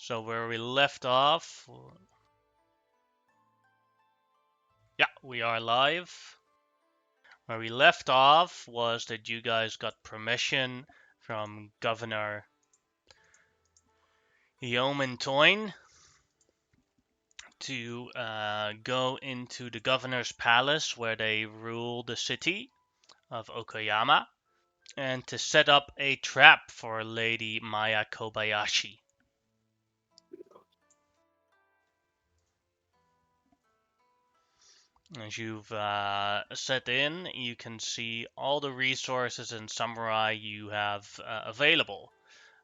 So where we left off... Yeah, we are live. Where we left off was that you guys got permission from Governor Yeoman Toyn to go into the governor's palace where they rule the city of Okoyama and to set up a trap for Lady Maya Kobayashi. As you've set in, you can see all the resources in Samurai you have available.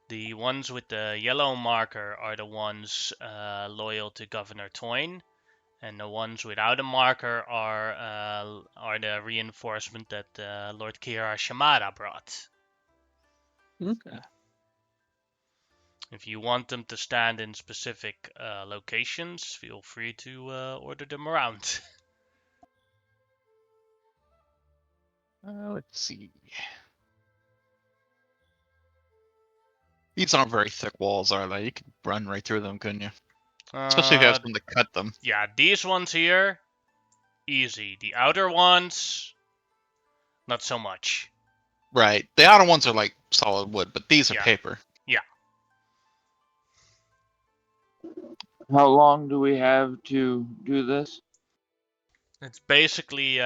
The ones with the yellow marker are the ones loyal to Governor Toyn, and the ones without a marker are the reinforcement that Lord Kira Shimada brought. Okay. If you want them to stand in specific locations, feel free to order them around. Let's see. These aren't very thick walls, are they? You could run right through them, couldn't you? Especially if you have someone to cut them. Yeah, these ones here, easy. The outer ones, not so much. Right. The outer ones are like solid wood, but these are Yeah. paper. Yeah. How long do we have to do this? It's basically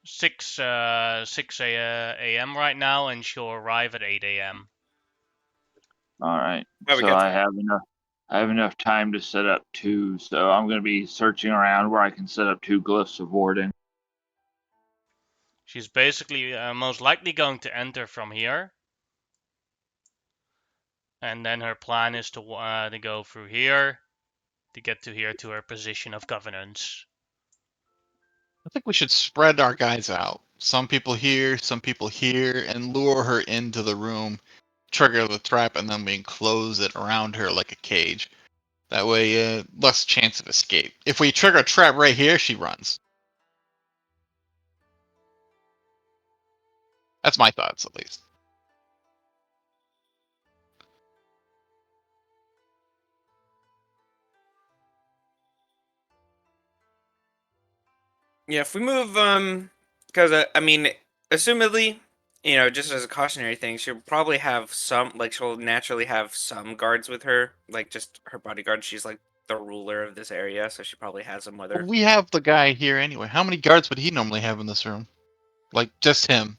6 a.m. right now, and she'll arrive at 8 a.m. All right. How we So get I there? have enough time to set up two. So I'm going to be searching around where I can set up two glyphs of warding. She's basically most likely going to enter from here. And then her plan is to go through here to get to here to her position of governance. I think we should spread our guys out. Some people here, and lure her into the room, trigger the trap, and then we enclose it around her like a cage. That way, less chance of escape. If we trigger a trap right here, she runs. That's my thoughts, at least. Yeah, if we move, because I mean, assumedly, just as a cautionary thing, she'll probably have some, like, she'll naturally have some guards with her, like just her bodyguard. She's like the ruler of this area, so she probably has them with her. We have the guy here anyway. How many guards would he normally have in this room? Like, just him?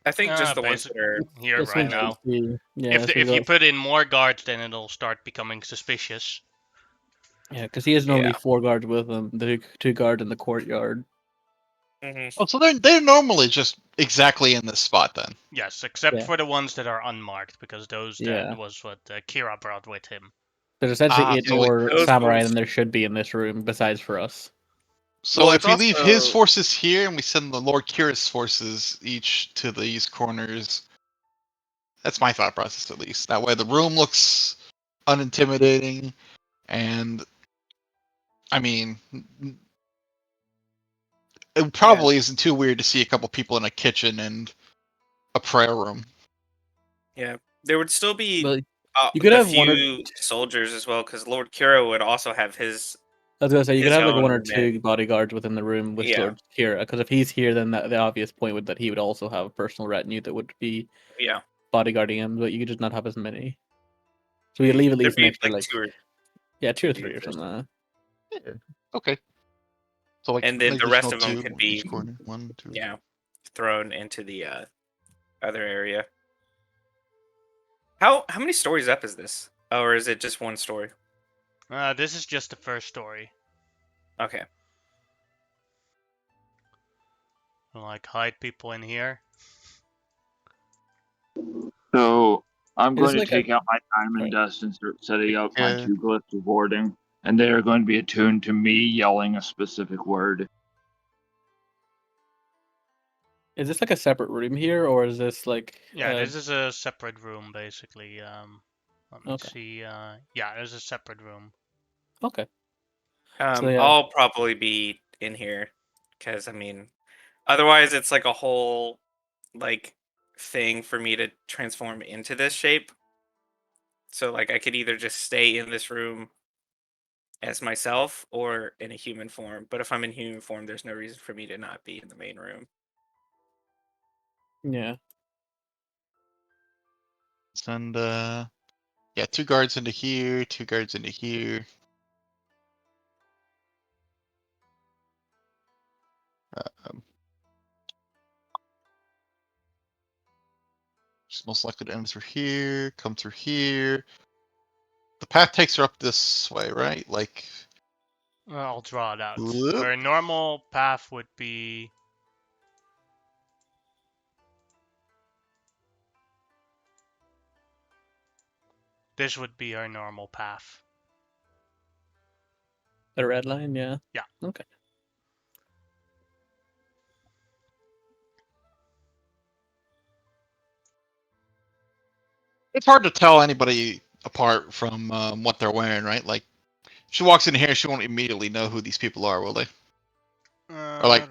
I think just the ones that are here This right one now. should be- yeah, If you put in more guards, then it'll start becoming suspicious. Yeah, because he has normally 4 guards with him. The 2 guards in the courtyard. Oh, so they're normally just exactly in this spot then. Yes, except Yeah. for the ones that are unmarked, because those Yeah. was what Kira brought with him. There's essentially 8 so more those samurai ones- than there should be in this room, besides for us. So Well, if it's we leave his also- forces here and we send the Lord Kira's forces each to these corners, that's my thought process at least. That way the room looks unintimidating, and I mean, it probably isn't too weird to see a couple people in a kitchen and a prayer room. Yeah, there would still be Well, you could a have one or- few soldiers as well, because Lord Kira would also have his. I was gonna say you could his have like 1 or own 2 bodyguards within the room with Yeah. Lord Kira, because if he's here, then the obvious point would that he would also have a personal retinue that would be Yeah. bodyguarding him, but you could just not have as many. So you leave at There'd least an be extra like like 2 or 2 or 3 3 or something. Yeah. Okay. So like And then an the rest additional of them two could in each be- corner. 1, 2. yeah, thrown into the other area. How many stories up is this? Or is it just one story? This is just the first story. Okay. Like hide people in here. So I'm It's going to like take a- out my time Sorry. and dust and start setting up my Yeah. 2 glyphs of warding. And they are going to be attuned to me yelling a specific word. Is this like a separate room here, or is this like? Yeah, this is a separate room basically. Let me Okay. see. Yeah, there's a separate room. Okay. So, yeah. I'll probably be in here, because I mean, otherwise it's like a whole like thing for me to transform into this shape. So like I could either just stay in this room as myself or in a human form. But if I'm in human form, there's no reason for me to not be in the main room. Yeah. Send yeah, 2 guards into here, 2 guards into here. Um, she's most likely to end through here, come through here. The path takes her up this way, right? Like, I'll draw it out. whoop. Her normal path would be... This would be her normal path. The red line, yeah. Yeah. Okay. It's hard to tell anybody apart from what they're wearing, right? Like, she walks in here, she won't immediately know who these people are, will they? Or like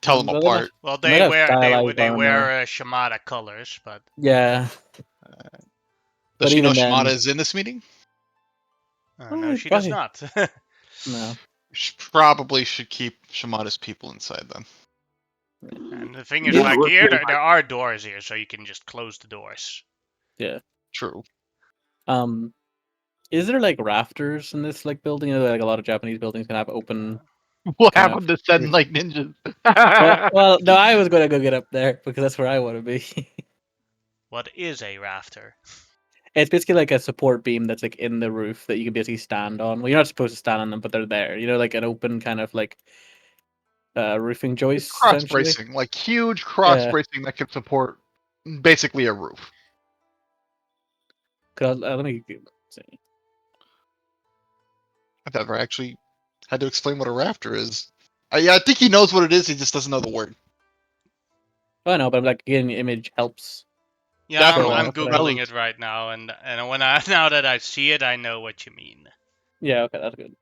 tell them Well, they apart. Well, might they have wear stylized they wear armor. Shimada colors, but Yeah. Does But she know even then- Shimada is in this meeting? no, she probably- does not. No. She probably should keep Shimada's people inside then. And the thing is, Yeah, like look, here, yeah, there are doors here, so you can just close the doors. True. Is there like rafters in this like building? You know, like a lot of Japanese buildings can have open. What Kind happened of. to send like ninjas? Well, no, I was gonna go get up there because that's where I want to be. What is a rafter? It's basically like a support beam that's like in the roof that you can basically stand on. Well, you're not supposed to stand on them, but they're there. You know, like an open kind of like roofing joist, Cross essentially. bracing, like huge cross bracing that can support basically a roof. Let me see. I've never actually had to explain what a rafter is. Yeah, I think he knows what it is. He just doesn't know the word. Oh no, but like getting the image helps. Yeah, I'm Definitely. googling it right now, and when I now that I see it, I know what you mean. Yeah, okay, that's good.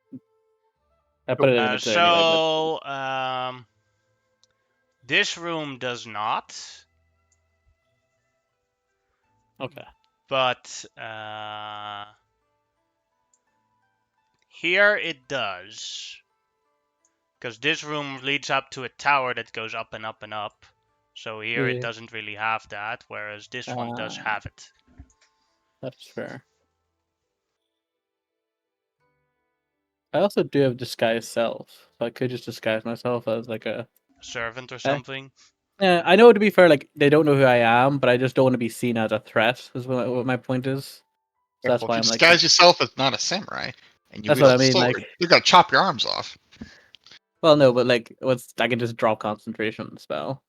I put it in image there anyway. So, this room does not, Okay. but here it does. Because this room leads up to a tower that goes up and up and up. So here it Yeah. doesn't really have that, whereas this one does have it. That's fair. I also do have disguise self, so I could just disguise myself as like a. Servant or something. Yeah, I know. To be fair, like they don't know who I am, but I just don't want to be seen as a threat. Is what my point is. So that's Well, why if I'm you like. disguise yourself as not a samurai and you That's wield what I a mean, sword, like- you're gonna chop your arms off. Well, no, but like, I can just drop concentration on the spell.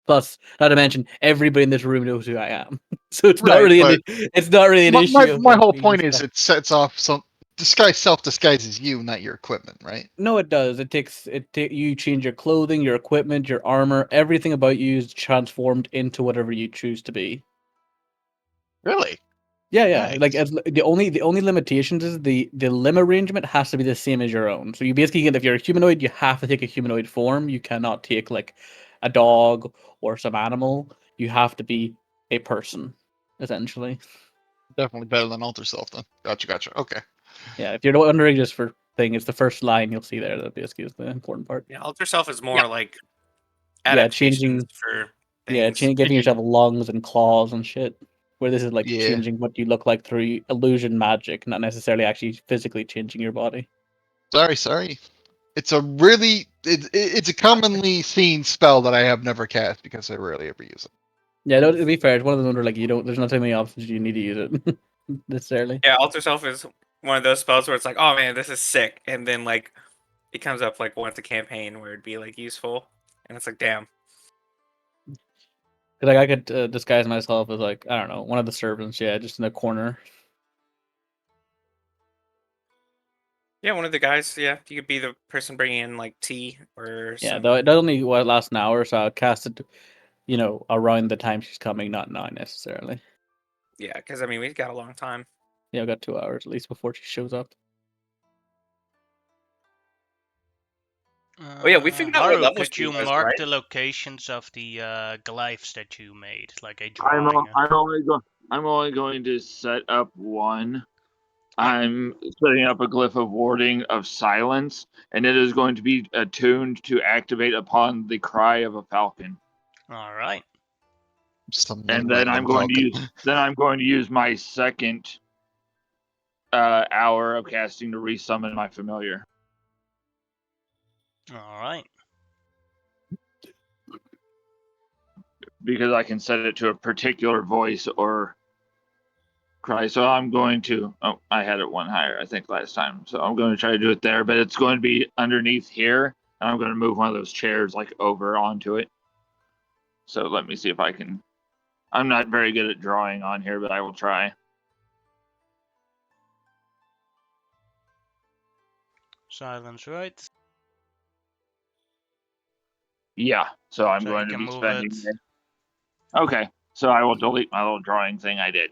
Plus, not to mention, everybody in this room knows who I am, so it's not Right, really but it's not really an issue. My of, my like, whole being point is disguised. it sets off some self disguises you, not your equipment, right? No, it does. You change your clothing, your equipment, your armor, everything about you is transformed into whatever you choose to be. Really? Yeah. Nice. Like the only limitations is the limb arrangement has to be the same as your own. So you basically get, if you're a humanoid, you have to take a humanoid form. You cannot take like a dog or some animal. You have to be a person, essentially. Definitely better than alter self then. Gotcha. Okay. Yeah, if you're wondering, just for thing, it's the first line you'll see there that basically is the important part. Yeah, alter self is more Yeah. like Yeah, adaptations changing- for Yeah, things. giving yourself lungs and claws and shit. Where this is like Yeah. changing what you look like through illusion magic, not necessarily actually physically changing your body. Sorry. It's a really it's a commonly seen spell that I have never cast because I rarely ever use it. Yeah, no, to be fair, it's one of those where like there's not too many options you need to use it necessarily. Yeah, alter self is one of those spells where it's like, oh man, this is sick, and then like it comes up like once a campaign where it'd be like useful, and it's like, damn. 'Cause, like I could disguise myself as like, I don't know, one of the servants, yeah, just in the corner. Yeah, one of the guys. Yeah, you could be the person bringing in like tea or Yeah, some. though it does only last an hour, so I'll cast it, around the time she's coming, not now necessarily. Yeah, because I mean we've got a long time. Yeah, I've got 2 hours at least before she shows up. Oh, yeah, we figured out what Haru, level could she you was, mark right? the locations of the glyphs that you made, like a I'm drawing? already going. I'm only going to set up one. I'm setting up a glyph of warding of silence, and it is going to be attuned to activate upon the cry of a falcon. All right. Some And then random falcon. I'm going to use my second hour of casting to resummon my familiar. All right. Because I can set it to a particular voice or cry. So I'm going to. Oh, I had it one higher, I think, last time. So I'm going to try to do it there, but it's going to be underneath here, and I'm going to move one of those chairs like over onto it. So let me see if I can. I'm not very good at drawing on here, but I will try. Silence, right? Yeah. So I'm So you going to can be move spending. it. Okay. So I will delete my little drawing thing I did,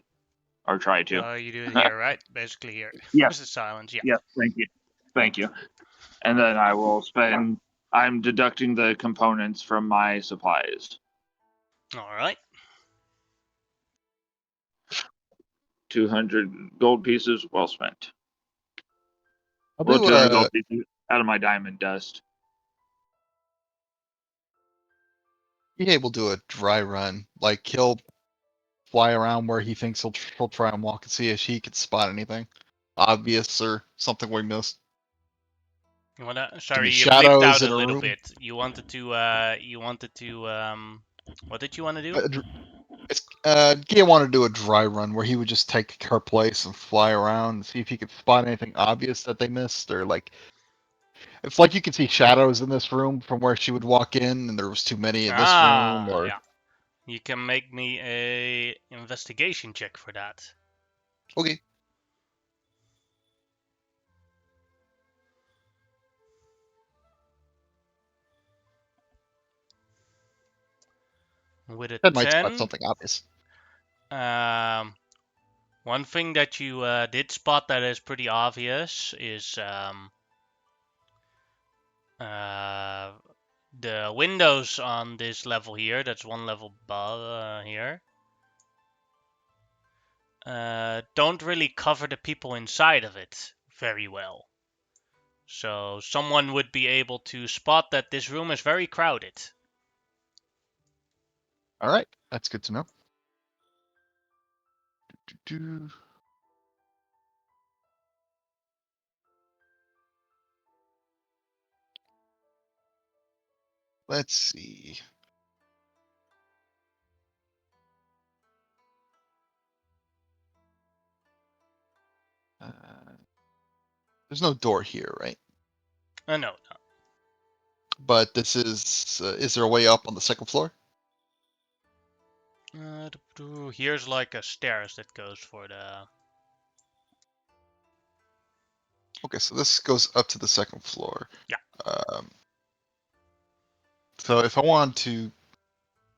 or try to. So you do it here, right? Basically here. Yes. This is silence. Yeah. Yes. Thank you. Thank you. And then I will spend. I'm deducting the components from my supplies. All right. 200 gold pieces, well spent. I'll Well, do 200 gold pieces out of my diamond dust. EA will do a dry run. Like he'll fly around where he thinks he'll try and walk and see if he can spot anything obvious or something we missed. You wanna? Can Sorry, be you blipped shadows out in a a little room. bit. You wanted to. You wanted to. What did you want to do? Gia wanted to do a dry run where he would just take her place and fly around and see if he could spot anything obvious that they missed, or like it's like you can see shadows in this room from where she would walk in, and there was too many in this room, or Yeah. You can make me a investigation check for that. okay. With a That might spot 10, something obvious. one thing that you did spot that is pretty obvious is the windows on this level here. That's one level above here. Don't really cover the people inside of it very well. So someone would be able to spot that this room is very crowded. All right, that's good to know. Do-do-do. Let's see. Uh, there's no door here, right? No. But this is there a way up on the second floor? Here's like a stairs that goes for the. Okay, so this goes up to the second floor. Yeah. So if I wanted to,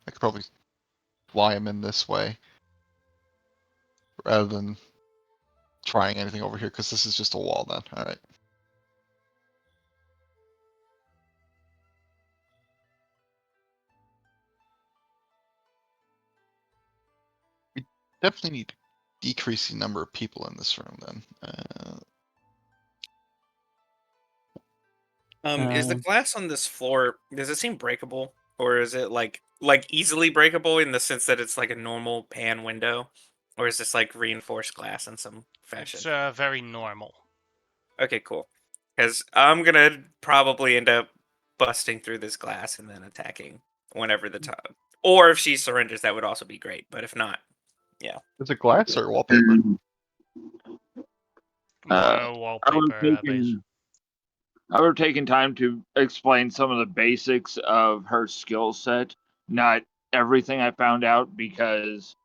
I could probably fly him in this way rather than trying anything over here, because this is just a wall then. All right. We definitely need to decrease the number of people in this room then. Is the glass on this floor, does it seem breakable, or is it like easily breakable in the sense that it's like a normal pan window, or is this like reinforced glass in some fashion? It's very normal. Okay, cool. Because I'm gonna probably end up busting through this glass and then attacking whenever the time. Or if she surrenders, that would also be great. But if not, Is it glass or wallpaper? I would Wallpaper have base. taken time to explain some of the basics of her skill set, not everything I found out, because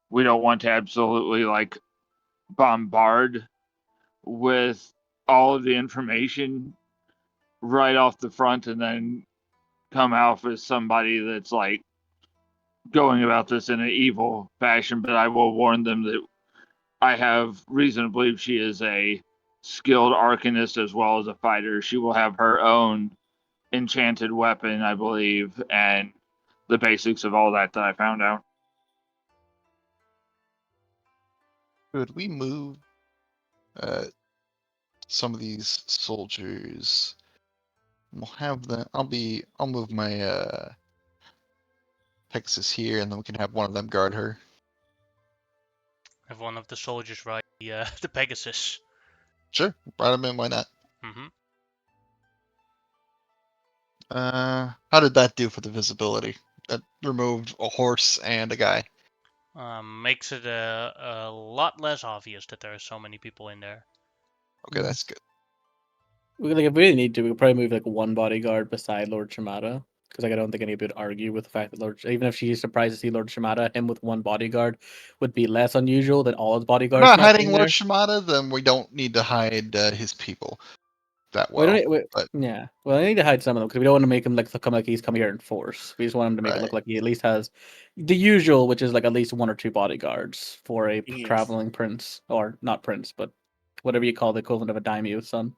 we don't want to absolutely like bombard with all of the information right off the front and then come out as somebody that's like going about this in an evil fashion. But I will warn them that I have reason to believe she is a skilled arcanist as well as a fighter. She will have her own enchanted weapon, I believe, and the basics of all that I found out. Could we move some of these soldiers? We'll have the. I'll move my Pegasus here, and then we can have one of them guard her. Have one of the soldiers ride the Pegasus. Sure, ride them in. Why not? Mm-hmm. How did that do for the visibility? That removed a horse and a guy. Makes it a lot less obvious that there are so many people in there. Okay, that's good. If we really need to, we could probably move like one bodyguard beside Lord Shimada. Because I don't think anybody would argue with the fact that even if she's surprised to see Lord Shimada, him with one bodyguard would be less unusual than all his We're bodyguards not not hiding being Lord there. Shimada, then we don't need to hide his people that We well. don't, we, But yeah, well, I need to hide some of them because we don't want to make him come like he's come here in force. We just want him to make it look right. like he at least has the usual, which is like at least one or two bodyguards for a Yes. traveling prince, or not prince, but whatever you call the equivalent of a daimyo's son.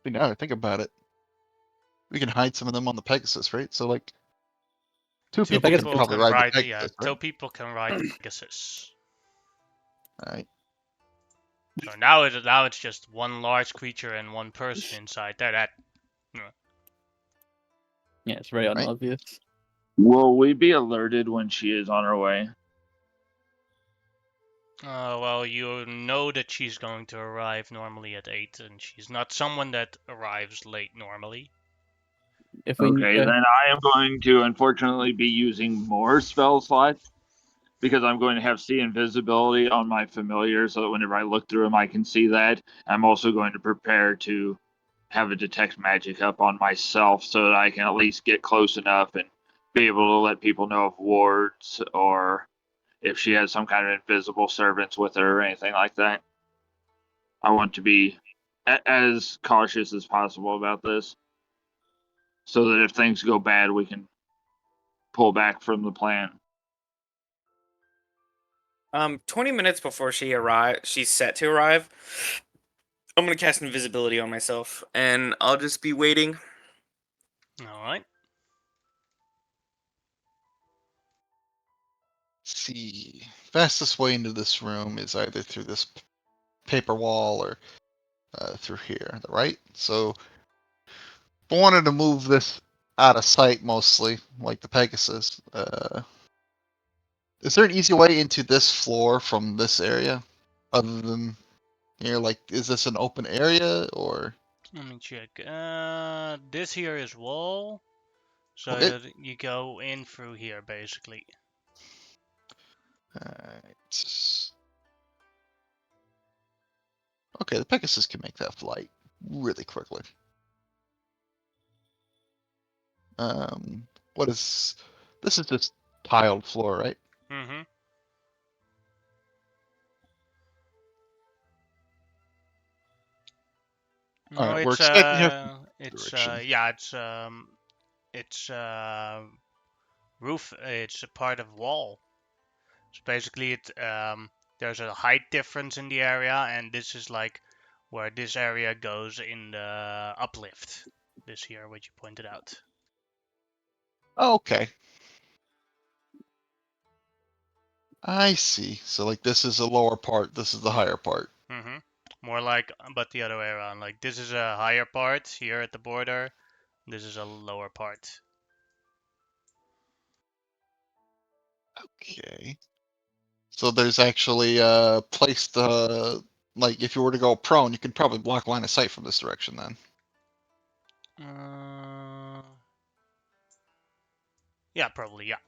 See, now that I think about it, we can hide some of them on the Pegasus, right? So like two Two people can people probably can ride the ride, yeah, Pegasus, two right? people can ride the Pegasus. All right. So now it's just one large creature and one person inside there. That Yeah, it's very Right. unobvious. Will we be alerted when she is on her way? well, you know that she's going to arrive normally at 8, and she's not someone that arrives late normally. If we Okay, then I am going to unfortunately be using more spell slots because I'm going to have see invisibility on my familiar, so that whenever I look through them, I can see that. I'm also going to prepare to have a detect magic up on myself so that I can at least get close enough and be able to let people know of wards or if she has some kind of invisible servants with her or anything like that. I want to be as cautious as possible about this so that if things go bad, we can pull back from the plan. 20 minutes before she's set to arrive. I'm gonna cast invisibility on myself, and I'll just be waiting. All right. See, fastest way into this room is either through this paper wall or through here, right? So I wanted to move this out of sight mostly, like the Pegasus. Is there an easy way into this floor from this area, other than here? Like, is this an open area or? Let me check. This here is wall, so Okay. you go in through here basically. Alright. Okay, the Pegasus can make that flight really quickly. What is this? Is just tiled floor, right? Mm-hmm. All No, right, we're expecting her from it's direction. yeah, it's roof. It's a part of wall. So basically, there's a height difference in the area, and this is like where this area goes in the uplift. This here, what you pointed out. Okay, I see. So like this is a lower part, this is the higher part. Mm-hmm. More like, but the other way around. Like this is a higher part here at the border. This is a lower part. Okay. So there's actually a place to, like, if you were to go prone, you could probably block line of sight from this direction then. Yeah, probably. Yeah.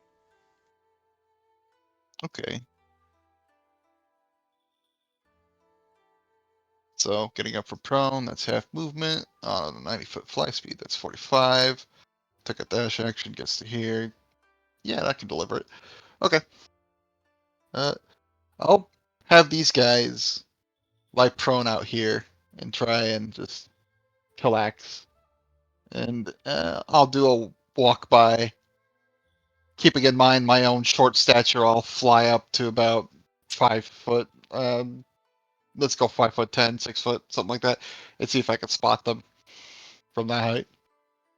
Okay. So getting up for prone, that's half movement. On a 90-foot fly speed, that's 45. Took a dash action, gets to here. Yeah, that can deliver it. Okay. I'll have these guys lie prone out here and try and just chillax. And I'll do a walk by, keeping in mind my own short stature. I'll fly up to about 5 foot. Let's go 5'10", 6 foot, something like that, and see if I can spot them from that height,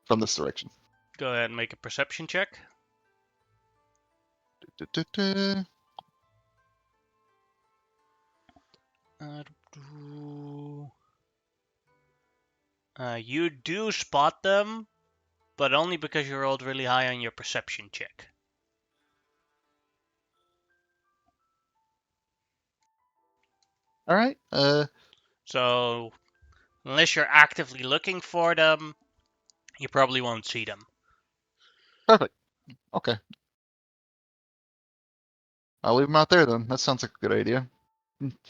from this direction. Go ahead and make a perception check. Du-du-du-du. You do spot them, but only because you rolled really high on your perception check. All right. So, unless you're actively looking for them, you probably won't see them. Perfect. Okay. I'll leave them out there then. That sounds like a good idea.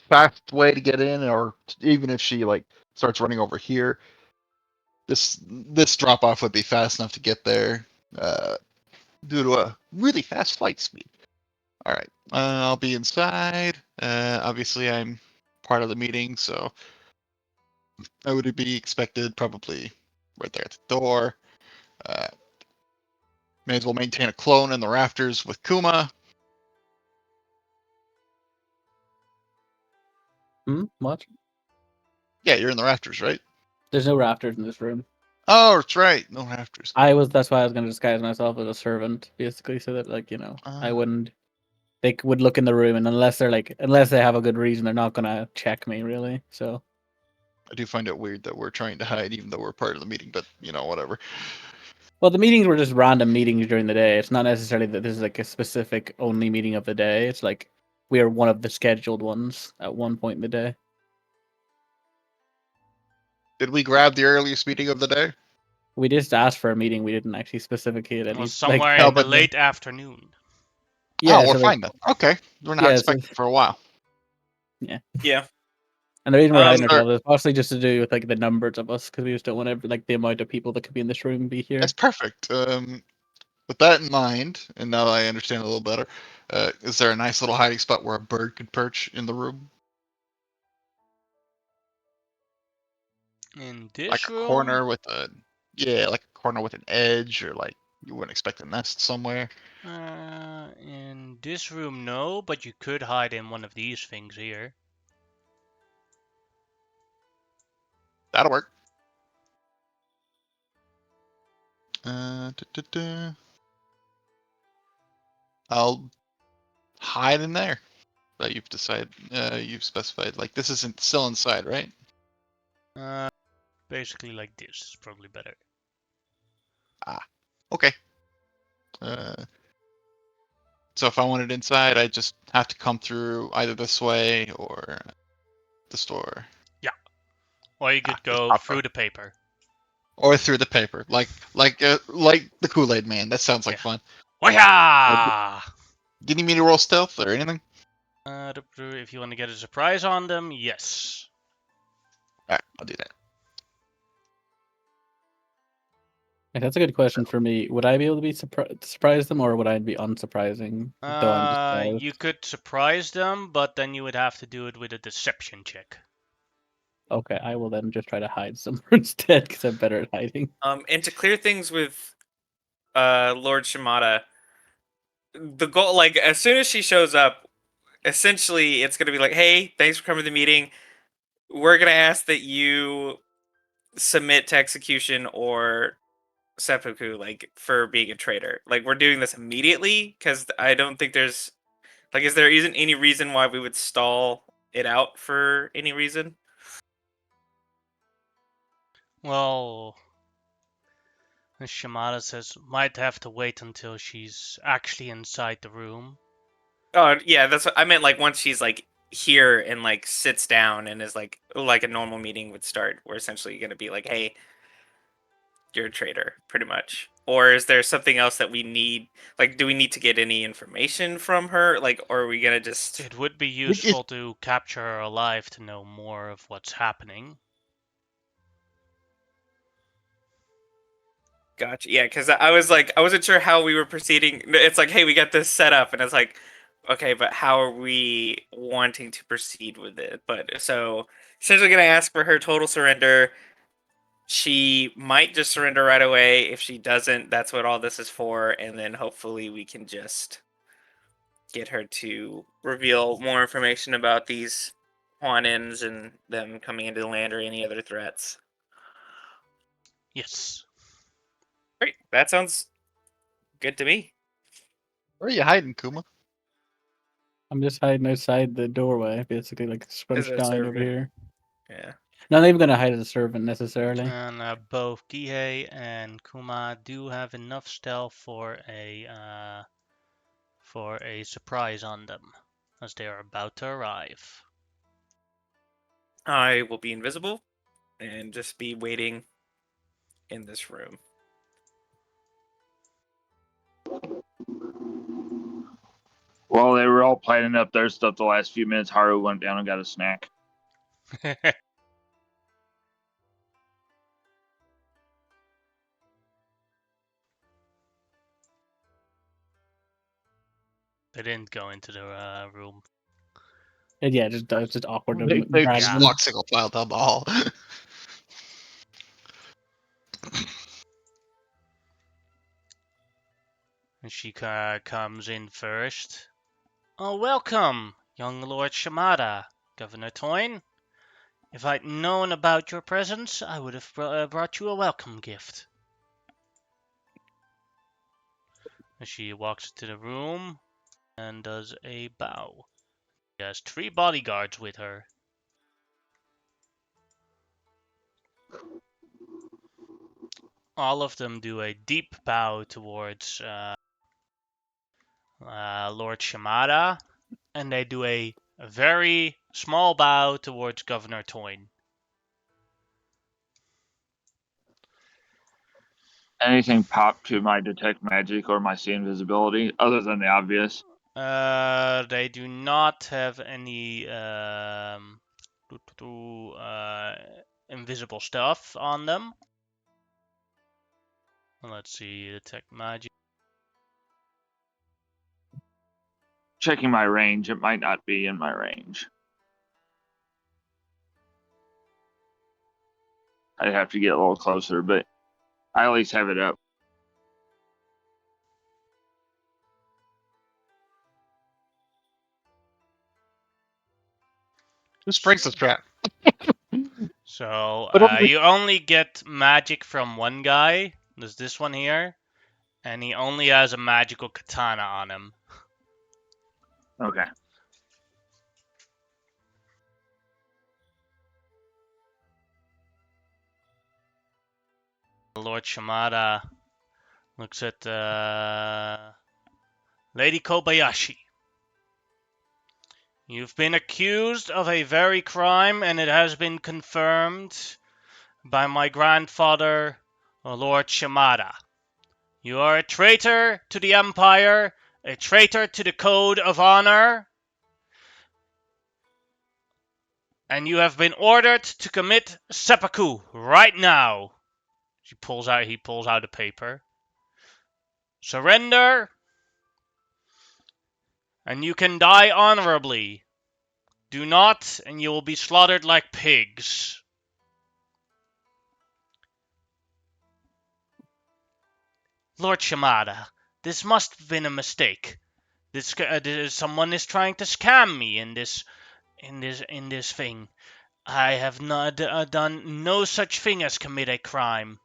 Fast way to get in, or even if she like starts running over here, this drop off would be fast enough to get there due to a really fast flight speed. All right. I'll be inside. Obviously, I'm part of the meeting, so I would be expected probably right there at the door. Uh, may as well maintain a clone in the rafters with Kuma. What? Yeah, you're in the rafters, right? There's no rafters in this room. Oh, that's right. No rafters. That's why I was gonna disguise myself as a servant, basically, so that I Uh, wouldn't. They would look in the room, and unless they have a good reason, they're not gonna check me really. So I do find it weird that we're trying to hide, even though we're part of the meeting. But whatever. well, the meetings were just random meetings during the day. It's not necessarily that this is like a specific only meeting of the day. It's like we are one of the scheduled ones at one point in the day. Did we grab the earliest meeting of the day? We just asked for a meeting. We didn't actually specifically at It was any somewhere No, in the but late afternoon. oh, yeah. we're So like fine then. Okay, we're not yeah. So expecting for a while. Yeah. and the reason we're hiding Sir, ourselves is mostly just to do with like the numbers of us because we just don't want the amount of people that could be in this room be here. that's perfect. With that in mind, and now I understand a little better, is there a nice little hiding spot where a bird could perch in the room? In Like this a room, corner with like a corner with an edge, or like you wouldn't expect a nest somewhere. no, but you could hide in one of these things here. That'll work. Da-da-da. I'll hide in there. That you've specified. Like this isn't still inside, right? Basically like this is probably better. Okay. Uh, so if I want it inside, I just have to come through either this way or the store. Or you could Just go pop through the paper. or through the paper, like the Kool-Aid Man. That sounds like Yeah. fun. Wah-ya! Do you need me to roll stealth or anything? If you want to get a surprise on them, yes. All right, I'll do that. That's a good question for me. Would I be able to be surprise them, or would I be unsurprising though I'm disguised? You could surprise them, but then you would have to do it with a deception check. Okay, I will then just try to hide somewhere instead because I'm better at hiding. And to clear things with Lord Shimada, the goal, like as soon as she shows up, essentially it's gonna be like, hey, thanks for coming to the meeting. We're gonna ask that you submit to execution or seppuku, like for being a traitor. Like we're doing this immediately because I don't think there's like, is there isn't any reason why we would stall it out for any reason? Well, as Shimada says, might have to wait until she's actually inside the room. Oh yeah, that's what I meant. Like once she's like here and like sits down and is like a normal meeting would start, we're essentially gonna be like, hey, you're a traitor, pretty much. Or is there something else that we need? Like, do we need to get any information from her? Like, or are we gonna just? It would be It- it- useful to capture her alive to know more of what's happening. Gotcha. Yeah, because I was like, I wasn't sure how we were proceeding. It's like, hey, we got this set up, and it's like, okay, but how are we wanting to proceed with it? But so essentially, gonna ask for her total surrender. She might just surrender right away. If she doesn't, that's what all this is for, and then hopefully we can just get her to reveal more information about these Huanins and them coming into the land or any other threats. Yes. Great. That sounds good to me. Where are you hiding, Kuma? I'm just hiding outside the doorway, basically, like As scrunched a down over servant. here. Yeah. Not even gonna hide as a servant necessarily. And both Kihei and Kuma do have enough stealth for a surprise on them, as they are about to arrive. I will be invisible and just be waiting in this room. While they were all planning up their stuff the last few minutes, Haru went down and got a snack. They didn't go into the room. And yeah, it's just awkward to They drag just them. walk single file down the hall. And she comes in first. Oh, welcome, young Lord Shimada, Governor Toyne. If I'd known about your presence, I would have brought you a welcome gift. And she walks into the room and does a bow. She has 3 bodyguards with her. All of them do a deep bow towards Lord Shimada, and they do a very small bow towards Governor Toyne. Anything pop to my detect magic or my see invisibility, other than the obvious? They do not have any invisible stuff on them. Let's see, detect magic. Checking my range, it might not be in my range. I'd have to get a little closer, but I at least have it up. Who springs the trap? So But only- you only get magic from one guy. There's this one here, and he only has a magical katana on him. Okay. Lord Shimada looks at Lady Kobayashi. You've been accused of a very crime, and it has been confirmed by my grandfather, Lord Shimada. You are a traitor to the Empire, a traitor to the Code of Honor, and you have been ordered to commit seppuku right now. He pulls out a paper. Surrender, and you can die honorably. Do not, and you will be slaughtered like pigs. Lord Shimada, this must have been a mistake. Someone is trying to scam me in this thing. I have not done no such thing as commit a crime.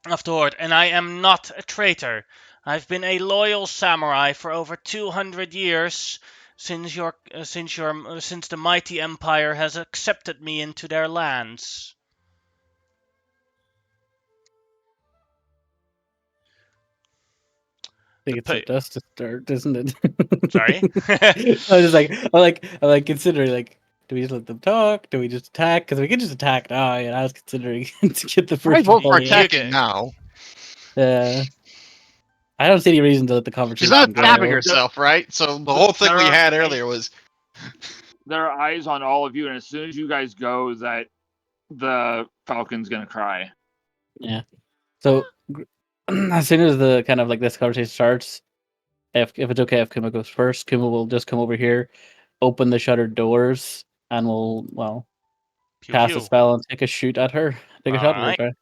Afterward, and I am not a traitor. I've been a loyal samurai for over 200 years since the mighty empire has accepted me into their lands. I think it's up to us to start, isn't it? Sorry? I was just like, I'm like considering, like, do we just let them talk? Do we just attack? Because we can just attack now. And I was considering to get the I first vote for volley in. attacking now. I don't see any reason to let the She's conversation not go. stabbing herself, right? So the whole thing we There are- had earlier was There are eyes on all of you, and as soon as you guys go, that the Falcon's gonna cry. Yeah. So as soon as the kind of like this conversation starts, if it's okay if Kuma goes first, Kuma will just come over here, open the shuttered doors, and we'll Pew cast a pew. spell and take a shoot at her. Take a shot at her. Alright. Okay?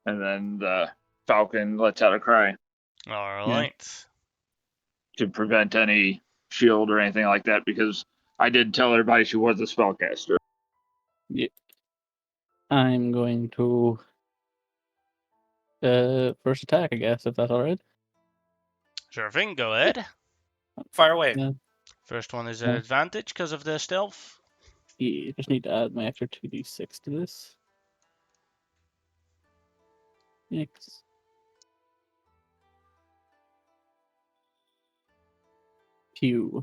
And then the Falcon lets out a cry Alright. to prevent any shield or anything like that, because I did tell everybody she was a spellcaster. I'm going to first attack, I guess, if that's all right. Sure thing, go ahead. Fire away. Yeah. First one is an Yeah. advantage because of the stealth. Yeah, just need to add my extra 2d6 to this. X. Q.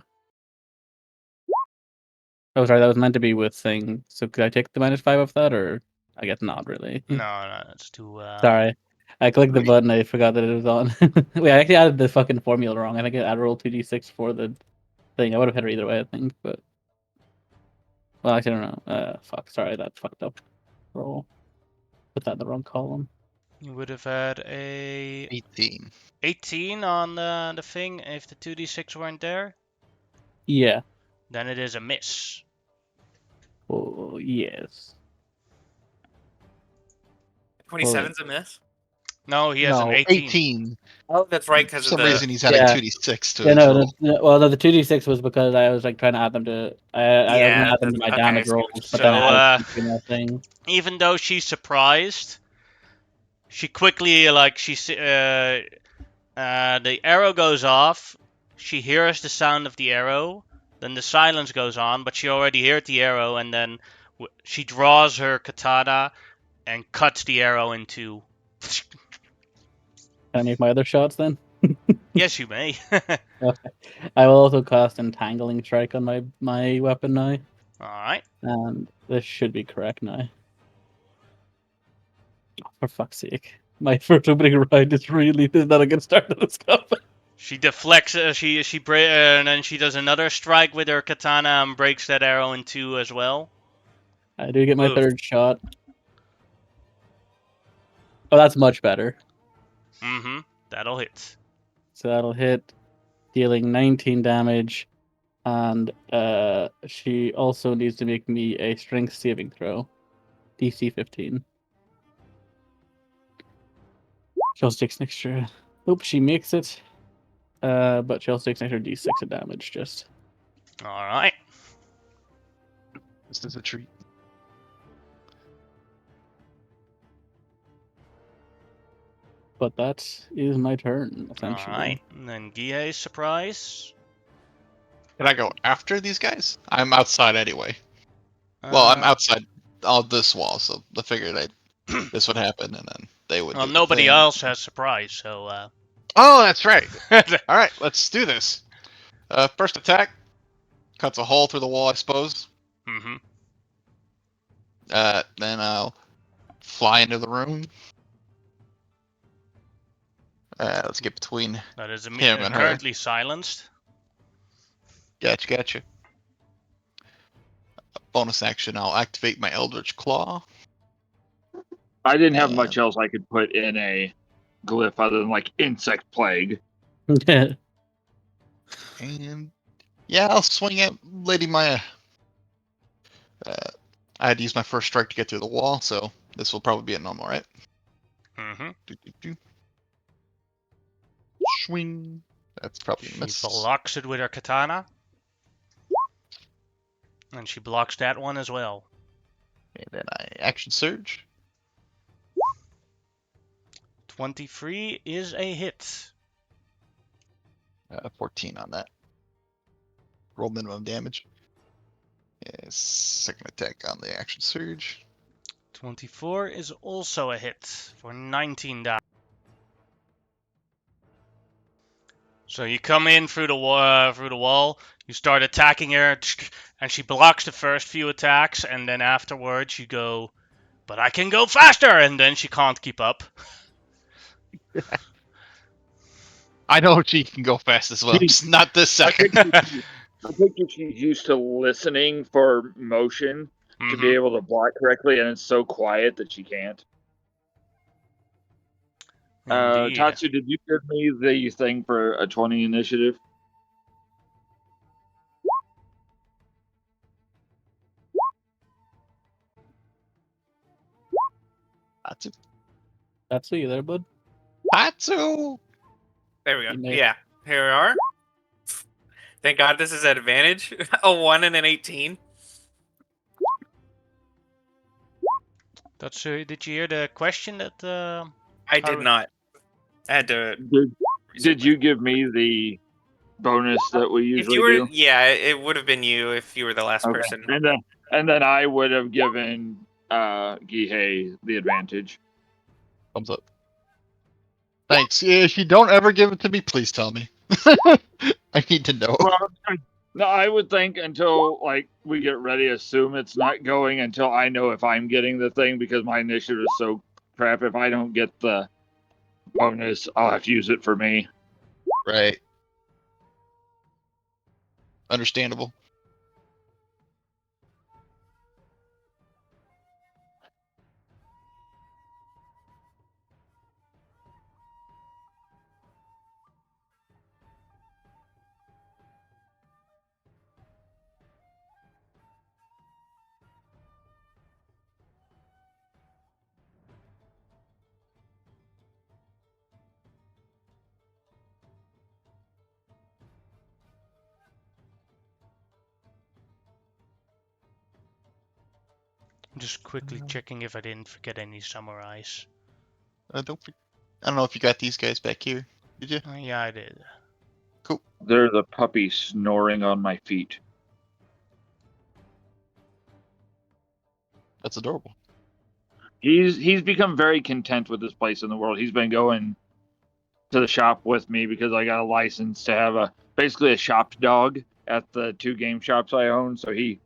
Oh, sorry, that was meant to be with thing. So could I take the -5 off that, or I guess not really? No, that's too. Sorry, I clicked the Wait. button. I forgot that it was on. Wait, I actually added the fucking formula wrong. I think I added roll 2d6 for the thing. I would have hit her either way, I think. But well, actually, I don't know. Fuck. Sorry, that's fucked up. Roll. Put that in the wrong column. You would have had a 18. 18 on the thing if the 2d6 weren't there. Yeah. Then it is a miss. Oh yes. 27's a miss. No, he has an No, 18. Oh, that's right, For because of some the. reason, he's adding Yeah. 2d6 to Yeah, his no, roll. well, no, the 2d6 was because I was like trying to add them to. I was gonna add them to my okay, I damage see what rolls, you're but then I saying. added the more thing. Even though she's surprised, she quickly the arrow goes off. She hears the sound of the arrow. Then the silence goes on, but she already heard the arrow, and then she draws her katana and cuts the arrow in two. Can I make my other shots then? Yes, you may. Okay. I will also cast Entangling Strike on my weapon now, Alright. and this should be correct now. Oh, for fuck's sake. My first opening round is not a good start to this combat. She deflects, and then she does another strike with her katana and breaks that arrow in two as well. I do get my Oof. third shot. Oh, that's much better. Mm-hmm. That'll hit. So that'll hit, dealing 19 damage, and she also needs to make me a strength saving throw. DC 15. She also takes an extra. Oops, she makes it. But she also takes an extra D6 of damage, just. Alright. This is a treat. But that is my turn, essentially. Alright. And then Gihei's surprise. Can I go after these guys? I'm outside anyway. Well, I'm outside of this wall, so I figured this would happen, and then they would. Well, do the nobody thing. else has surprise, so. Oh, that's right. All right, let's do this. First attack cuts a hole through the wall, I suppose. Mm-hmm. Then I'll fly into the room. Let's get between That is him and her. currently silenced. Gotcha. Bonus action, I'll activate my Eldritch Claw. I didn't have And- much else I could put in a glyph other than like insect plague. And yeah, I'll swing at Lady Maya. I had to use my first strike to get through the wall, so this will probably be a normal, right? Mm-hmm. Swing. That's probably a She miss. blocks it with her katana. And she blocks that one as well. And then I action surge. 23 is a hit. 14 on that. Roll minimum damage. Second attack on the action surge. 24 is also a hit for 19 damage. So you come in through the wall, you start attacking her, and she blocks the first few attacks, and then afterwards you go, but I can go faster, and then she can't keep up. I know she can go fast as well. Just not this second. I think she's used to listening for motion to be able to block correctly, and it's so quiet that she can't. Indeed. Tatsu, did you give me the thing for a 20 initiative? Tatsu. That's you there, bud. Tatsu. There we go. You may- Yeah, here we are. Thank God this is at advantage. A 1 and an 18. That's did you hear the question that I did not. I had to. Did you give me the bonus that we If usually you were, do? yeah, it would have been you if you were the last Okay. person. And then I would have given Gihei the advantage. Thumbs up. Thanks. If you don't ever give it to me, please tell me. I need to know. Well, no, I would think until like we get ready, assume it's not going until I know if I'm getting the thing because my initiative is so crap. If I don't get the bonus, I'll have to use it for me. Right. Understandable. I'm just quickly checking if I didn't forget any samurais. I don't know if you got these guys back here. Did you? Yeah, I did. Cool. There's a puppy snoring on my feet. That's adorable. He's become very content with this place in the world. He's been going to the shop with me because I got a license to have basically a shop dog at the 2 game shops I own. So he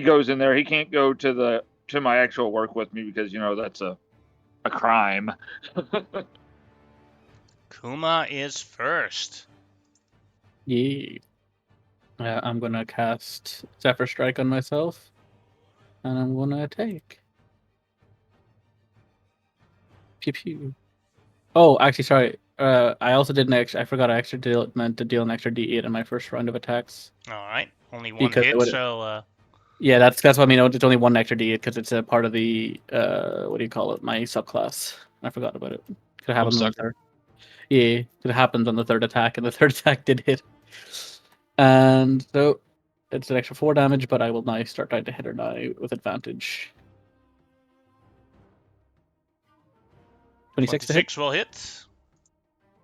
goes in there. He can't go to my actual work with me because that's a crime. Kuma is first. Yeah. I'm gonna cast Zephyr Strike on myself, and I'm gonna attack. Pew pew. Oh, actually, sorry. I also did an extra. I forgot I meant to deal an extra D8 in my first round of attacks. Alright, only one Because it hit, would- so Yeah, that's what I mean. It's only one extra D8 because it's a part of the what do you call it? My subclass. I forgot about it. Could happen on the sucker. third. Yeah, it happens on the third attack, and the third attack did hit. And so it's an extra 4 damage, but I will now start trying to hit her now with advantage. 26 to hit 26 will hit.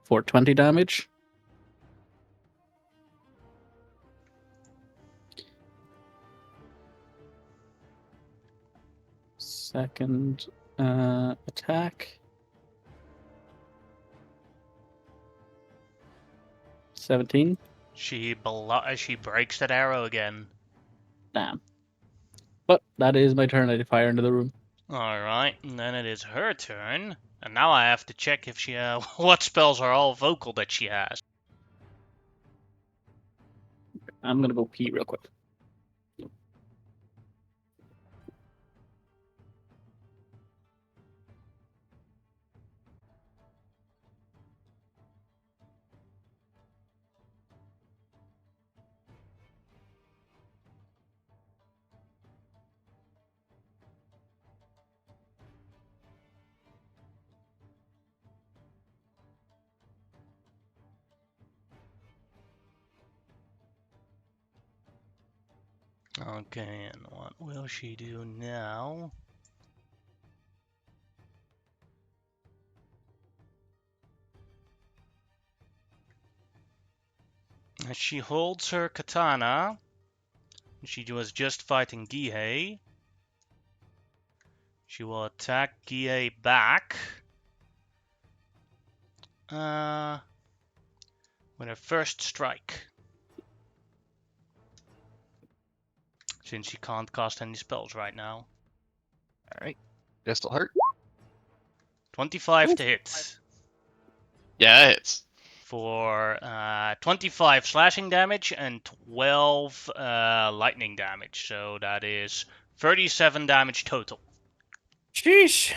for 20 damage. Second attack. 17. She breaks that arrow again. Damn. But that is my turn. I fire into the room. Alright, and then it is her turn. And now I have to check if she what spells are all vocal that she has. I'm gonna go pee real quick. Okay, and what will she do now? As she holds her katana, she was just fighting Gihei. She will attack Gihei back. With her first strike. Since she can't cast any spells right now. Alright. This'll hurt. 25 Ooh. to hit. Yeah, it's. For 25 slashing damage and 12 lightning damage. So that is 37 damage total. Sheesh.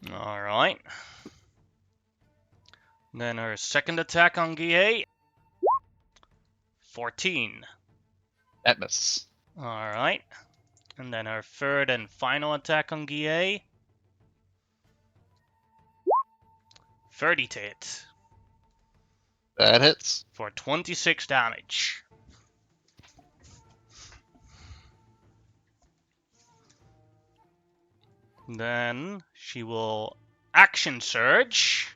Alright. Then her second attack on Gihei. 14. That misses. Alright. And then her third and final attack on Gihei. 30 to hit. That hits. For 26 damage. Then she will action surge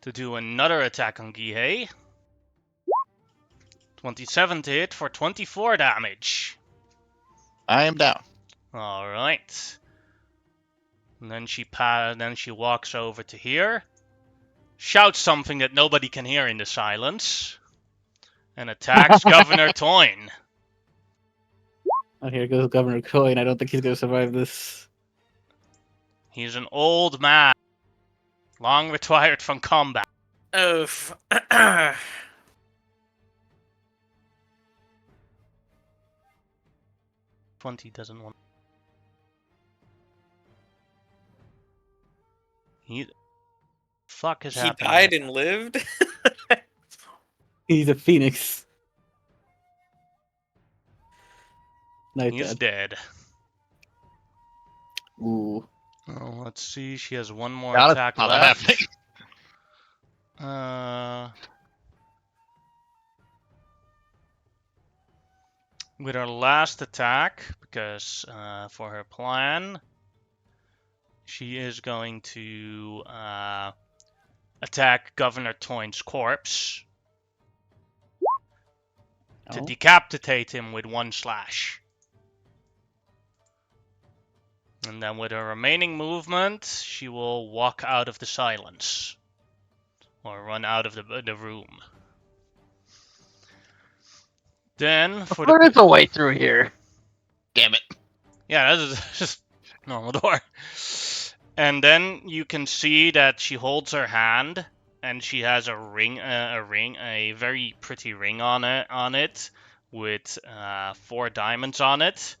to do another attack on Gihei. 27 to hit for 24 damage. I am down. All right. And then she walks over to here, shouts something that nobody can hear in the silence, and attacks Governor Toyne. Oh, here goes Governor Coin. I don't think he's going to survive this. He's an old man, long retired from combat. Oof. 20 doesn't want. Fuck is He happening? died and lived? He's a phoenix. Now He's dead. dead. Ooh. Oh, let's see. She has one more Got it. attack Not that left. happening. With her last attack, because for her plan, she is going to attack Governor Toyne's corpse to decapitate him with one slash. And then with her remaining movement, she will walk out of the silence. Or run out of the room. Then, for There is a way through here. Damn it. Yeah, that's just normal door. And then you can see that she holds her hand, and she has a very pretty ring on it, with 4 diamonds on it.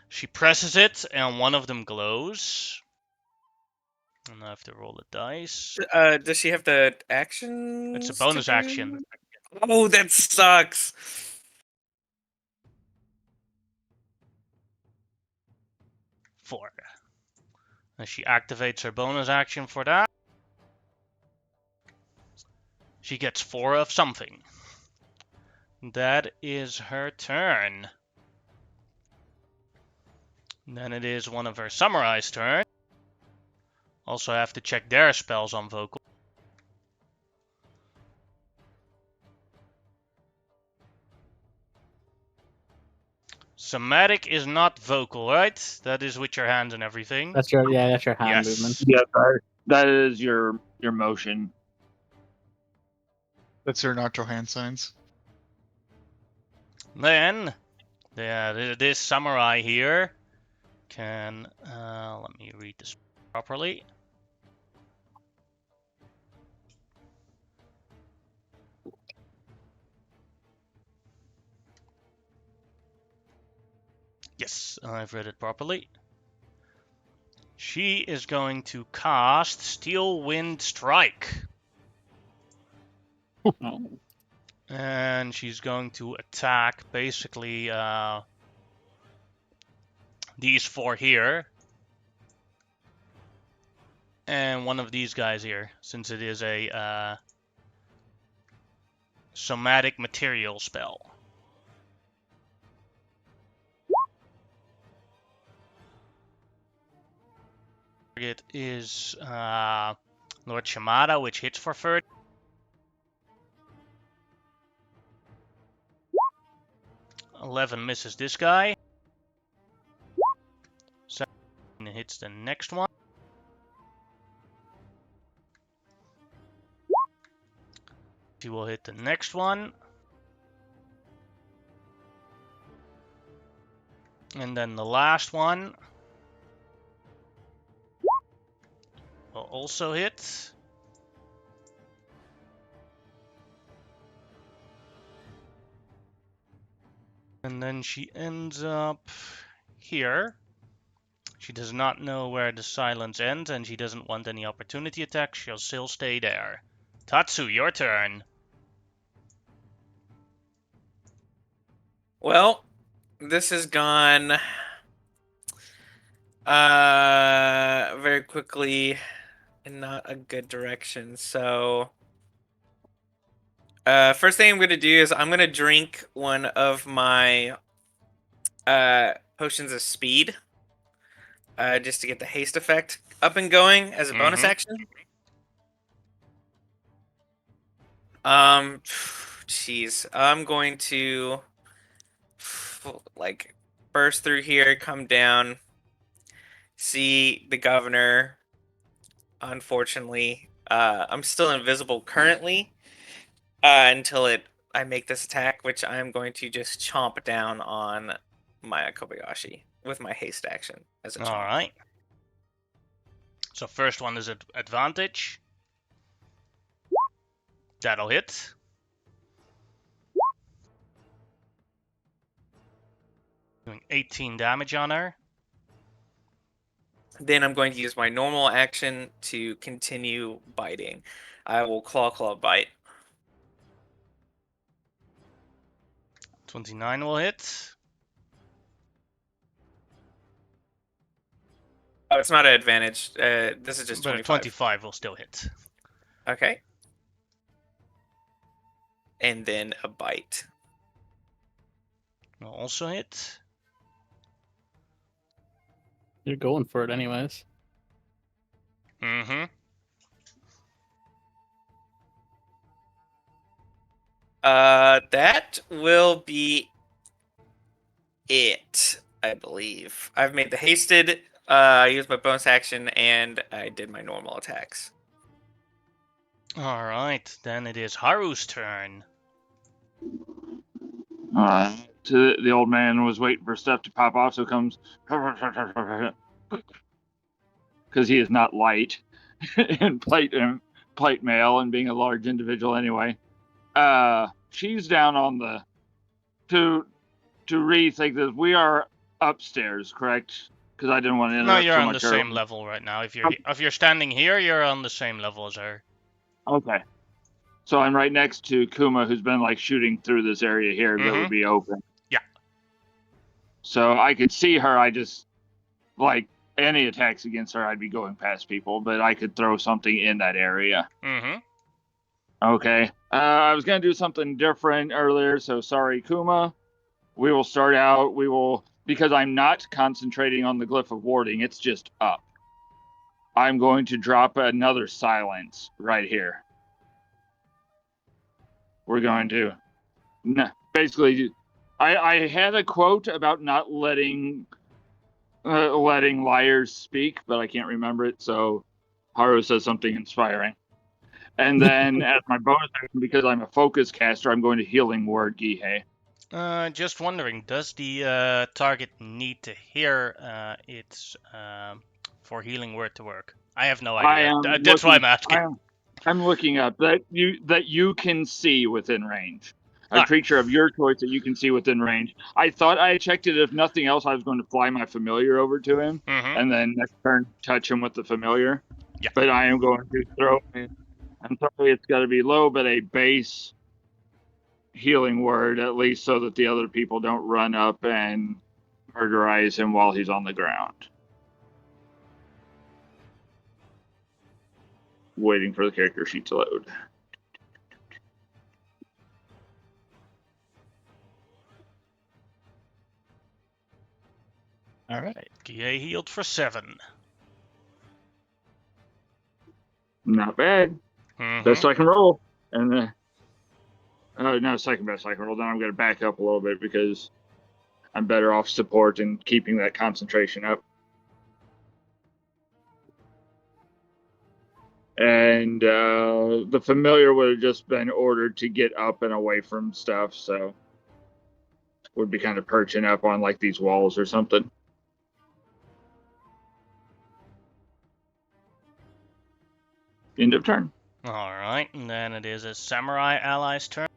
She presses it, and one of them glows. And I have to roll a dice. Does she have the action? It's a bonus action. Oh, that sucks. 4. And she activates her bonus action for that. She gets 4 of something. That is her turn. And then it is one of her samurai's turn. Also have to check their spells on vocal. Somatic is not vocal, right? That is with your hands and everything. That's your hand Yes. movement. Yeah, that is your motion. That's her natural hand signs. Then, this samurai here can, let me read this properly. Yes, I've read it properly. She is going to cast Steel Wind Strike. And she's going to attack basically these 4 here. And one of these guys here, since it is a somatic material spell. Target is Lord Shimada, which hits for 30. $11 misses this guy. 17 hits the next one. He will hit the next one. And then the last one will also hit. And then she ends up here. She does not know where the silence ends, and she doesn't want any opportunity attacks. She'll still stay there. Tatsu, your turn. Well, this has gone very quickly in not a good direction. So first thing I'm gonna do is I'm gonna drink one of my potions of speed. just to get the haste effect up and going as a bonus Mhm. action. Jeez, I'm going to like burst through here, come down, see the governor. Unfortunately, I'm still invisible currently until I make this attack, which I'm going to just chomp down on Maya Kobayashi with my haste action as a chomp. All right. So first one is advantage. That'll hit. Doing 18 damage on her. Then I'm going to use my normal action to continue biting. I will claw bite. 29 will hit. Oh, it's not an advantage. This is just But a 25. 25 will still hit. Okay. And then a bite. Will also hit. You're going for it anyways. Mm-hmm. That will be it, I believe. I've made the hasted, I used my bonus action, and I did my normal attacks. Alright, then it is Haru's turn. Alright. The old man was waiting for stuff to pop off, so comes because he is not light in plate mail and being a large individual anyway. She's down on the to rethink this. We are upstairs, correct? Because I didn't want to No, interrupt you're so on the much same earlier. level right now. If you're standing here, you're on the same level as her. Okay. So I'm right next to Kuma, who's been like shooting through this area here that would be open. Yeah. So I could see her. I just like any attacks against her, I'd be going past people, but I could throw something in that area. Mm-hmm. Okay. I was gonna do something different earlier, so sorry, Kuma. We will start out. Because I'm not concentrating on the glyph of warding. It's just up. I'm going to drop another silence right here. We're going to basically. I had a quote about not letting liars speak, but I can't remember it. So Haru says something inspiring. And then as my bonus action, because I'm a focus caster, I'm going to healing word Gihei. Just wondering, does the target need to hear it for healing word to work? I have no idea. That's why I'm asking. I'm looking up that you can see within range. A Alright. creature of your choice that you can see within range. I thought I checked it. If nothing else, I was going to fly my familiar over to him, Mm-hmm. and then next turn touch him with the familiar. Yeah. But I am going to throw. I'm sorry, it's got to be low, but a base healing word at least, so that the other people don't run up and murderize him while he's on the ground. Waiting for the character sheet to load. All right. Gihei healed for 7. Not bad. Mm-hmm. Best I can roll. And no, second best I can roll. Then I'm going to back up a little bit because I'm better off support and keeping that concentration up. And the familiar would have just been ordered to get up and away from stuff, so would be kind of perching up on like these walls or something. End of turn. Alright, and then it is a samurai ally's turn.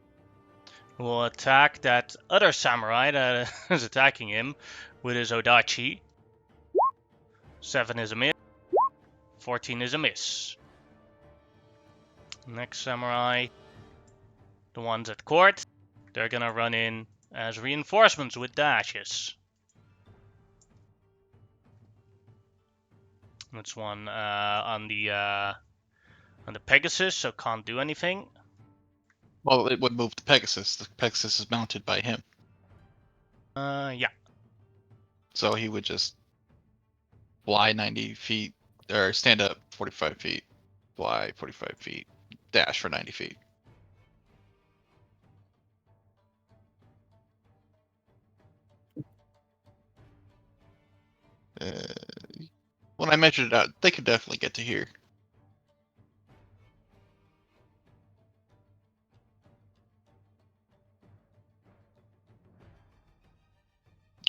Who will attack that other samurai that is attacking him with his Odachi. 7 is a miss. 14 is a miss. Next samurai, the ones at court, they're gonna run in as reinforcements with dashes. That's one on the Pegasus, so can't do anything. Well, it would move the Pegasus. The Pegasus is mounted by him, Yeah. so he would just fly 90 feet, or stand up 45 feet, fly 45 feet, dash for 90 feet. When I measured it out, they could definitely get to here.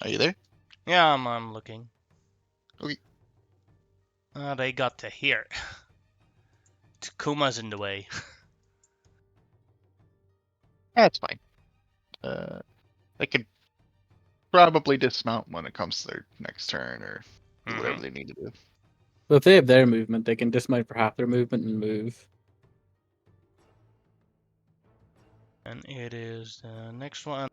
Are you there? Yeah, I'm looking. Okay. They got to here. Takuma's in the way. That's fine. They could probably dismount when it comes to their next turn, or do whatever they need to do. So if they have their movement, they can dismount for half their movement and move. And it is the next one.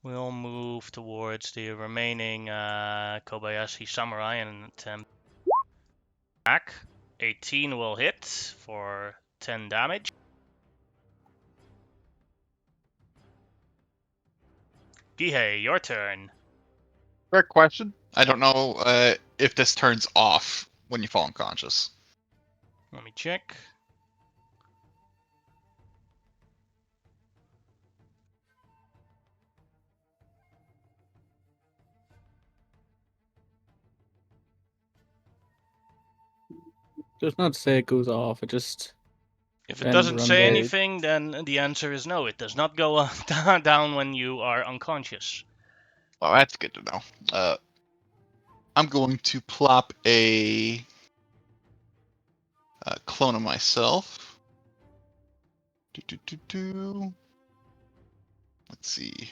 We'll move towards the remaining Kobayashi Samurai and attempt attack. 18 will hit for 10 damage. Gihei, your turn. Fair question. I don't know if this turns off when you fall unconscious. Let me check. Does not say it goes off. It just If it ends doesn't runs say out. anything, then the answer is no. It does not go down when you are unconscious. Well, that's good to know. I'm going to plop a clone of myself. Let's see.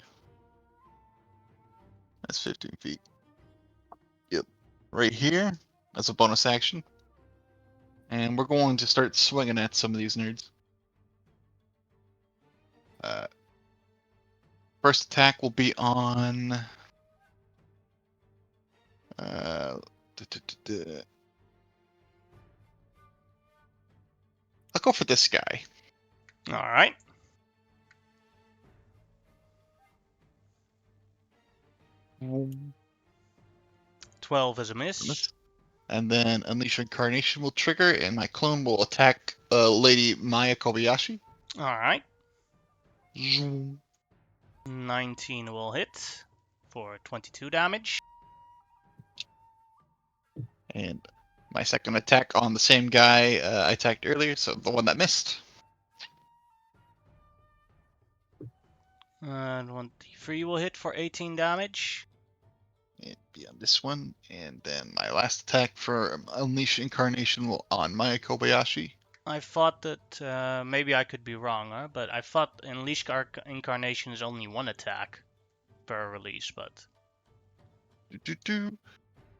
That's 15 feet. Yep. Right here. That's a bonus action. And we're going to start swinging at some of these nerds. First attack will be on... I'll go for this guy. Alright. Mm. 12 is a miss. And then Unleash Incarnation will trigger, and my clone will attack Lady Maya Kobayashi. Alright. Zoom. 19 will hit for 22 damage. And my second attack on the same guy I attacked earlier, so the one that missed. And 1d3 will hit for 18 damage. It'd be on this one, and then my last attack for Unleash Incarnation will on Maya Kobayashi. I thought that, maybe I could be wrong, but I thought Unleash Incarnation is only one attack per release, but... I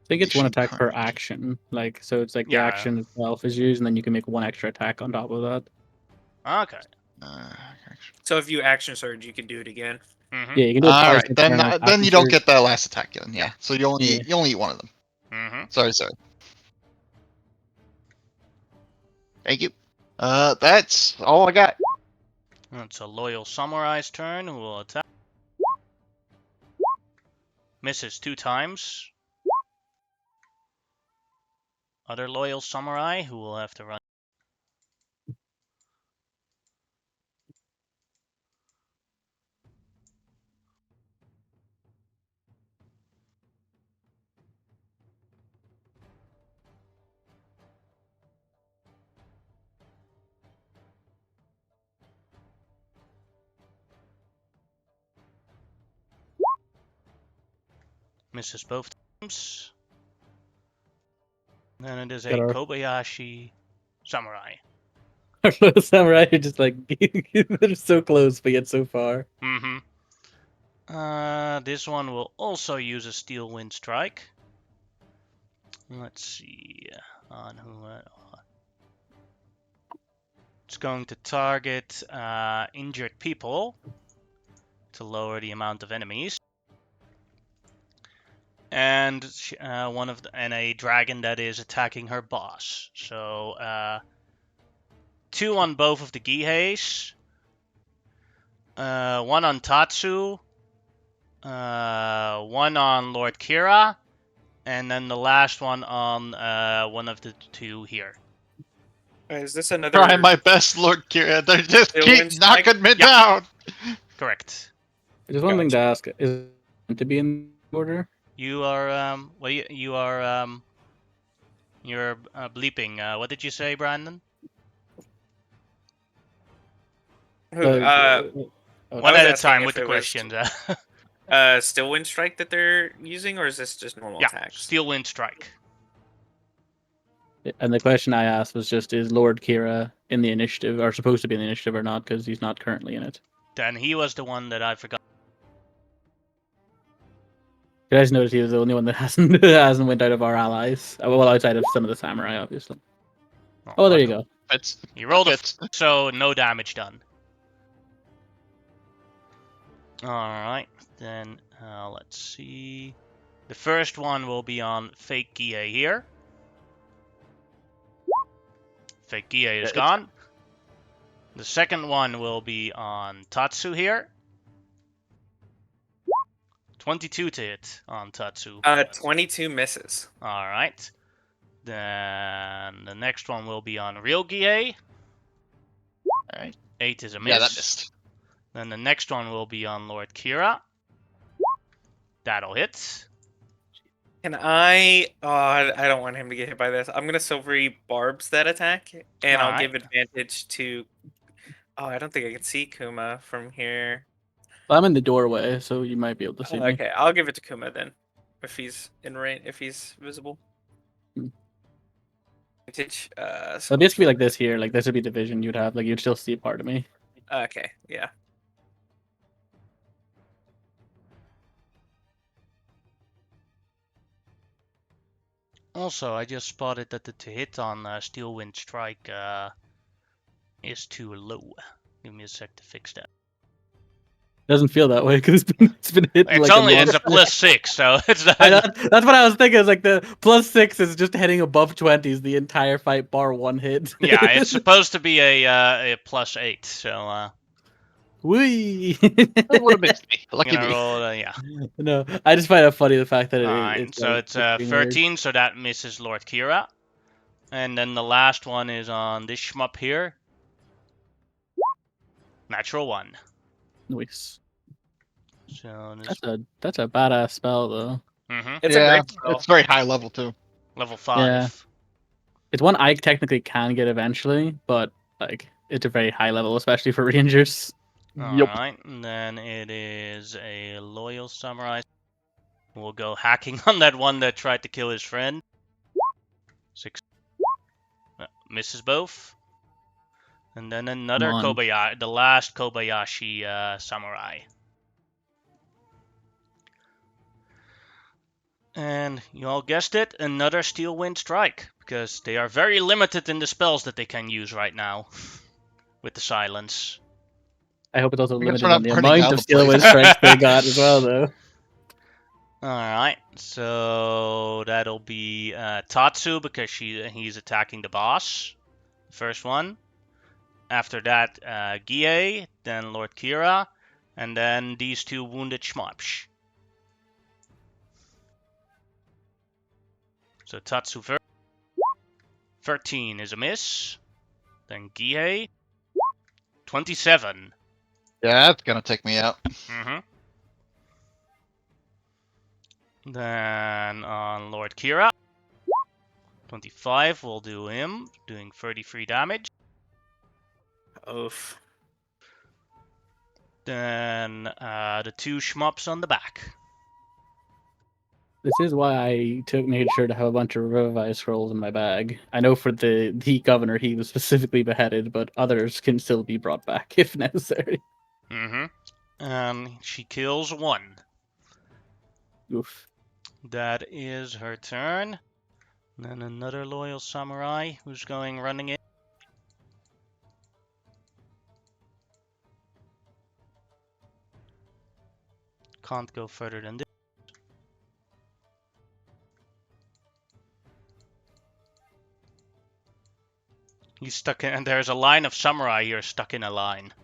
think it's one Unleash attack per Incarnation. action. Like, so it's like the Yeah. action itself is used, and then you can make one extra attack on top of that. Okay. So if you action surge, you can do it again. Mm-hmm. Yeah, you can do a All power right, surge then turn, then action you don't surge. get that last attack then. Yeah, so you only Yeah. you only eat one of them. Mm-hmm. Sorry. Thank you. That's all I got. It's a loyal samurai's turn, who will attack. Misses 2 times. Other loyal samurai, who will have to run. Misses both times. Then it is a Got our- Kobayashi samurai. Our loyal samurai are just like they're so close, but yet so far. Mm-hmm. This one will also use a Steel Wind Strike. Let's see on who. It's going to target injured people to lower the amount of enemies, and and a dragon that is attacking her boss. So 2 on both of the Giheis, 1 on Tatsu, 1 on Lord Kira, and then the last one on one of the two here. Is this another? Trying my best, Lord Kira. They just Still keep wins strike? knocking me Yeah. down. Correct. There's one thing to Gotcha. ask: is it meant to be in order? You are you are you're bleeping. What did you say, Brandon? Who? One was at a asking time if with the it was questions. Still wind strike that they're using, or is this just normal Yeah, attacks? Steel Wind Strike. And the question I asked was just: is Lord Kira in the initiative, or supposed to be in the initiative, or not? Because he's not currently in it. Then he was the one that I forgot. You guys notice he was the only one that hasn't went out of our allies. Well, outside of some of the samurai, obviously. Oh, there you go. It's You rolled a it's so no damage done. Alright, then let's see. The first one will be on Fake Gie here. Fake Gie is it's- gone. The second one will be on Tatsu here. 22 to hit on Tatsu. 22 misses. Alright. Then the next one will be on Real Gie. Alright. 8 is a miss. Yeah, that missed. Then the next one will be on Lord Kira. That'll hit. Can I? Oh, I don't want him to get hit by this. I'm gonna silvery barbs that attack, and I'll give advantage to. Oh, I don't think I can see Kuma from here. Well, I'm in the doorway, so you might be able to see me. Okay, I'll give it to Kuma then, if he's in range, if he's visible. Hmm. Advantage. So it'd basically be like this here. Like this would be the vision you'd have. Like you'd still see part of me. Okay, yeah. Also, I just spotted that the to hit on Steel Wind Strike is too low. Give me a sec to fix that. Doesn't feel that way because it's been hit. It's like only a it's a +6, so it's not. that's what I was thinking. Is like the +6 is just hitting above 20s the entire fight, bar one hit. Yeah, it's supposed to be a +8, so Whee! That would have missed me. I'm Lucky gonna me. roll. Yeah. No, I just find it funny the fact that Alright, it's so like, it's being weird. 13, so that misses Lord Kira. And then the last one is on this shmup here. Natural 1. Nice. So this, That's a badass spell though. It's a Yeah, great spell. it's very high level too. level 5. Yeah. It's one I technically can get eventually, but like it's a very high level, especially for rangers. Alright, and then it is a loyal samurai. We'll go hacking on that one that tried to kill his friend. 6. Misses both. And then another Come on. Kobayashi, the last Kobayashi samurai. And you all guessed it, another Steel Wind Strike. Because they are very limited in the spells that they can use right now. With the silence. I hope it's also I guess limited we're not on the burning amount down of the steel place. wind strikes they got as well, though. Alright, so that'll be Tatsu because he's attacking the boss. First one. After that, Gie, then Lord Kira, and then these two wounded shmups. So Tatsu first. 13 is a miss. Then Gie. 27. Yeah, that's gonna take me out. Then on Lord Kira. 25 will do him, doing 33 damage. Oof. Then the two shmups on the back. This is why I made sure to have a bunch of revivify scrolls in my bag. I know for the governor he was specifically beheaded, but others can still be brought back if necessary. She kills one. Oof. That is her turn. Then another loyal samurai who's going running in. Can't go further than this. He's stuck in, and there's a line of samurai here stuck in a line.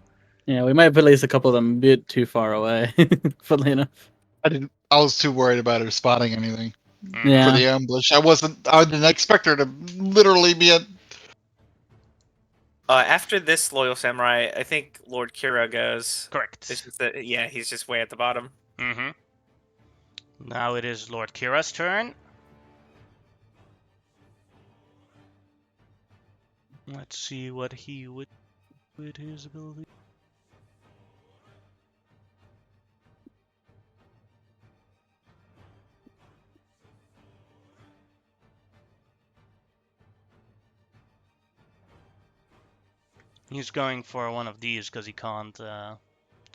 Yeah, we might have placed a couple of them a bit too far away, funnily enough. I was too worried about her spotting anything. Mhm. for Yeah. the ambush. I didn't expect her to literally be a. After this loyal samurai, I think Lord Kira goes. Correct. It's just that, yeah, he's just way at the bottom. Mm-hmm. Now it is Lord Kira's turn. Let's see what he would with his ability. He's going for one of these because he can't. Oh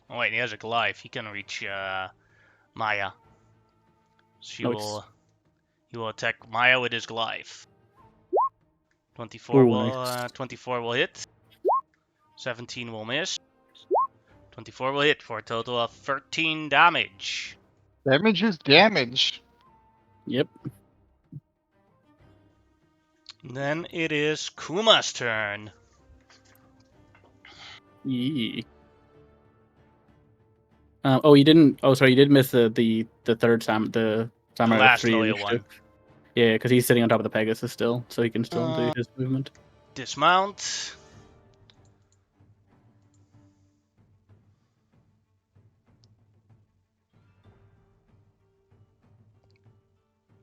wait, he has a Goliath. He can reach Maya. So Nice. he will attack Maya with his Goliath. 24 Ooh, will nice. 24 will hit. 17 will miss. 24 will hit for a total of 13 damage. Damage is damage. Yep. Then it is Kuma's turn. Yee. Oh, you didn't. Oh, sorry, you did miss the third the samurai with last 3 loyal initiative. one. Yeah, because he's sitting on top of the Pegasus still, so he can still do Uh, his movement. Dismount.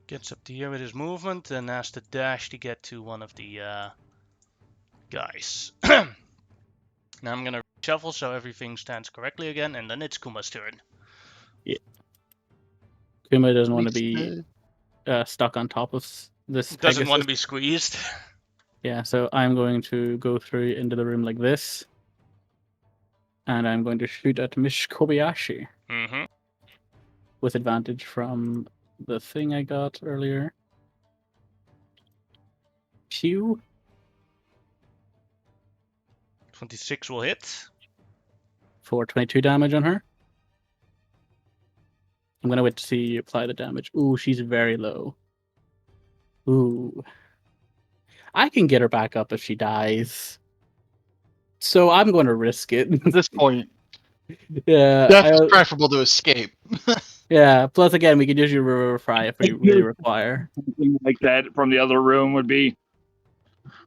Gets up to here with his movement and has to dash to get to one of the guys. Now I'm gonna shuffle so everything stands correctly again, and then it's Kuma's turn. Yeah. Kuma doesn't want to Reach be stuck on top of this Doesn't want Pegasus. to be squeezed. Yeah, so I'm going to go through into the room like this, and I'm going to shoot at Mish Kobayashi Mm-hmm. with advantage from the thing I got earlier. Pew. 26 will hit. For 22 damage on her. I'm gonna wait to see you apply the damage. Ooh, she's very low. Ooh. I can get her back up if she dies. So I'm going to risk it. At this point, Yeah. death is preferable to escape. Yeah. Plus, again, we can use your river fry if we really require. Something like that from the other room would be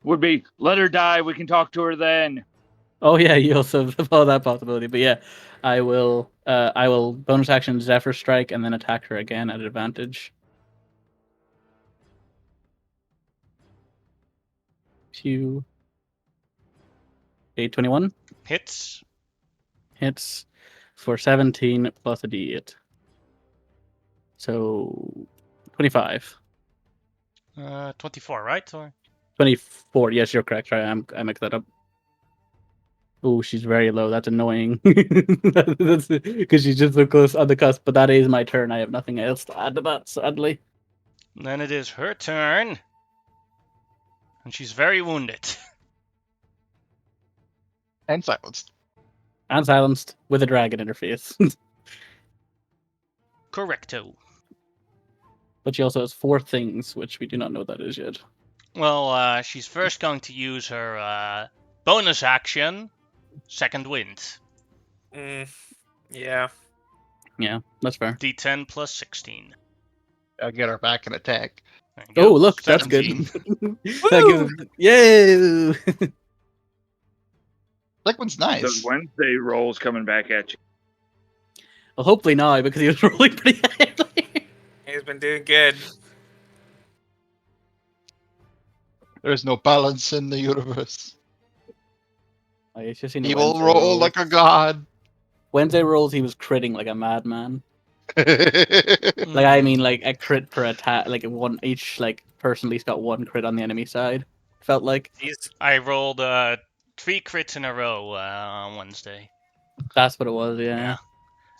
let her die. We can talk to her then. Oh yeah, you also follow that possibility. But yeah, I will bonus action Zephyr Strike and then attack her again at advantage. Pew. 821 Hits. hits for 17 plus a D8. So 25. 24, right? Or 24. Yes, you're correct. Sorry, I mixed that up. Oh, she's very low. That's annoying. That's because she's just so close on the cusp. But that is my turn. I have nothing else to add to that, sadly. then it is her turn. And she's very wounded. And silenced. And silenced with a dragon in her face. Correcto. But she also has 4 things, which we do not know what that is yet. Well, she's first going to use her bonus action, Second Wind. Yeah. Yeah, that's fair. D10 plus 16. I'll get her back and attack. There you go. Oh, look, that's 17. good. That gives us, yay! That one's nice. Those Wednesday rolls coming back at you. Well, hopefully not, because he was rolling pretty highly. He's been doing good. There's no balance in the universe. It's just seen He the will Wednesday roll rolls. like a god. Wednesday rolls, he was critting like a madman. Like, I mean, like a crit per attack, like each person at least got 1 crit on the enemy side. Felt like I rolled 3 crits in a row on Wednesday. that's what it was. Yeah.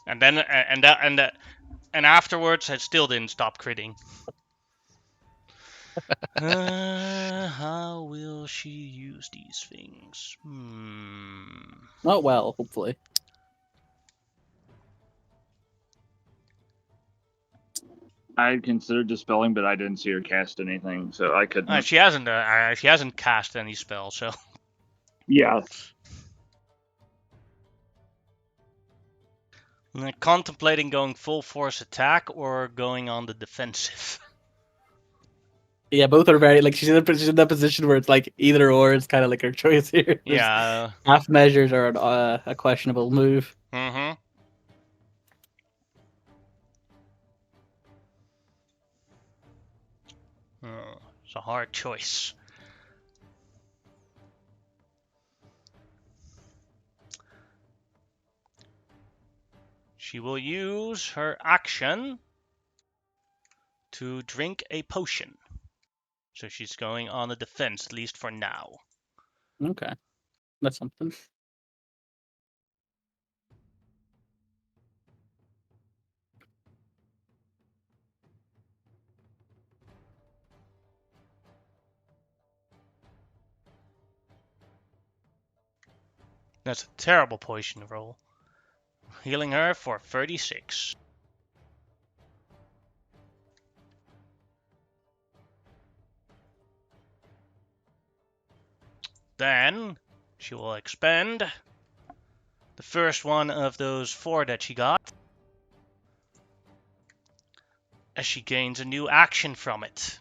And then and afterwards, I still didn't stop critting. How will she use these things? Not well, hopefully. I had considered dispelling, but I didn't see her cast anything, so I couldn't. She hasn't cast any spell, so Yeah, contemplating going full force attack or going on the defensive. Yeah, both are very like she's in that position where it's like either or. It's kind of like her choice here. Yeah. Half measures are a questionable move. Mm-hmm. Oh, it's a hard choice. She will use her action to drink a potion. So she's going on the defense, at least for now. Okay, that's something. That's a terrible poison roll. Healing her for 36. Then she will expend the first one of those 4 that she got, as she gains a new action from it.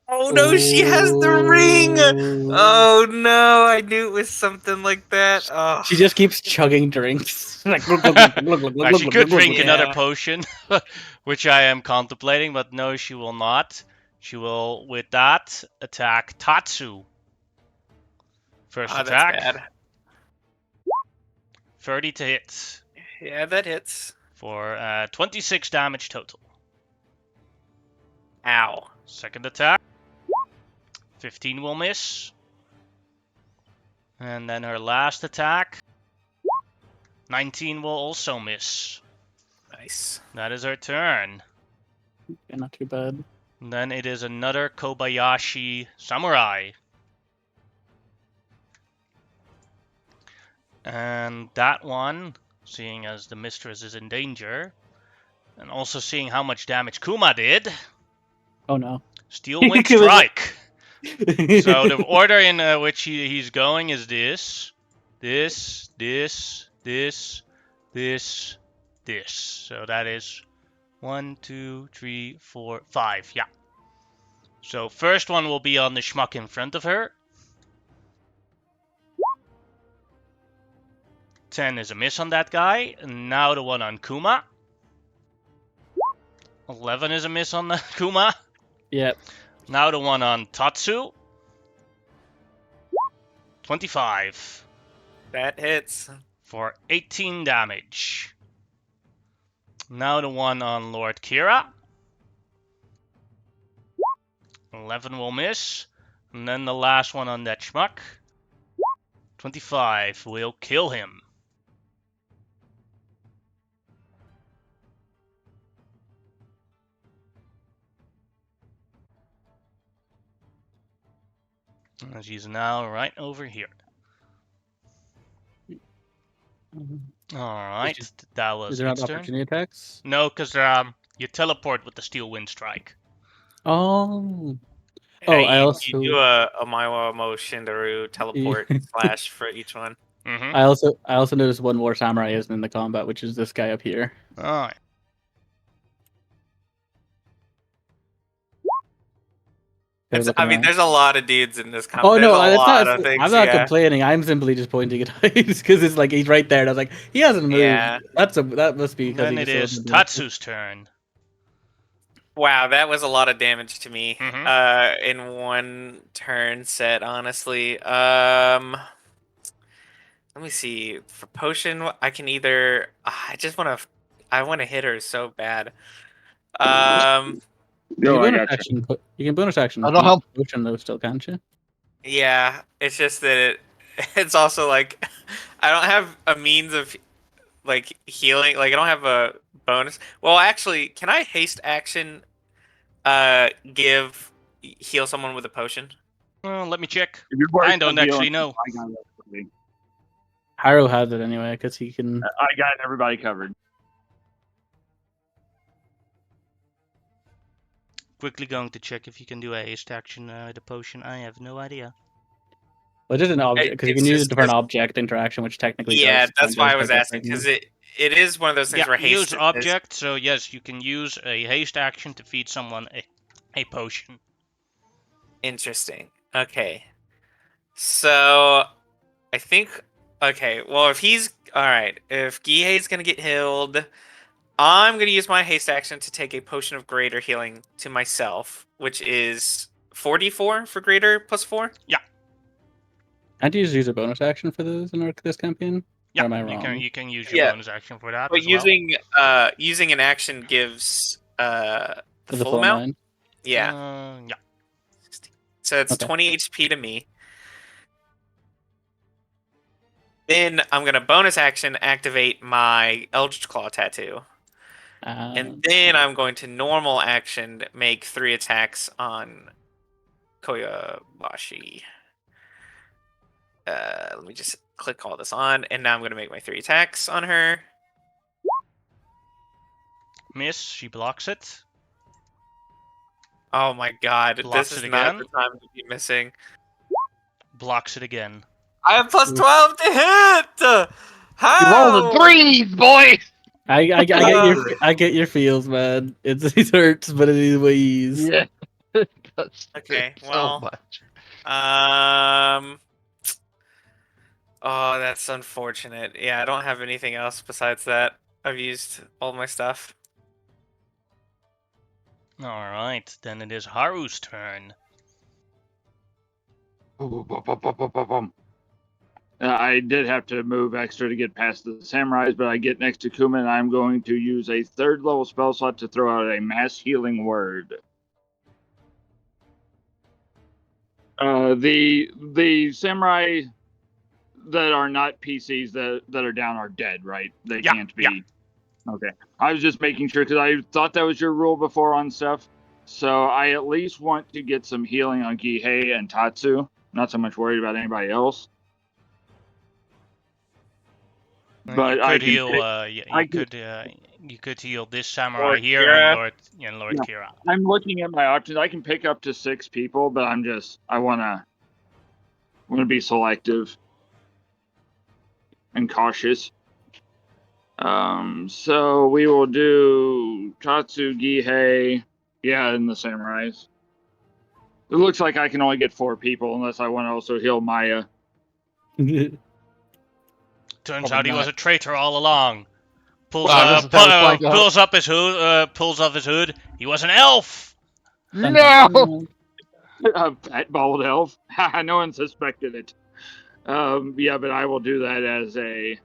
Oh no, she has the ring! Oh no, I knew it was something like that. Oh. She just keeps chugging drinks. Like, glug, glug, glug, glug, glug, glug, She glug, could glug, drink glug. another Yeah. potion, which I am contemplating, but no, she will not. She will, with that, attack Tatsu. First Oh, that's attack, bad. 30 to hit Yeah, that hits. for 26 damage total. Ow. Second attack, 15 will miss. And then her last attack, 19 will also miss. Nice. That is her turn. Yeah, not too bad. And then it is another Kobayashi Samurai. And that one, seeing as the mistress is in danger, and also seeing how much damage Kuma did, Oh no. Steel Wind Strike. So the order in which he's going is this. So that is 1, 2, 3, 4, 5. Yeah. So first one will be on the schmuck in front of her. 10 is a miss on that guy. And now the one on Kuma. 11 is a miss on the Kuma. Yep. Now the one on Tatsu. 25 That hits. for 18 damage. Now the one on Lord Kira. 11 will miss. And then the last one on that schmuck. 25 will kill him. And she's now right over here. Alright, that Is was there not its turn. opportunity attacks? No, because you teleport with the Steel Wind Strike. Oh. Yeah, Oh, I you also do a Maiwa motion to teleport slash for each one. Mm-hmm. I also noticed one more samurai isn't in the combat, which is this guy up here. Alright. I mean, there's a lot of dudes in this combat. Oh There's no, a that's lot not. of things. I'm not Yeah. complaining. I'm simply just pointing it out because it's like he's right there, and I was like, he hasn't moved. Yeah. That must be because Then he it was is Tatsu's turn. Wow, that was a lot of damage to me. Mhm. In one turn set, honestly. Let me see. For potion, I can either. I want to hit her so bad. You Yo, can I bonus got you. action. You can bonus action. I don't know how- Potion though, still can't you? Yeah, it's just that it's also like I don't have a means of like healing. Like I don't have a bonus. Well, actually, can I haste action? Heal someone with a potion. Let me check. If you're worried I don't about actually healing, know. I got everybody. Haru has it anyway because he can. I got everybody covered. Quickly going to check if you can do a haste action the potion. I have no idea. Well, it is an object because you It's can use just it for an 'cause- object interaction, which technically Yeah, does. that's why I was does asking because it is one of those things Yeah, where use haste is. object. So yes, you can use a haste action to feed someone a potion. Interesting. Okay. So I think okay, well if he's alright, if Gihei's gonna get healed, I'm gonna use my haste action to take a potion of greater healing to myself, which is 44 for greater plus 4. Can't you just use a bonus action for those in this campaign? Yeah, Or am I wrong? you can use your Yeah. bonus action for that But as well. using an action gives the For the full full amount. 9? Yeah. Yeah. So it's Okay. 20 HP to me. Then I'm gonna bonus action activate my Eldritch Claw tattoo. And then I'm going to normal action make 3 attacks on Koyabashi. Let me just click all this on, and now I'm going to make my 3 attacks on her. Miss, she blocks it. Oh my god, Blocks this is it not again. the time to be missing. Blocks it again. I have plus 12 to hit! How? You rolled a 3s, boy! I get your feels, man. It hurts, but it is ways. Yeah. That's Okay, so well, much. oh, that's unfortunate. Yeah, I don't have anything else besides that. I've used all my stuff. Alright, then it is Haru's turn. I did have to move extra to get past the samurais, but I get next to Kuma, and I'm going to use a 3rd level spell slot to throw out a mass healing word. The samurai that are not PCs that are down are dead, right? They Yeah, can't be. yeah. Okay. I was just making sure because I thought that was your rule before on stuff. So I at least want to get some healing on Gihei and Tatsu. Not so much worried about anybody else. But You I could can heal. pick, You could heal this samurai Lord here Kira. and Lord Yeah. Kira. I'm looking at my options. I can pick up to 6 people, but I wanna be selective and cautious. So we will do Tatsu, Gihei, yeah, and the samurais. It looks like I can only get 4 people unless I want to also heal Maya. Turns Probably out he was not. a traitor all along. Pulls Wow, this is how it's playing out. pulls up his hood. Pulls off his hood. He was an elf. No! A fat bald elf. No one suspected it. Yeah, but I will do that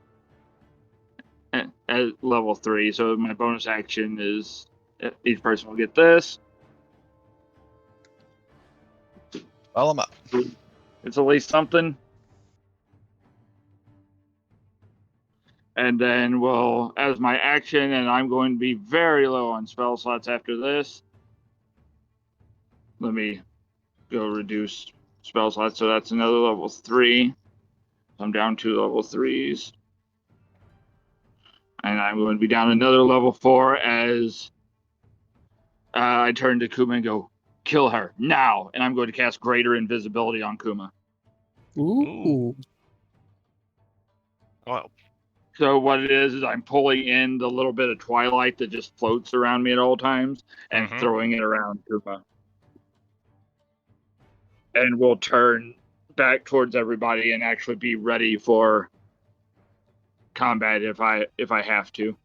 as level 3. So my bonus action is each person will get this. Well, I'm up. It's at least something. And then we'll, as my action, and I'm going to be very low on spell slots after this. Let me go reduce spell slots. So that's another level 3. I'm down 2 level 3s. And I'm going to be down another level 4 as I turn to Kuma and go, kill her now. And I'm going to cast Greater Invisibility on Kuma. Ooh. Well, So what it is I'm pulling in the little bit of twilight that just floats around me at all times and Mhm. throwing it around Kuma. And we'll turn back towards everybody and actually be ready for combat if I have to.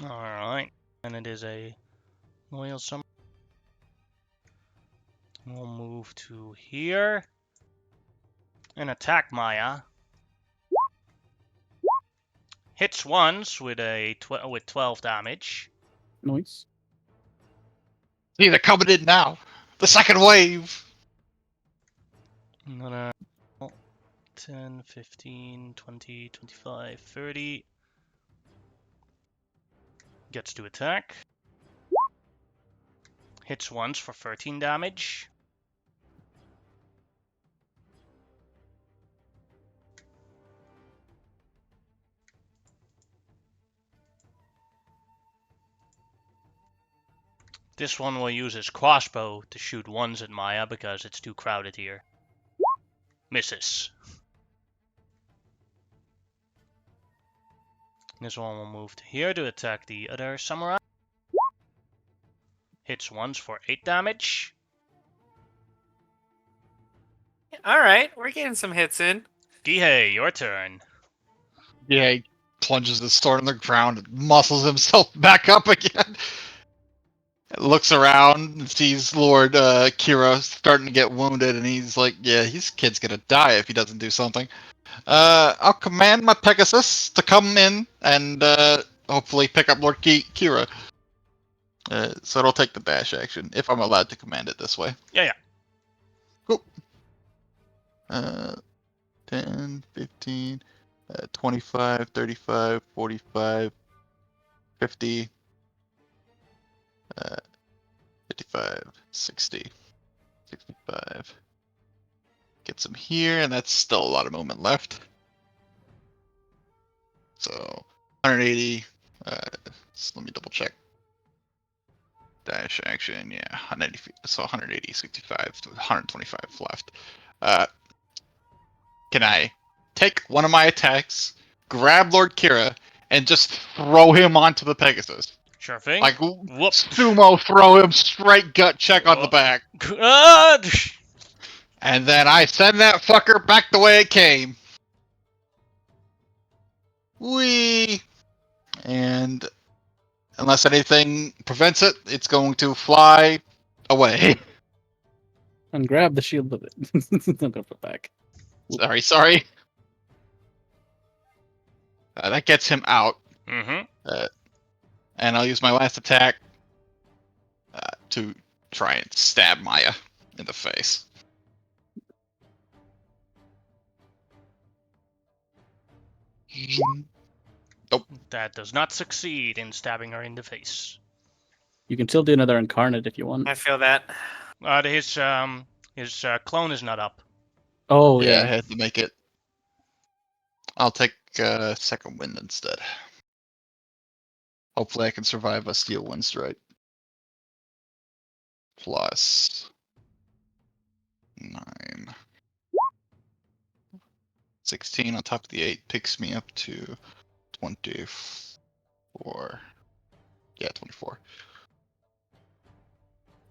All right, and it is a loyal summon. We'll move to here and attack Maya. Hits once with with 12 damage. Nice. see, they're coming in now. The second wave. Another 10, 15, 20, 25, 30. Gets to attack. Hits once for 13 damage. This one will use his crossbow to shoot ones at Maya because it's too crowded here. Misses. This one will move to here to attack the other samurai. Hits once for 8 damage. All right, we're getting some hits in. Gihei, your turn. Yeah, he plunges his sword on the ground and muscles himself back up again. Looks around and sees Lord Kira starting to get wounded, and he's like, yeah, his kid's gonna die if he doesn't do something. I'll command my Pegasus to come in and hopefully pick up Lord Kira. So it'll take the dash action, if I'm allowed to command it this way. Yeah. Cool. 10, 15, 25, 35, 45, 50, 55, 60, 65. Get some here, and that's still a lot of movement left. So 180. So let me double check. Dash action, yeah, 180 feet. So 180, 65 to 125 left. Can I take one of my attacks, grab Lord Kira, and just throw him onto the Pegasus? Sure thing. Like, Whoop. sumo throw him straight gut check on the back. Ah! And then I send that fucker back the way it came. Whee! And unless anything prevents it, it's going to fly away. And grab the shield with it. Don't go put back. Sorry. That gets him out. Mm-hmm. And I'll use my last attack to try and stab Maya in the face. Nope. That does not succeed in stabbing her in the face. You can still do another incarnate if you want. I feel that. His clone is not up. Oh, I yeah. had to make it. I'll take second wind instead. Hopefully I can survive a steel wind strike. Plus 9. 16 on top of the 8 picks me up to 24. Yeah, 24.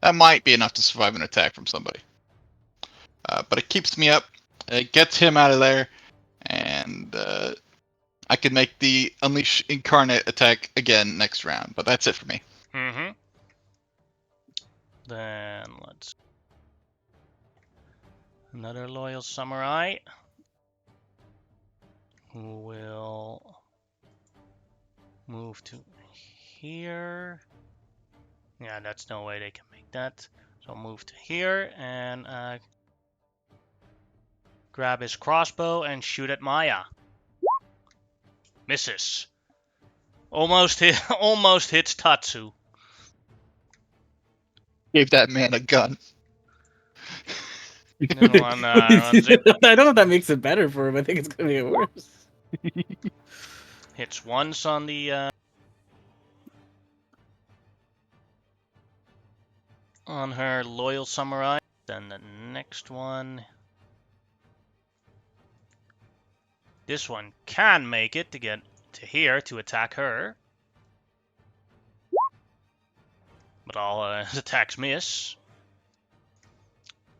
That might be enough to survive an attack from somebody. But it keeps me up. It gets him out of there. And I can make the Unleash Incarnate attack again next round. But that's it for me. Mm-hmm. Then let's... Another loyal samurai. Who will move to here. Yeah, that's no way they can make that. So I'll move to here and grab his crossbow and shoot at Maya. Misses. Almost hits Tatsu. Gave that man a gun. Then one runs in, I don't know if that makes it better for him. I think it's going to get worse. hits once on the on her loyal samurai. Then the next one. This one can make it to get to here to attack her. But all his attacks miss.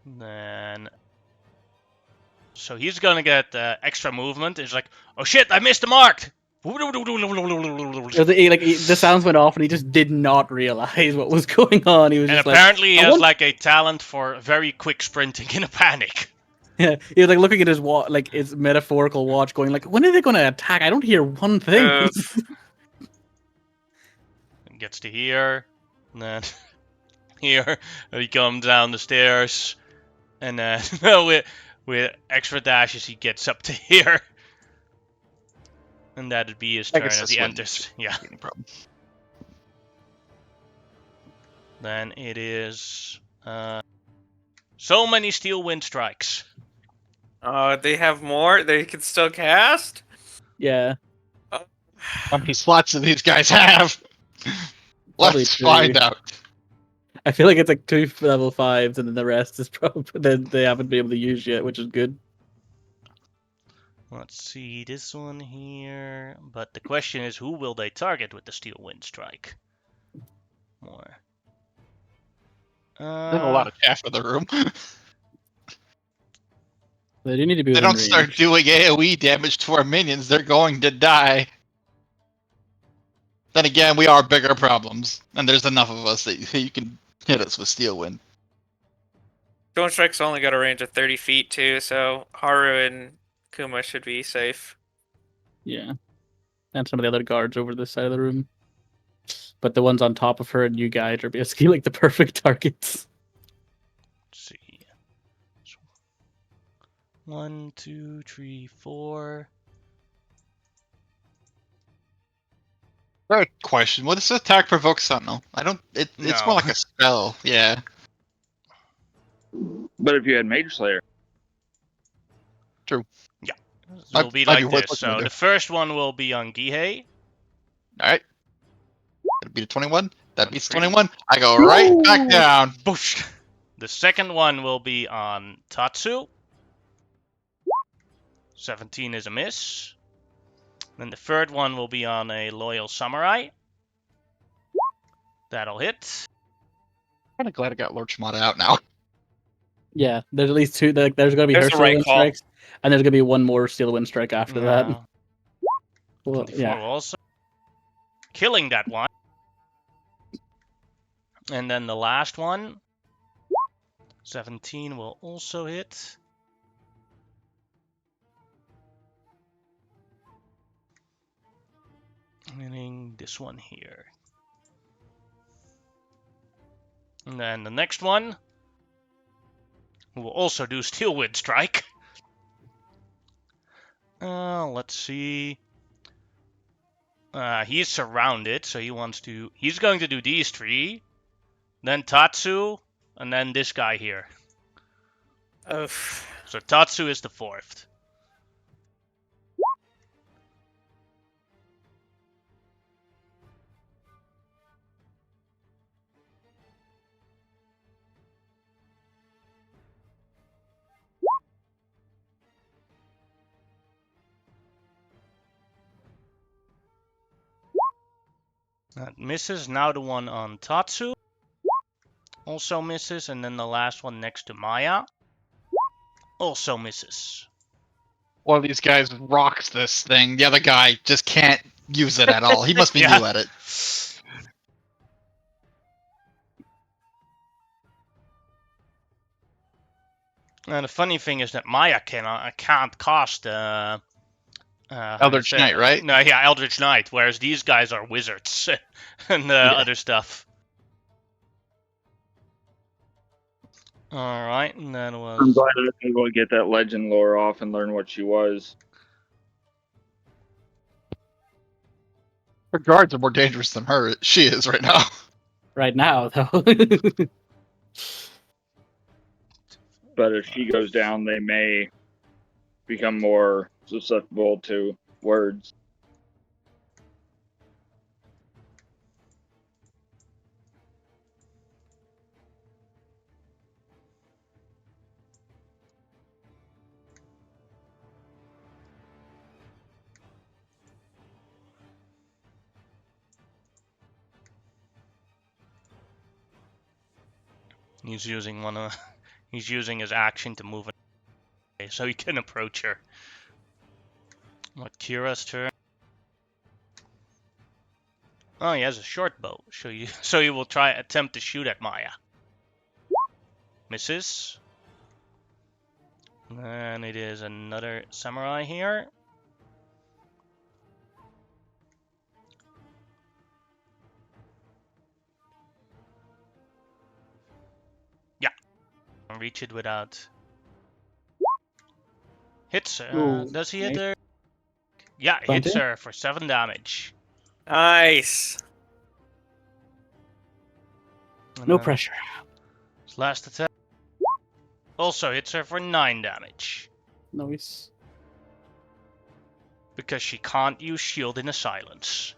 Then... So he's gonna get extra movement. It's like, oh shit, I missed the mark! The sounds went off and he just did not realize what was going on. He was And just apparently he I has want- like a talent for very quick sprinting in a panic. Yeah, he was like looking at his like his metaphorical watch, going like, "When are they going to attack? I don't hear one thing." Gets to here, and then here he comes down the stairs, and then with extra dashes he gets up to here, and that'd be his I turn guess as this he wouldn't enters. Yeah. be any problem. Then it is so many steel wind strikes. They have more they can still cast? Yeah, How many slots do these guys have? Probably Let's 2. find out. I feel like it's like 2 level 5s, and then the rest is probably that they haven't been able to use yet, which is good. Let's see this one here. But the question is, who will they target with the Steel Wind Strike? More. There's a lot of chaff in the room. They do need to be They within don't start range. doing AoE damage to our minions, they're going to die. Then again, we are bigger problems, and there's enough of us that you can hit us with Steel Wind. Stone Strike's only got a range of 30 feet too, so Haru and Kuma should be safe. Yeah. And some of the other guards over this side of the room. But the ones on top of her and you guys are basically like the perfect targets. Let's see. 1, 2, 3, 4. Good question. What does attack provoke Sentinel? I don't. It's No. more like a spell. Yeah. But if you had Mage Slayer, It will be Might be like worth this. looking So into. the first one will be on Gihei. All right. That'd be the 21. That beats 3. 21. I go right back down. Boosh. The second one will be on Tatsu. 17 is a miss. Then the third one will be on a Loyal Samurai. That'll hit. I'm kind of glad I got Lord Shimada out now. Yeah, there's at least two. There's going to be There's her the Steel right Wind call. strikes, and there's going to be one more Steel Wind strike after that. No. Well, 24 yeah. will also killing that one. And then the last one, 17 will also hit. Hitting this one here. And then the next one, who will also do Steel Wind Strike. Let's see. He's surrounded, so he's going to do these 3. Then Tatsu, and then this guy here. Oof. So Tatsu is the 4th. That misses. Now the one on Tatsu also misses, and then the last one next to Maya also misses. One of these guys rocks this thing. The other guy just can't use it at all. He must be Yeah. new at it. And the funny thing is that Maya can't cast Eldritch Knight, right? No, yeah, Eldritch Knight, whereas these guys are wizards and other stuff. Alright, and that I'm was... glad I was able to get that legend lore off and learn what she was. Her guards are more dangerous than she is right now. Right now, though. But if she goes down, they may become more susceptible to words. He's using he's using his action to move it so he can approach her. What, Kira's turn? Oh, he has a short bow, so he will attempt to shoot at Maya. Misses. And it is another samurai here. Yeah. Reach it without... Hits her. Ooh, Does he hit nice. her? Yeah, 20? hits her for 7 damage. Nice. And No then pressure. his last attack also hits her for 9 damage. Nice. Because she can't use shield in a silence.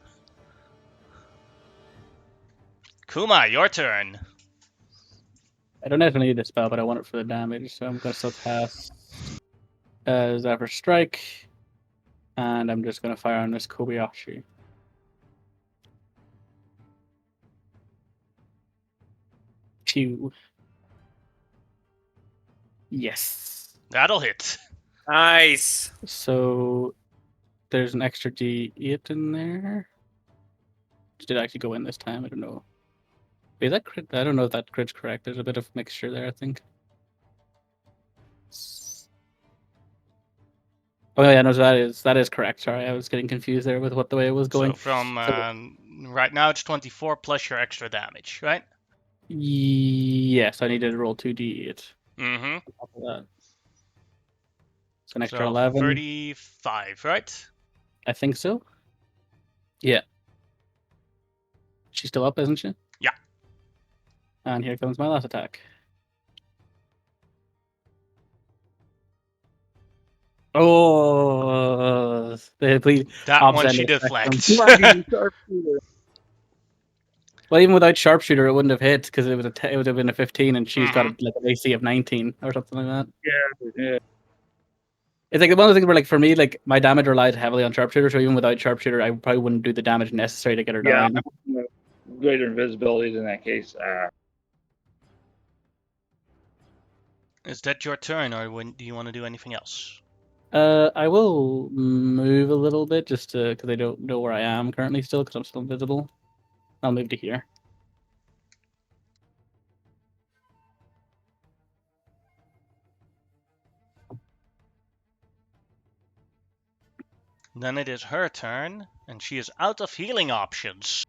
Kuma, your turn. I don't actually need this spell, but I want it for the damage, so I'm going to still cast Zephyr Strike. And I'm just going to fire on this Kobayashi. Two. Yes. That'll hit. Nice. So there's an extra D8 in there. Did it actually go in this time? I don't know. Is that crit? I don't know if that crit's correct. There's a bit of mixture there, I think. Oh yeah, no, so that is correct. Sorry, I was getting confused there with what the way it was going. So from right now it's 24 plus your extra damage, right? Yes, I needed to roll 2d8 Mm-hmm. on top of that. It's an extra So 11. 35, right? I think so. Yeah. She's still up, isn't she? Yeah. And here comes my last attack. Oh, the complete That one opposite she end of the spectrum. deflects. Well, even without sharpshooter, it wouldn't have hit because it would have been a 15, and she's got Mhm. like an AC of 19 or something like that. Yeah. It's like one of the things where, like, for me, like my damage relies heavily on sharpshooter, so even without sharpshooter, I probably wouldn't do the damage necessary to get her Yeah, down. greater invisibility in that case. Is that your turn, or do you want to do anything else? I will move a little bit just because I don't know where I am currently still because I'm still invisible. I'll move to here. Then it is her turn, and she is out of healing options.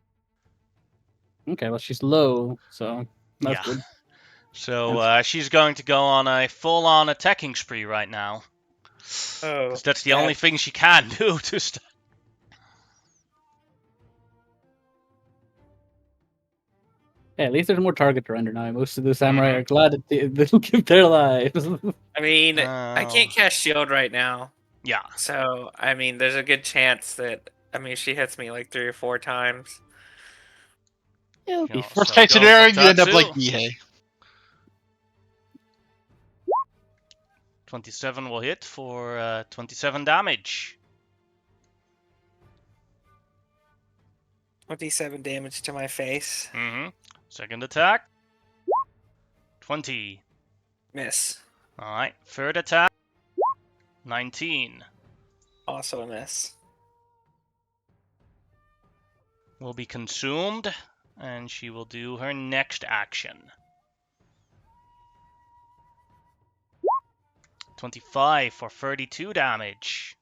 Okay, well she's low, so that's Yeah. good. So she's going to go on a full-on attacking spree right now. Oh, Because that's the only thing she can do to stop. Yeah, at least there's more target around her now. Most of the samurai are glad that they'll give their lives. I mean, I can't cast shield right now, Yeah. so I mean, there's a good chance that she hits me like 3 or 4 times. It'll be Worst So case go scenario, for you end up like Tatsu. Mihei. 27 will hit for 27 damage. 27 damage to my face. Mm-hmm. Second attack. 20. Miss. Alright. Third attack. 19. Also a miss. Will be consumed, and she will do her next action. 25 for 32 damage.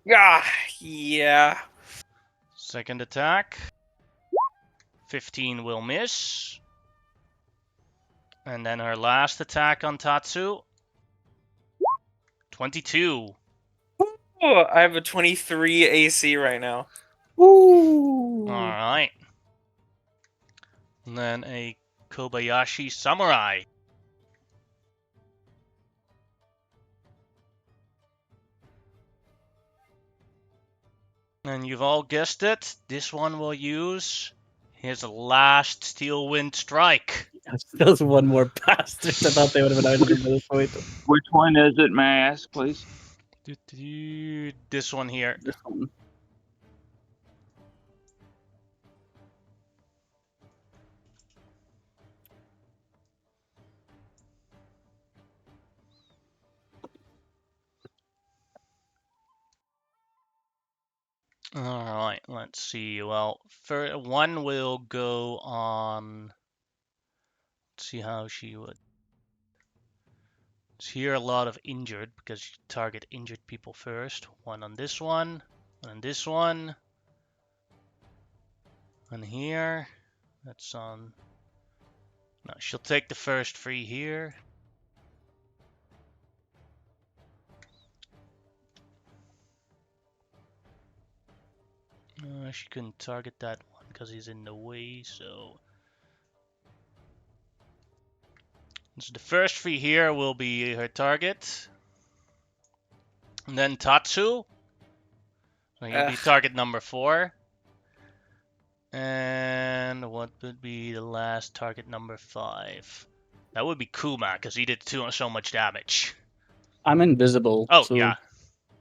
Yeah. Second attack. 15 will miss. And then her last attack on Tatsu. 22. Oh, I have a 23 AC right now. Woo! Alright. And then a Kobayashi Samurai. And you've all guessed it, this one will use his last Steel Wind Strike. There's one more bastard. I thought they would have been out of it by this point. Which one is it, may I ask, please? This one here. This one. Alright, let's see. Well, one will go on. Let's see how she would. It's here a lot of injured because you target injured people first. One on this one on this one. On here. That's on. No, she'll take the first 3 here. She couldn't target that one because he's in the way, so the first 3 here will be her target. And then Tatsu. So he'll be target number 4. And what would be the last target number 5? That would be Kuma, because he did so much damage. I'm invisible. Oh, so yeah.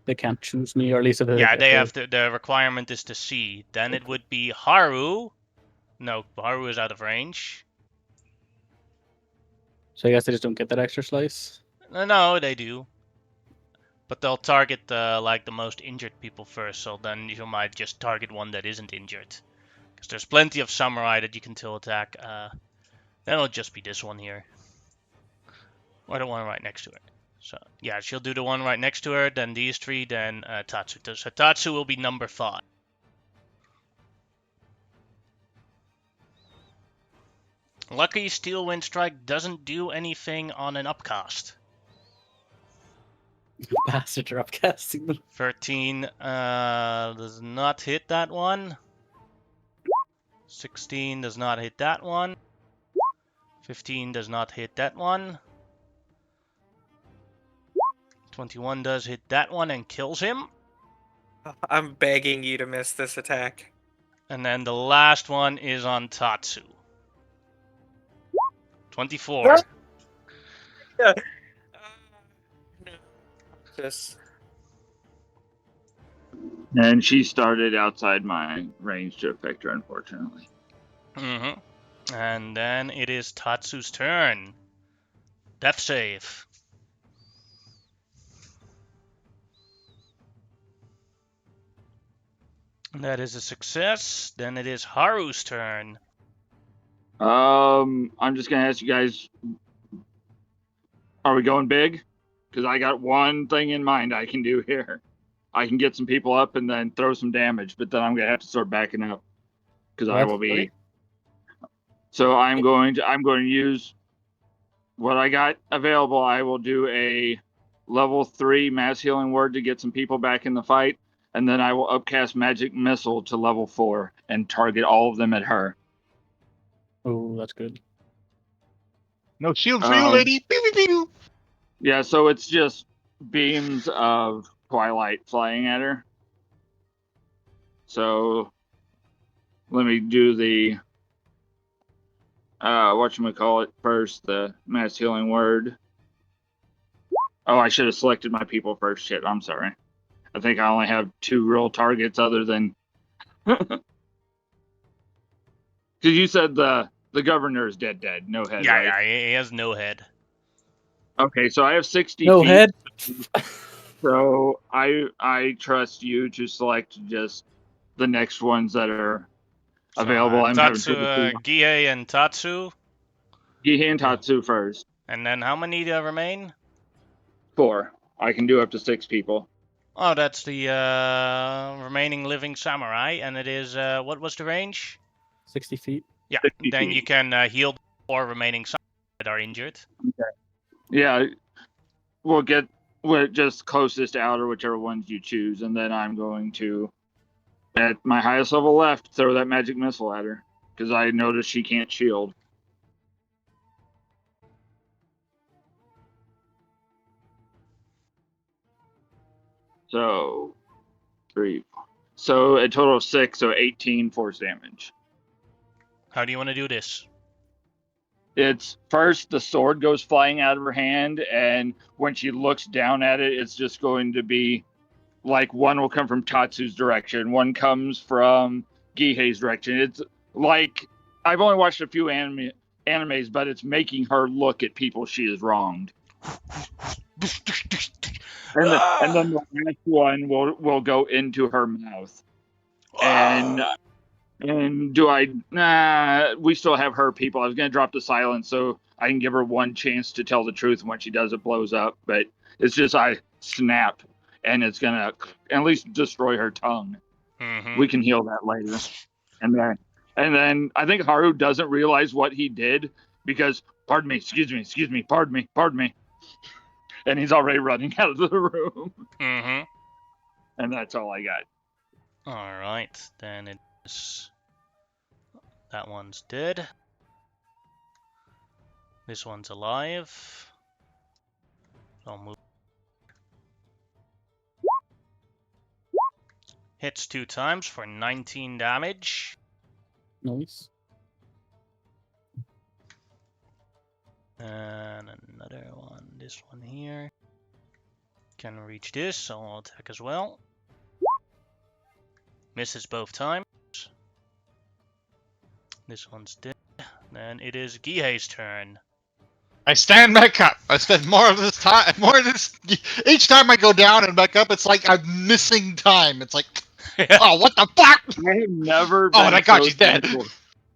They can't choose me, or at least if Yeah, if they have the requirement is to see. Then it would be Haru. No, Haru is out of range. So I guess they just don't get that extra slice. No, they do. But they'll target like the most injured people first, so then you might just target one that isn't injured. Because there's plenty of samurai that you can still attack. Then it'll just be this one here. Or the one right next to it. So, yeah, she'll do the one right next to her, then these three, then Tatsu. So Tatsu will be number 5. Lucky Steel Wind Strike doesn't do anything on an upcast. Bastard are upcasting them. 13 does not hit that one. 16 does not hit that one. 15 does not hit that one. 21 does hit that one and kills him. I'm begging you to miss this attack. And then the last one is on Tatsu. 24. What? Yeah. No. Just And she started outside my range to affect her, unfortunately. And then it is Tatsu's turn. Death save. That is a success. Then it is Haru's turn. I'm just gonna ask you guys, are we going big? Because I got one thing in mind I can do here. I can get some people up and then throw some damage, but then I'm gonna have to start backing up because I will be. So I'm going to use what I got available. I will do a level 3 mass healing word to get some people back in the fight, and then I will upcast magic missile to level 4 and target all of them at her. Oh, that's good. No shield for you, lady. Pew, pew, pew. Yeah, so it's just beams of twilight flying at her. So let me do the whatchamacallit first, the mass healing word. Oh, I should have selected my people first. Shit, I'm sorry. I think I only have 2 real targets other than because you said the governor is dead, no head, Yeah, right? yeah, he has no head. Okay, so I have 60 No feet. head. So I trust you to select just the next ones that are available. So, I'm having Tatsu, trouble. Gihei and Tatsu. Gihei and Tatsu first. And then how many remain? 4. I can do up to 6 people. Oh, that's the remaining living samurai, and it is what was the range? 60 feet. Yeah, 60 then feet. you can heal the 4 remaining samurai that are injured. Okay. Yeah, we'll get just closest out or whichever ones you choose, and then I'm going to, at my highest level left, throw that magic missile at her because I noticed she can't shield. So 3. So a total of 6, so 18 force damage. How do you want to do this? It's first the sword goes flying out of her hand, and when she looks down at it, it's just going to be like one will come from Tatsu's direction, one comes from Gihei's direction. It's like I've only watched a few animes, but it's making her look at people she has wronged. And then the last one will go into her mouth. And do I? Nah, we still have her people. I was gonna drop the silence so I can give her one chance to tell the truth. And when she does, it blows up. But it's just I snap, and it's gonna at least destroy her tongue. We can heal that later. And then I think Haru doesn't realize what he did because pardon me, excuse me, pardon me. And he's already running out of the room. And that's all I got. Alright, then it's... That one's dead. This one's alive. I'll move. Hits 2 times for 19 damage. Nice. And another one, this one here. Can reach this, so I'll attack as well. Misses both times. This one's dead. Then it is Gihei's turn. I stand back up. I spend more of this time, each time I go down and back up, it's like I'm missing time. It's like, oh, what the fuck? I have never been and I got so you dead. thankful.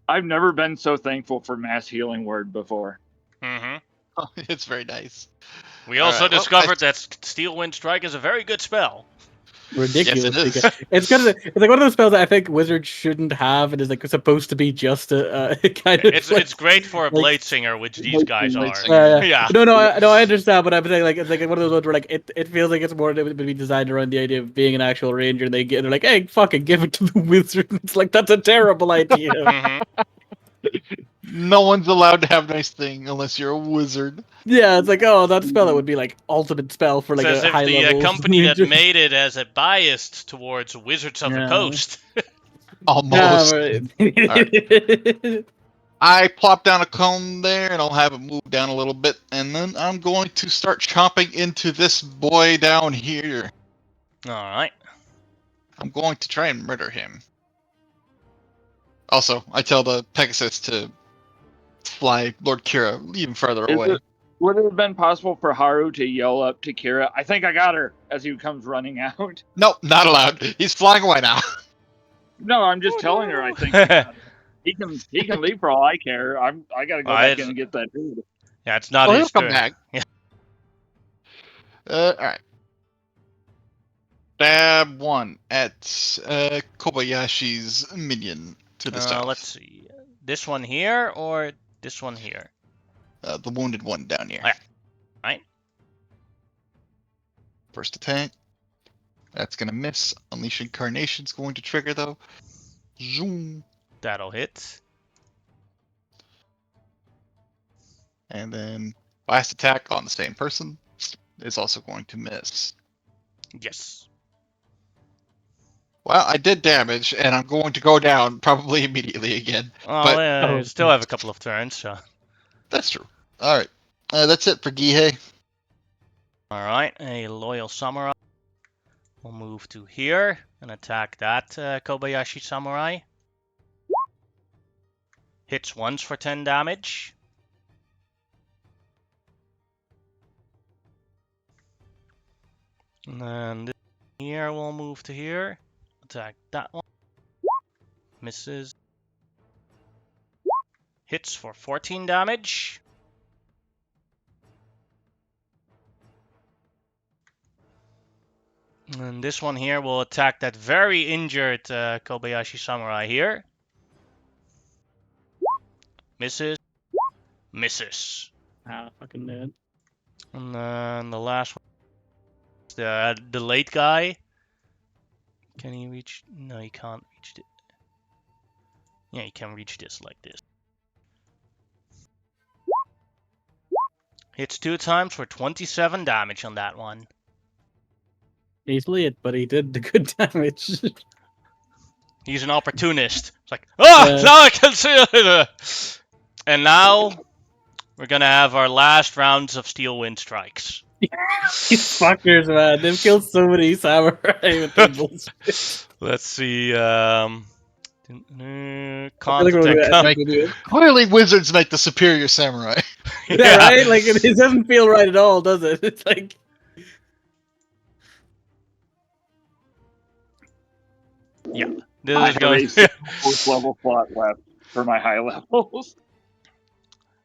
I've never been so thankful for Mass Healing Word before. Mm-hmm. Oh, it's very nice. We All also right, well, discovered that Steel Wind Strike is a very good spell. Ridiculous. Yes, it is. It's kind of it's like one of those spells that I think wizards shouldn't have, and is like supposed to be just a kind of. It's great for a like- Blade Singer, which these guys Blade are. Singer. Yeah. No, I understand, but I'm saying like it's like one of those ones where like it feels like it's more to be designed around the idea of being an actual ranger, and they're like, hey, fucking give it to the wizard. It's like that's a terrible idea. Mhm. No one's allowed to have nice thing unless you're a wizard. Yeah, it's like, oh, that spell that would be like ultimate spell for like It's as a if high the level company that ranger. made it has a bias towards Wizards of the Yeah. Coast. Almost. right. I plop down a cone there, and I'll have it move down a little bit, and then I'm going to start chomping into this boy down here. Alright. I'm going to try and murder him. Also, I tell the Pegasus to fly Lord Kira even further away. Would it have been possible for Haru to yell up to Kira, "I think I got her," as he comes running out? Nope, not allowed. He's flying away now. No, I'm just telling her I think I got her. He can leave for all I care. I gotta go back in and get that dude. Yeah, it's not Oh, his he'll come turn. back. Yeah. Alright. Stab 1 at Kobayashi's minion to the south. Let's see. This one here or this one here? The wounded one down here. Oh, yeah. Right. First attack. That's gonna miss. Unleash Incarnation's going to trigger though. Zoom. That'll hit. And then last attack on the same person is also going to miss. Yes. Well, I did damage, and I'm going to go down probably immediately again. Well, But- you still have a couple of turns, so. That's true. Alright. That's it for Gihei. Alright, a loyal samurai. We'll move to here and attack that Kobayashi samurai. Hits once for 10 damage. And then this here we'll move to here. Attack that one. Misses. Hits for 14 damage. And this one here will attack that very injured Kobayashi samurai here. Misses. Misses. Ah, fucking dead. And then the last one is the late guy. Can he reach? No, he can't reach it. Yeah, he can reach this like this. Hits 2 times for 27 damage on that one. He's late, but he did the good damage. He's an opportunist. It's like, oh, now I can see it. And now we're gonna have our last rounds of Steel Wind Strikes. These fuckers, man. They've killed so many samurai with their bullshit. Let's see. I feel like Contact. we're gonna Like- do it. Clearly, wizards make the superior samurai. Yeah, right? Like, it doesn't feel right at all, does it? It's like... This I is have going. a fourth level slot left for my high levels.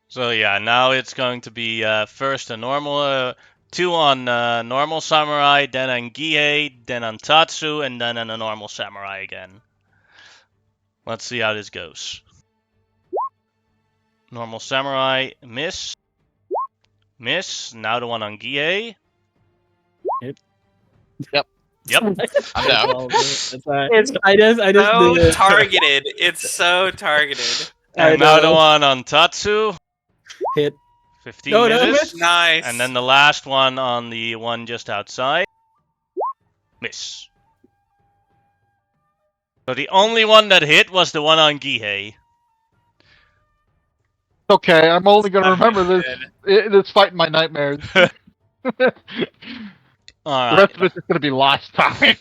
So yeah, now it's going to be first a normal, 2 on normal samurai, then on Gihei, then on Tatsu, and then on a normal samurai again. Let's see how this goes. Normal samurai, miss. Miss. Now the one on Gihei. Yep. Yep. I'm down. It's It's I just So did it. targeted. It's so targeted. I And now the know. one on Tatsu. Hit. 15 No, no, misses. miss. Nice. And then the last one on the one just outside. Miss. So the only one that hit was the one on Gihei. Okay, I'm only going to remember this. Good. This fight in my nightmares. All The rest right. of it's just gonna be lost time.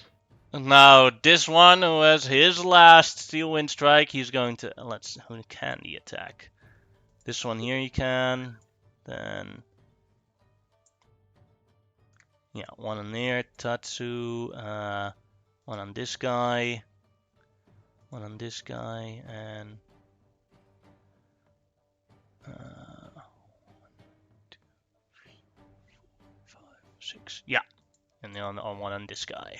Now, this one who has his last Steel Wind Strike, he's going to... Who can he attack? This one here you can. Then... Yeah, one on there. Tatsu. One on this guy. One on this guy. And... 1, 2, 3, 4, 5, 6. Yeah. And then on one on this guy.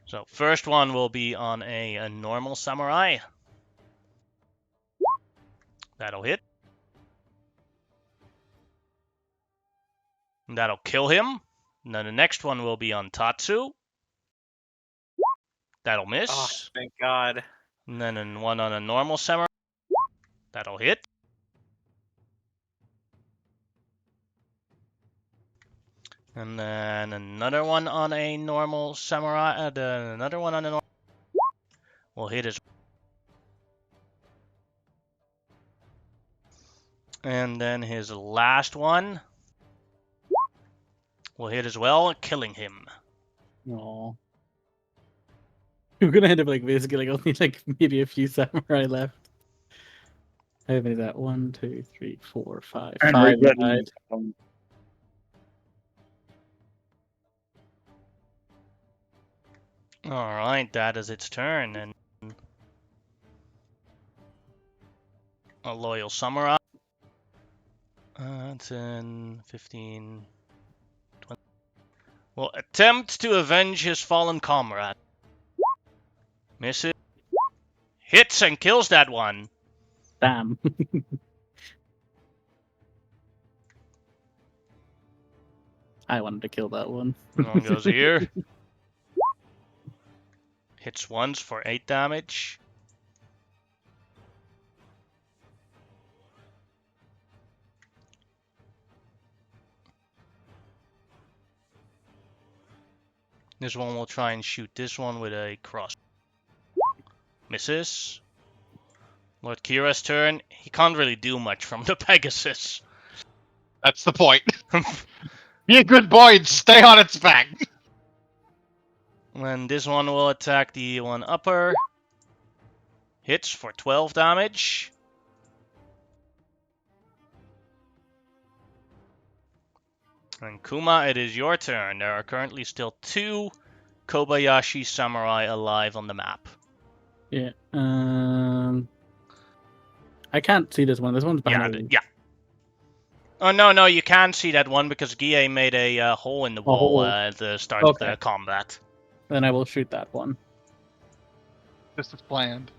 So first one will be on a normal samurai. That'll hit. That'll kill him. And then the next one will be on Tatsu. That'll miss. Oh, thank God. And then one on a normal samurai. That'll hit. And then another one on a normal samurai. Another one on a normal will hit as well. And then his last one will hit as well, killing him. No. We're gonna end up like basically like only like maybe a few samurai left. How many is that? 1, 2, 3, 4, 5. And 5 we're getting died. Alright, that is its turn. And a loyal samurai. 10, 15, 20. Will attempt to avenge his fallen comrade. Misses. Hits and kills that one. Damn. I wanted to kill that one. One goes here. Hits once for 8 damage. This one will try and shoot this one with a cross. Misses. Lord Kira's turn. He can't really do much from the Pegasus. That's the point. Be a good boy and stay on its back. And this one will attack the one upper. Hits for 12 damage. And Kuma, it is your turn. There are currently still 2 Kobayashi Samurai alive on the map. Yeah. I can't see this one. This one's behind. Yeah. Oh, no, you can see that one because Gie made a hole in the wall at the start of the combat. Then I will shoot that one. Just as planned.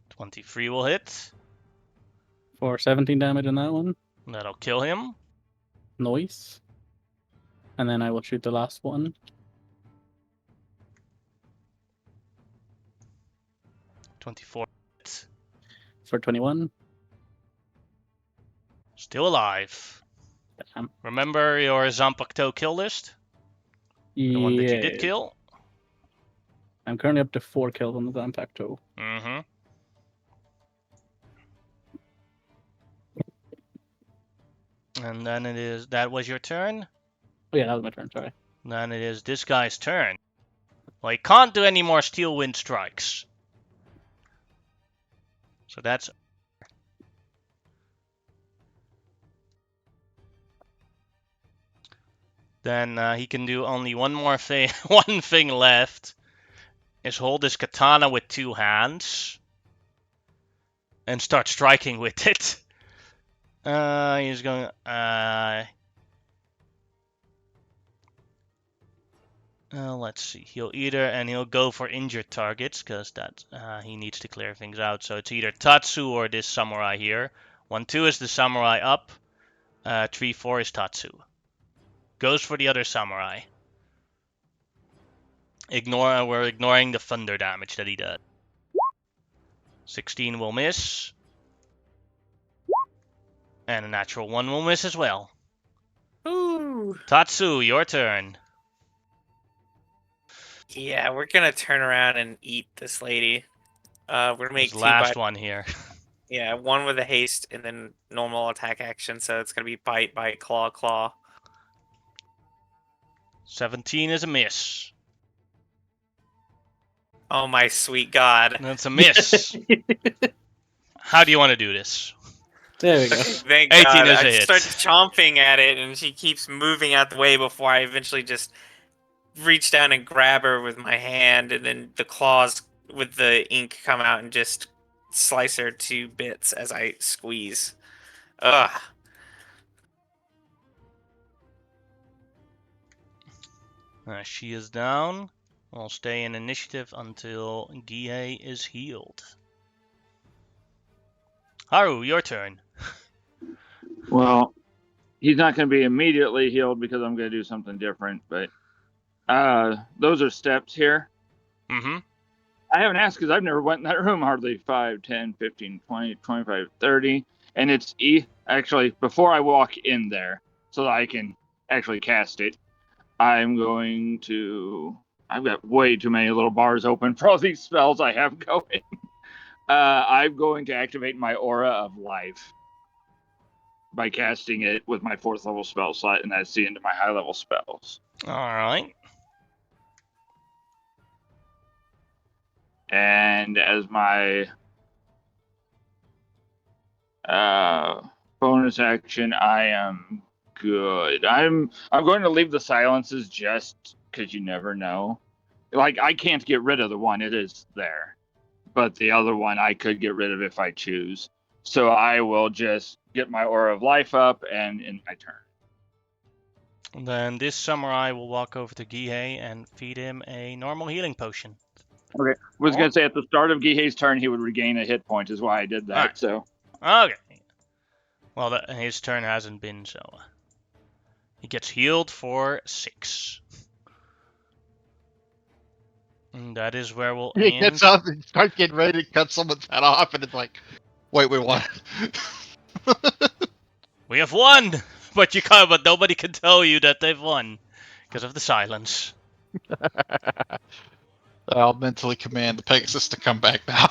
23 will hit. For 17 damage on that one. That'll kill him. Nice. And then I will shoot the last one. 24 hits. For 21. Still alive. Damn. Remember your Zanpakuto kill list? The one that you did kill? I'm currently up to 4 kills on the Zanpakuto. Mm-hmm. And then that was your turn? Oh yeah, that was my turn, sorry. Then it is this guy's turn. Well, he can't do any more Steel Wind Strikes. So that's... Then he can do only one more thing. One thing left is hold his katana with 2 hands and start striking with it. He's going. Let's see. He'll go for injured targets because that he needs to clear things out. So it's either Tatsu or this samurai here. 1-2 is the samurai up. 3-4 is Tatsu. Goes for the other samurai. We're ignoring the thunder damage that he does. 16 will miss. And a natural 1 will miss as well. Ooh. Tatsu, your turn. Yeah, we're gonna turn around and eat this lady. We're gonna make This last one here. Yeah, one with a haste and then normal attack action. So it's gonna be bite, bite, claw, claw. 17 is a miss. Oh my sweet god! That's a miss. How do you want to do this? There we go. Thank 18 God! is I a hit. start chomping at it, and she keeps moving out the way before I eventually just reach down and grab her with my hand, and then the claws with the ink come out and just slice her to bits as I squeeze. Ugh. She is down. We'll stay in initiative until Guille is healed. Haru, your turn. Well, he's not going to be immediately healed because I'm going to do something different. But those are steps here. Mm-hmm. I haven't asked because I've never went in that room hardly 5, 10, 15, 20, 25, 30. And it's actually, before I walk in there so that I can actually cast it, I'm going to... I've got way too many little bars open for all these spells I have going. I'm going to activate my Aura of Life by casting it with my 4th level spell slot, and that's the end of my high level spells. All right. And as my bonus action, I am good. I'm going to leave the silences just because you never know. Like, I can't get rid of the one, it is there. But the other one I could get rid of if I choose. So I will just get my Aura of Life up and in my turn. Then this samurai will walk over to Guille and feed him a normal healing potion. Okay. Was going to say at the start of Gihei's turn, he would regain a hit point, is why I did that. Alright. So Okay. Well, his turn hasn't been, so he gets healed for 6. And that is where we'll He end. gets up and starts getting ready to cut someone's head off, and it's like, wait, what? We have won, but but nobody can tell you that they've won because of the silence. I'll mentally command the Pegasus to come back now.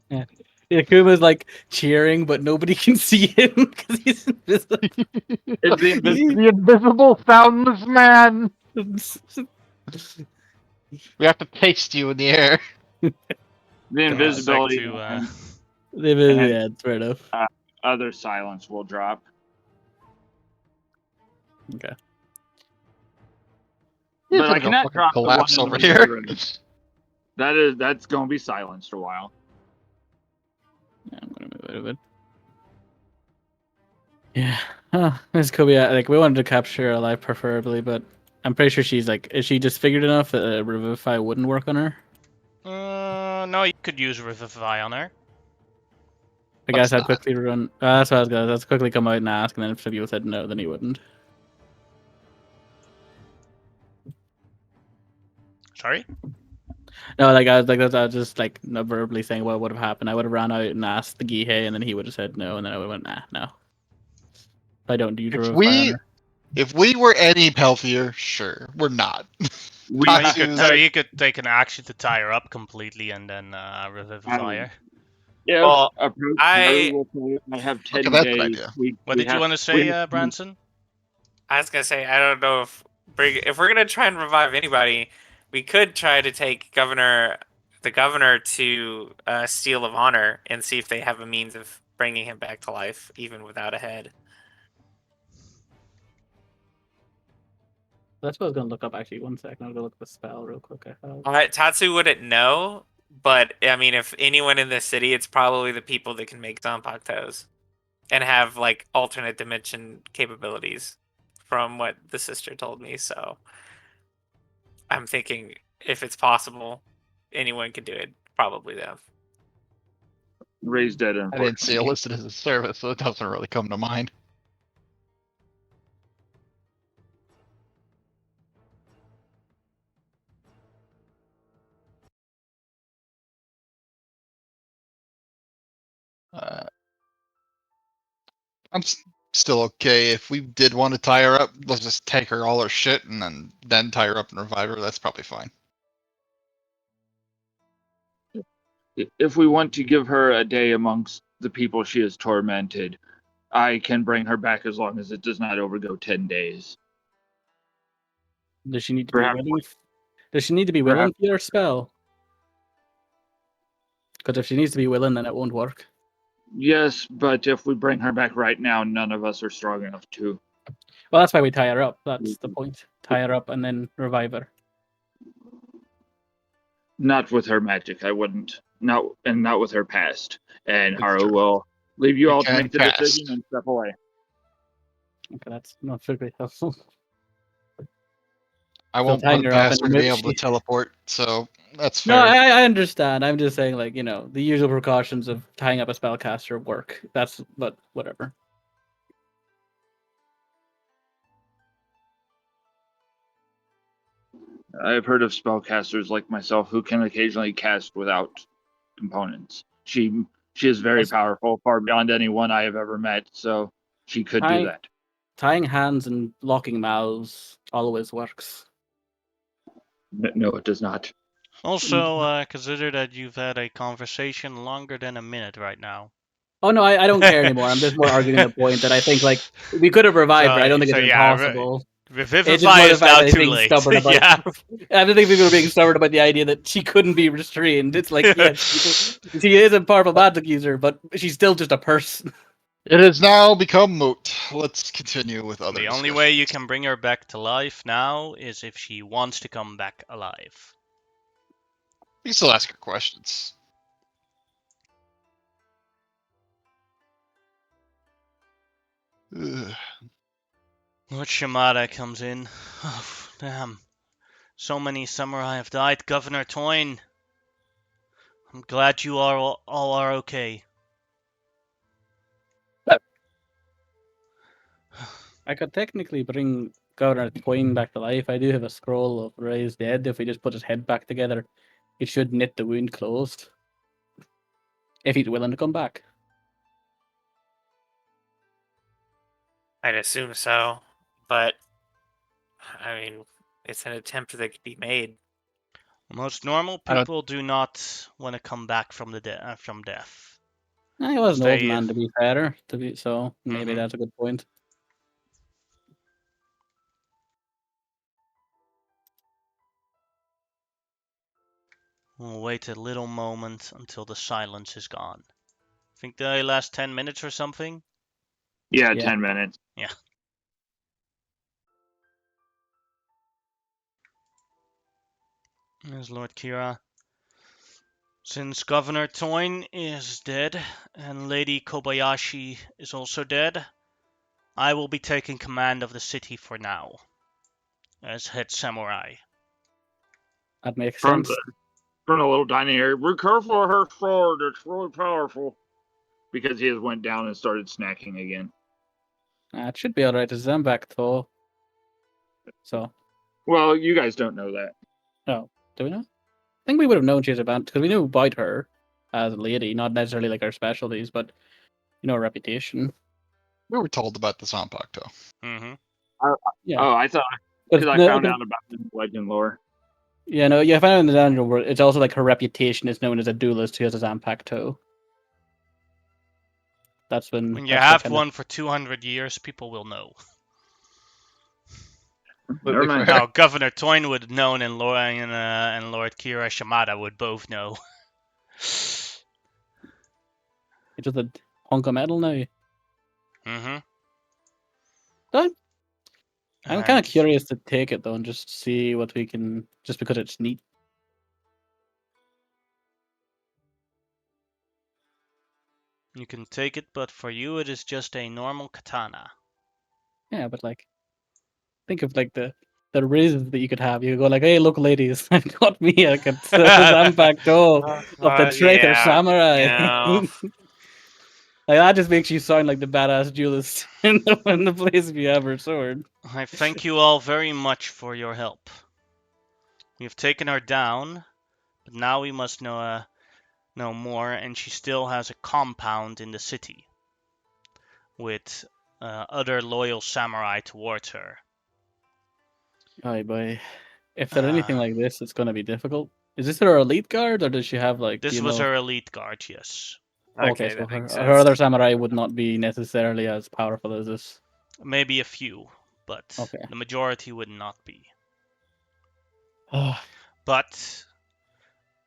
Yeah. Yakuma's like cheering, but nobody can see him because he's invisible. it's the The invisible, soundless man. We have to taste you in the air. the invisibility to, Yeah, it's fair enough. other silence will drop. Okay. He's But gonna I go cannot fucking drop the collapse one in over the here. room. That's going to be silenced a while. Yeah, I'm gonna move out of it. Yeah. Miss Kobe, like we wanted to capture her alive preferably, but I'm pretty sure she's like, is she disfigured enough that a Revivify wouldn't work on her? no, you could use Revivify on her. I guess I'd not. quickly run. That's what I was gonna. Let's quickly come out and ask, and then if some people said no, then he wouldn't. Sorry? No, like I was just like not verbally saying what would have happened. I would have ran out and asked the Gihei, and then he would have said no, and then I would have went no. I don't do If we were any healthier, sure. We're not. You could take an action to tie her up completely and then Revivify her. Yeah, Well, I have 10 Okay, that's days. an idea. What did you want to say, Branson? I was gonna say I don't know if we're gonna try and revive anybody, we could try to take the governor to Steel of Honor and see if they have a means of bringing him back to life even without a head. That's what I was gonna look up. Actually, 1 second. I'll go look up the spell real quick. I thought. Tatsu wouldn't know, but I mean, if anyone in this city, it's probably the people that can make Zanpakutos and have like alternate dimension capabilities, from what the sister told me. So I'm thinking if it's possible, anyone could do it. Probably them. Raised dead, I didn't see it listed as a service, so it doesn't really come to mind. I'm still okay. If we did want to tie her up, let's just take her all her shit and then tie her up and revive her. That's probably fine. If we want to give her a day amongst the people she has tormented, I can bring her back as long as it does not overgo 10 days. Does she need to be Perhaps- willing? Does she need to be willing for your spell? Because if she needs to be willing, then it won't work. Yes, but if we bring her back right now, none of us are strong enough to. Well, that's why we tie her up. That's the point. Tie her up and then revive her. Not with her magic, I wouldn't. Not with her past. And It's Haru true. will leave you We all to can make the cast. decision and step away. Okay, that's not very helpful. I won't tying put her it up past her and to be remove- able to teleport, so that's No, fair. I understand. I'm just saying, like, the usual precautions of tying up a spellcaster work. But whatever. I've heard of spellcasters like myself who can occasionally cast without components. She is very That's- powerful, far beyond anyone I have ever met, so she could do Tying- that. Tying hands and locking mouths always works. No, it does not. Also, consider that you've had a conversation longer than a minute right now. Oh no, I don't care anymore. I'm just more arguing the point that I think like we could have revived her. I don't think So, it's yeah, impossible. It's just Revivify more the is fact now that he's too being late. stubborn about. Yeah. I just think people are being stubborn about the idea that she couldn't be restrained. It's like, yes, she is a powerful magic user, but she's still just a person. It has now become moot. Let's continue with other The only way you discussions. can bring her back to life now is if she wants to come back alive. You can still ask her questions. Ugh. Lord Shimada comes in. Oh, damn. So many samurai have died, Governor Toyne. I'm glad you all are okay. I could technically bring Governor Twain back to life. I do have a scroll of Ray's dead. If we just put his head back together, it should knit the wound closed. If he's willing to come back. I'd assume so, but I mean, it's an attempt that could be made. Most normal I don't- people do not want to come back from from death. He was an old Stay- man, to be fair. So maybe Mhm. that's a good point. We'll wait a little moment until the silence is gone. Think they last 10 minutes or something? Yeah, Yeah. 10 minutes. There's Lord Kira. Since Governor Toyne is dead and Lady Kobayashi is also dead, I will be taking command of the city for now, as head samurai. That makes From sense. the little dining area. Be careful of her sword. It's really powerful. Because he has went down and started snacking again. It should be alright. It's back though. So, Well, you guys don't know that. do we know? I think we would have known she was a band because we knew about her as a lady, not necessarily like her specialties, but her reputation. We were told about the Zanpakuto. Mm-hmm. Yeah. Oh, I thought because I found out about the legend lore. Yeah, no, yeah, I found out in the dungeon where it's also like her reputation is known as a duelist who has a Zanpakuto. That's when When you that's have kinda- one for 200 years, people will know. Never mind. fair. Now, Governor Toyne would have known, and Lord Kira Shimada would both know. It's just a hunk of metal now. Mm-hmm. I'm kind of curious to take it though and just see what we can, just because it's neat. You can take it, but for you it is just a normal katana. Yeah, but like, think of like the riz that you could have. You could go like, "Hey, look, ladies, I've got me a Zanpakuto of the traitor Yeah, samurai." you know. Like that just makes you sound like the badass duelist in the place if you have her sword. I thank you all very much for your help. We have taken her down, but now we must know more, and she still has a compound in the city with other loyal samurai towards her. Aye, boy. If they're anything like this, it's gonna be difficult. Is this her elite guard, or does she have like? This do you was know? her elite guard, yes. Okay, Okay, so that her, makes her sense. other samurai would not be necessarily as powerful as this. Maybe a few, but Okay. the majority would not be. Ah, But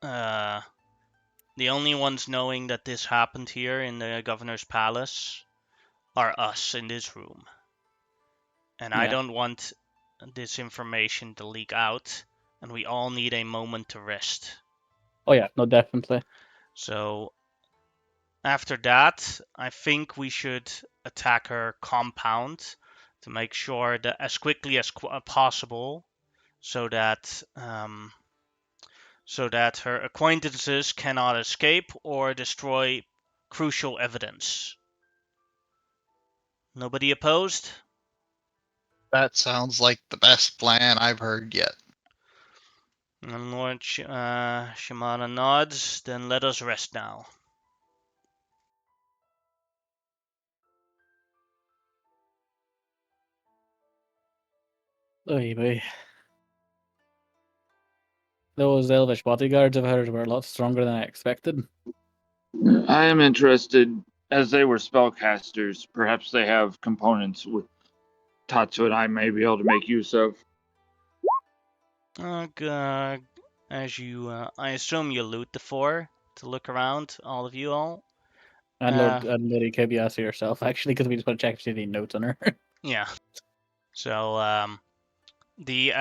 the only ones knowing that this happened here in the governor's palace are us in this room. And I Yeah. don't want this information to leak out, and we all need a moment to rest. Oh yeah, no, definitely. So after that, I think we should attack her compound to make sure that as quickly as possible, so that her acquaintances cannot escape or destroy crucial evidence. Nobody opposed? That sounds like the best plan I've heard yet. And Lord Shimada nods. Then let us rest now. Oy vey. Those elvish bodyguards of hers were a lot stronger than I expected. I am interested, as they were spellcasters. Perhaps they have components with Tatsu and I may be able to make use of. As you, I assume you loot the four to look around, all of you all. And Lady Kobayashi herself, actually, because we just want to check if she had any notes on her. Yeah. So, the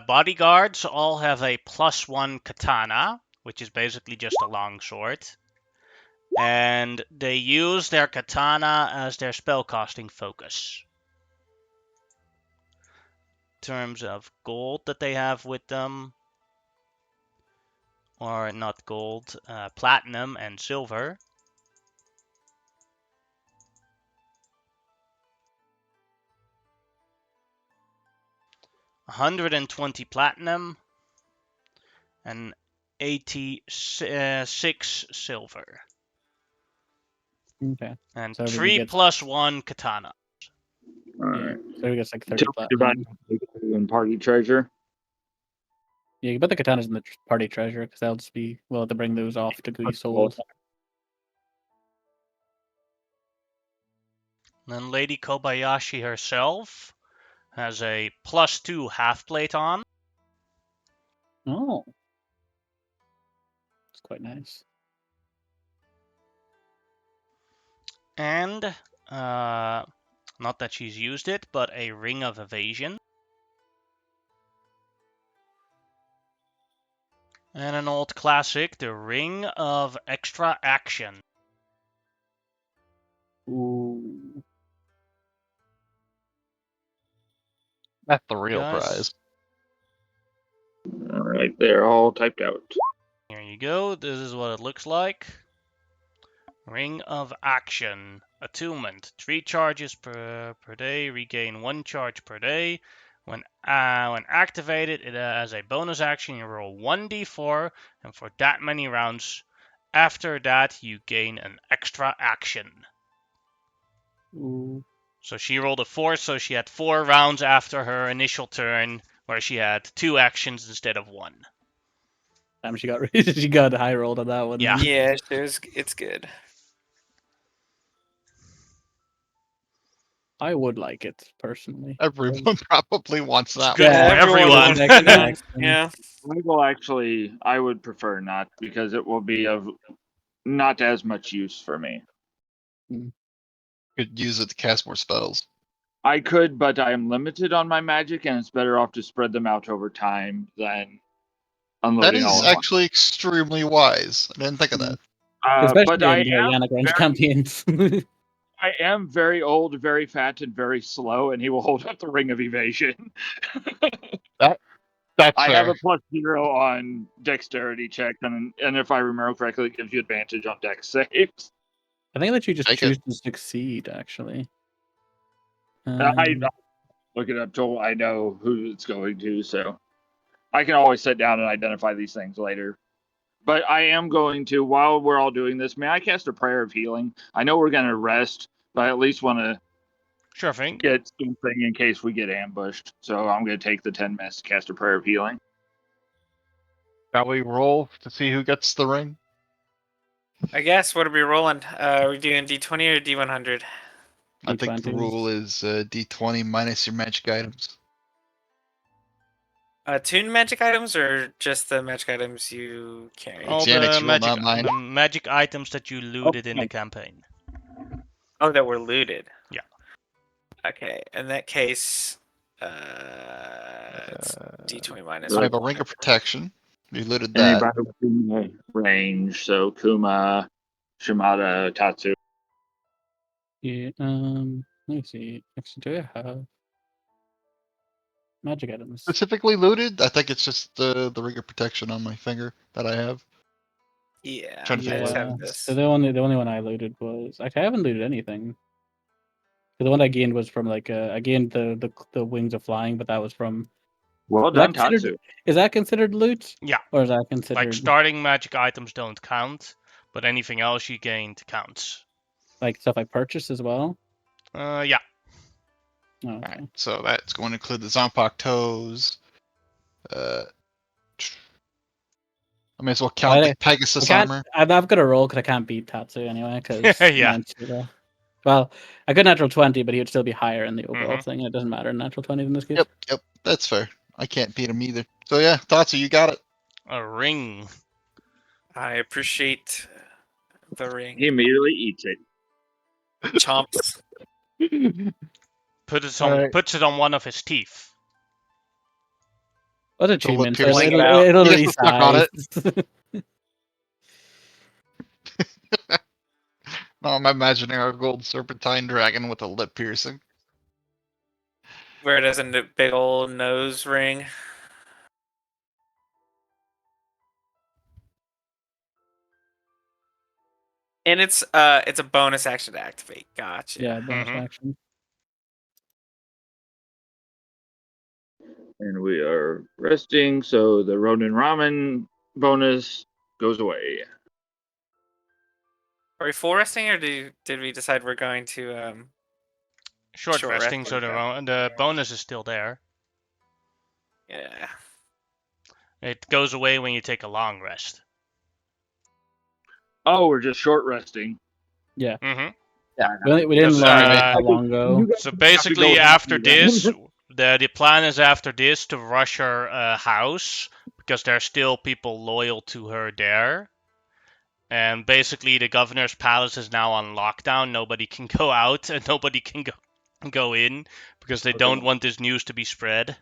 bodyguards all have a +1 katana, which is basically just a long sword. And they use their katana as their spellcasting focus. In terms of gold that they have with them, or not gold, platinum and silver. $120 platinum and 86 silver. Okay. And So everybody 3 gets, + 1 katana. All yeah, right. so everybody gets like 30 Divide platinum. and party treasure. Yeah, you put the katanas in the party treasure, because they'll just be willing to bring those off to be sold. Then Lady Kobayashi herself has a +2 half plate on. Oh. It's quite nice. And, not that she's used it, but a ring of evasion. And an old classic, the ring of extra action. Ooh. That's the real Guys, prize. All right, they're all typed out. here you go. This is what it looks like. Ring of Action. Attunement. 3 charges per day. Regain 1 charge per day. When activated, it as a bonus action, you roll 1d4, and for that many rounds after that, you gain an extra action. Ooh. So she rolled a 4, so she had 4 rounds after her initial turn, where she had 2 actions instead of 1. Damn, she got she got high rolled on that one. Yeah. Then. Yeah, it's good. I would like it personally. Everyone probably wants It's that good one. for everyone. Next, next, Yeah. I would prefer not, because it will be of not as much use for me. Could use it to cast more spells. I could, but I am limited on my magic, and it's better off to spread them out over time than That unloading all is at once. actually extremely wise. I didn't think of that. Especially But I in Yana Grange campaigns. I am very old, very fat, and very slow, and he will hold up the ring of evasion. That's I fair. have a +0 on dexterity check, and if I remember correctly, it gives you advantage on dex saves. I think that you just Take choose it. to succeed, actually. I look it up till I know who it's going to, so I can always sit down and identify these things later. But I am going to, while we're all doing this, may I cast a prayer of healing? I know we're going to rest, but I at least want to Sure thing. get something in case we get ambushed. So I'm going to take the 10 minutes to cast a prayer of healing. Shall we roll to see who gets the ring? I guess what are we rolling? Are we doing D20 or D100? I think the D20s. rule is D20 minus your magic items. Tune magic items or just the magic items you carry? All Janet's the rule, not mine. magic items that you looted in the campaign. Oh, that were looted. Yeah. Okay, in that case, it's D20 minus. I have a ring of protection. We looted that. Anybody within the range, so Kuma, Shimada, Tatsu. Yeah, let me see. Actually, do I have magic items? Specifically looted? I think it's just the ring of protection on my finger that I have. Yeah, Trying to I think just what- have this. So the only one I looted was actually I haven't looted anything. The one I gained was from like I gained the wings of flying, but that was from. Well Is that done, Tatsu. considered- Is that considered loot? Yeah. Or is that Like considered starting magic items don't count, but anything else you gained counts. like stuff I purchased as well? Yeah. Oh, Alright, okay. so that's going to include the Zompak toes. I may as well count the Pegasus armor. I've got a roll because I can't beat Tatsu anyway. Because Yeah. Well, I got natural 20, but he would still be higher in the overall Mhm. thing. It doesn't matter in natural 20 in this case. Yep, that's fair. I can't beat him either. So yeah, Tatsu, you got it. A ring. I appreciate the ring. He immediately eats it. Chomps. Puts it on one of his teeth. What lip achievement? So piercing. it'll He gets to suck on resize. No, I'm imagining our gold serpentine dragon with a lip piercing. Where doesn't a big old nose ring? And it's a bonus action to activate. Gotcha. Yeah, bonus Mhm. action. And we are resting, so the Ronin Ramen bonus goes away. Are we full resting, or did we decide we're going to Short Short resting, rest, so okay. the bonus is still there. Yeah. It goes away when you take a long rest. Oh, we're just short resting. Yeah. Mm-hmm. Yeah. We didn't Because, learn it uh, that long ago. So go basically, without after me then. this, the plan is after this to rush her house because there's still people loyal to her there. And basically, the governor's palace is now on lockdown. Nobody can go out and nobody can go in because they don't want this news to be spread.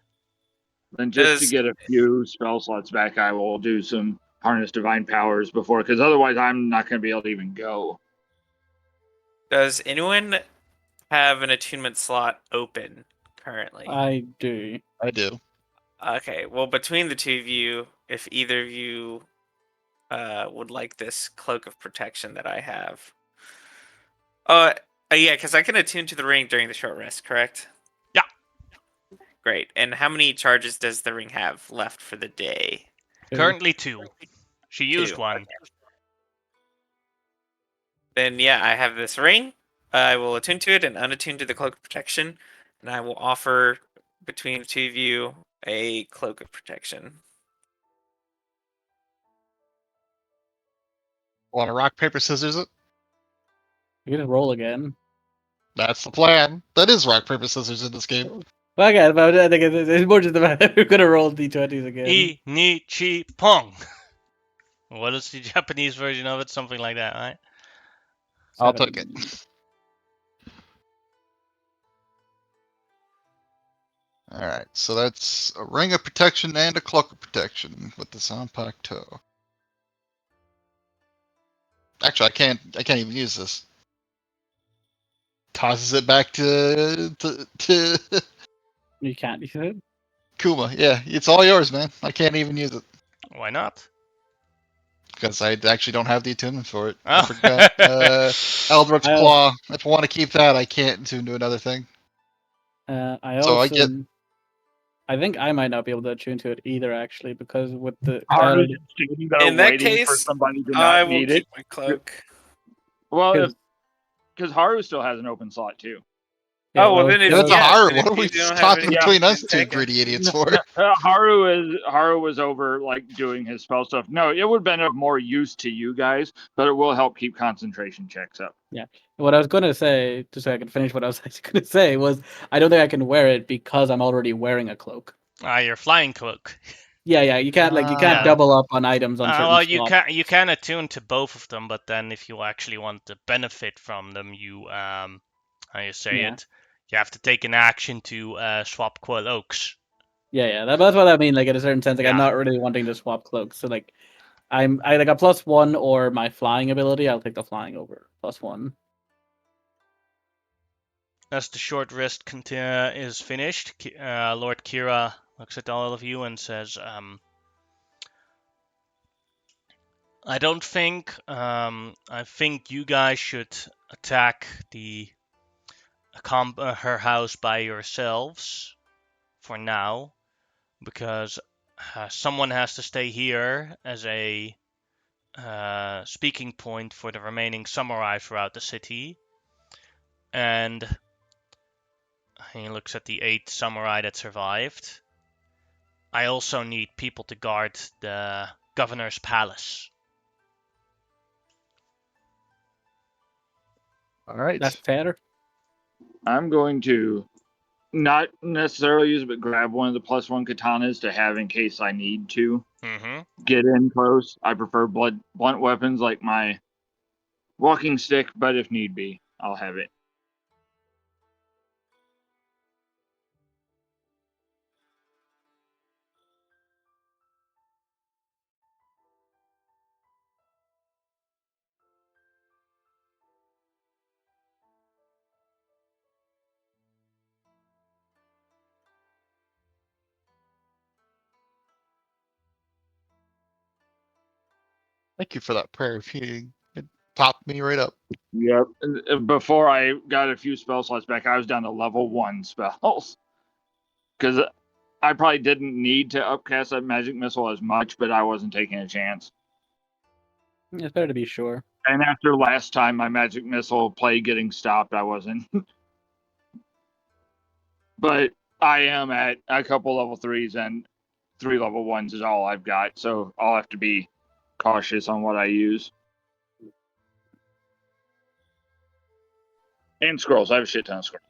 Then just to get a few spell slots back, I will do some Harness Divine Powers before, because otherwise I'm not going to be able to even go. Does anyone have an attunement slot open currently? I do. I do. Okay, well, between the two of you, if either of you would like this cloak of protection that I have. Yeah, because I can attune to the ring during the short rest, correct? Yeah. Great. And how many charges does the ring have left for the day? Currently 2. She used 2. 1. Okay. Then yeah, I have this ring. I will attune to it and unattune to the cloak of protection, and I will offer between the two of you a cloak of protection. Want to rock, paper, scissors it? You can just roll again. That's the plan. That is rock, paper, scissors in this game. Well, okay, but I think it's more just about we're gonna roll d20s again. I, ni, chi, pong. What is the Japanese version of it? Something like that, right? I'll take it. Alright, so that's a ring of protection and a cloak of protection with the Zompak toe. Actually, I can't even use this. Tosses it back to You can't use it. Kuma. Yeah, it's all yours, man. I can't even use it Why not? because I actually don't have the attunement for it. Oh. I forgot. Eldritch Claw. If I want to keep that, I can't attune to another thing. I So also. I get- I think I might not be able to attune to it either, actually, because with the In that case, for somebody to I not will need keep it. my cloak. Well, because Haru still has an open slot too. Yeah, Oh well, then If it's it's a yes. Haru, Then what if are we you don't have talking anything between to us two attack him- greedy idiots for? Haru was over like doing his spell stuff. No, it would have been of more use to you guys, but it will help keep concentration checks up. What I was going to say, just so I can finish what I was actually going to say, was I don't think I can wear it because I'm already wearing a cloak. Your flying cloak. Yeah, you can't Yeah. double up on items on certain Well, slots. you can attune to both of them, but then if you actually want to benefit from them, you how you say Yeah. it, you have to take an action to swap cloaks. Yeah, that's what I mean. Like in a certain sense, like I'm Yeah. not really wanting to swap cloaks. So like, I like a +1 or my flying ability. I'll take the flying over +1. As the short rest is finished, Lord Kira looks at all of you and says, I don't think. I think you guys should attack her house by yourselves for now, because someone has to stay here as a speaking point for the remaining samurai throughout the city. And he looks at the 8 samurai that survived. I also need people to guard the governor's palace. All right. That's fair. I'm going to not necessarily use it, but grab one of the +1 katanas to have in case I need to get in close. I prefer blunt weapons like my walking stick, but if need be, I'll have it. Thank you for that prayer. It popped me right up. Yep. Before I got a few spell slots back, I was down to level 1 spells. Because I probably didn't need to upcast that magic missile as much, but I wasn't taking a chance. It's better to be sure. And after last time, my magic missile play getting stopped, I wasn't. But I am at a couple level 3s and 3 level 1s is all I've got. So I'll have to be cautious on what I use. And scrolls. I have a shit ton of scrolls.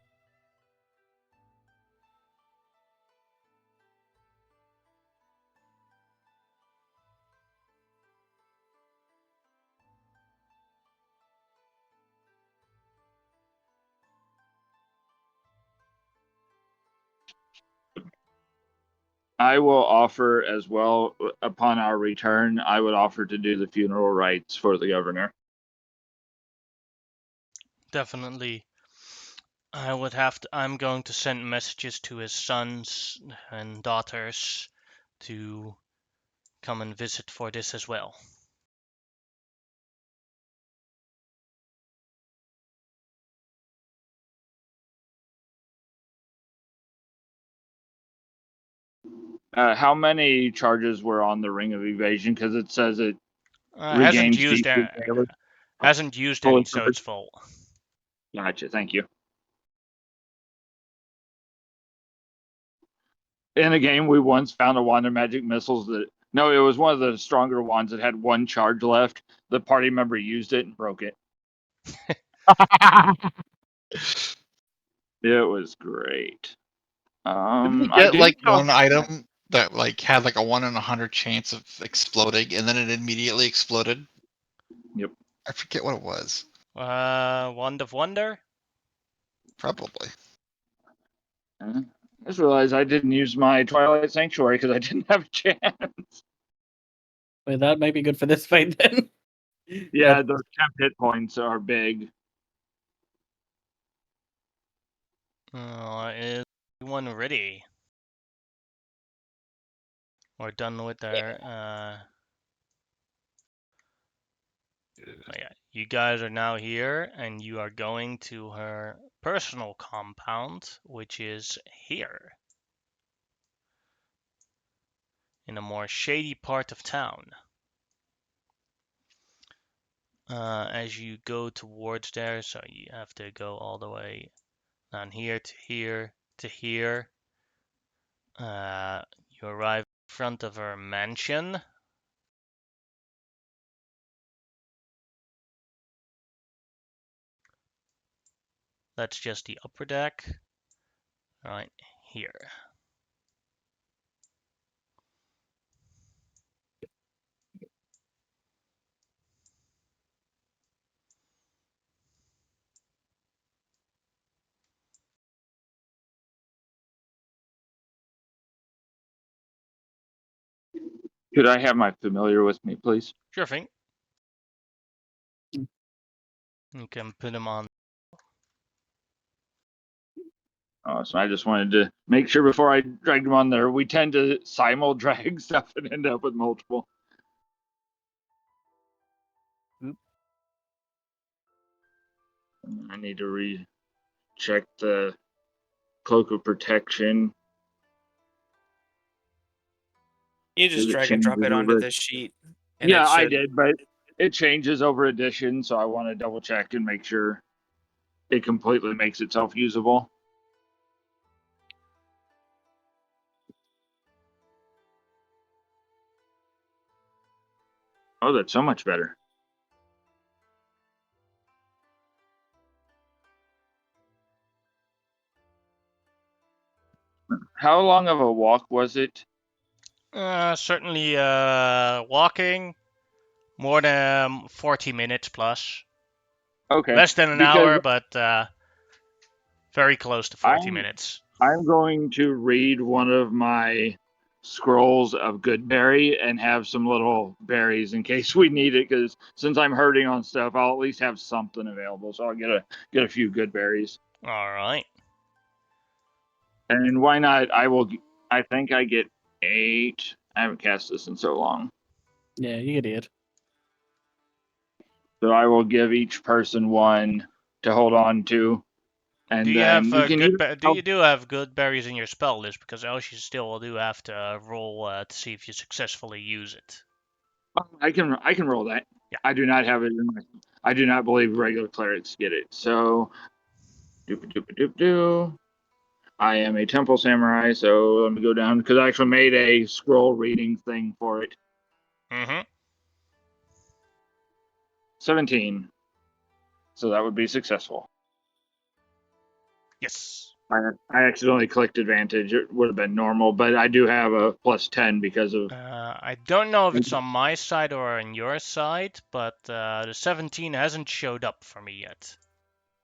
I will offer as well, upon our return, I would offer to do the funeral rites for the governor. Definitely. I'm going to send messages to his sons and daughters to come and visit for this as well. How many charges were on the Ring of Evasion? Because it says it Hasn't regains used DC damage. any, Fully so covered. it's full. Gotcha. Thank you. In a game, we once found a wand of magic missiles that. No, it was one of the stronger ones that had 1 charge left. The party member used it and broke it. It was great. Didn't we I get do like still- one item that like had like a 1 in 100 chance of exploding, and then it immediately exploded? Yep. I forget what it was. Wand of Wonder? Probably. I just realized I didn't use my Twilight Sanctuary because I didn't have a chance. Wait, that might be good for this fight then. Yeah, those 10 hit points are big. Is everyone ready? We're done with their oh yeah, you guys are now here, and you are going to her personal compound, which is here, in a more shady part of town. As you go towards there, so you have to go all the way and here to here to here. You arrive in front of her mansion. That's just the upper deck. Right here. Could I have my familiar with me, please? Sure thing. You can put them on. So I just wanted to make sure before I dragged them on there. We tend to simul drag stuff and end up with multiple. I need to recheck the cloak of protection. You just It drag and drop changes it onto over. the sheet. And Yeah, it I should, did, but it changes over edition, so I want to double check and make sure it completely makes itself usable. Oh, that's so much better. How long of a walk was it? Certainly walking more than 40 minutes plus. Okay, Less than an because hour, but very close to 40 minutes. I'm going to read one of my scrolls of good berry and have some little berries in case we need it. Because since I'm hurting on stuff, I'll at least have something available. So I'll get a few good berries. All right. And why not? I think I get 8. I haven't cast this in so long. Yeah, you get 8. So I will give each person 1 to hold on to. And Do you then have you can use. you do have good berries in your spell list? Because else you still do have to roll to see if you successfully use it. I can roll that. Yeah. I do not have it in my. I do not believe regular clerics get it. So, doop doop doop doo. I am a temple samurai, so let me go down because I actually made a scroll reading thing for it. Mm-hmm. 17. So that would be successful. Yes. I accidentally clicked advantage. It would have been normal, but I do have a plus 10 because of. I don't know if it's on my side or on your side, but the 17 hasn't showed up for me yet.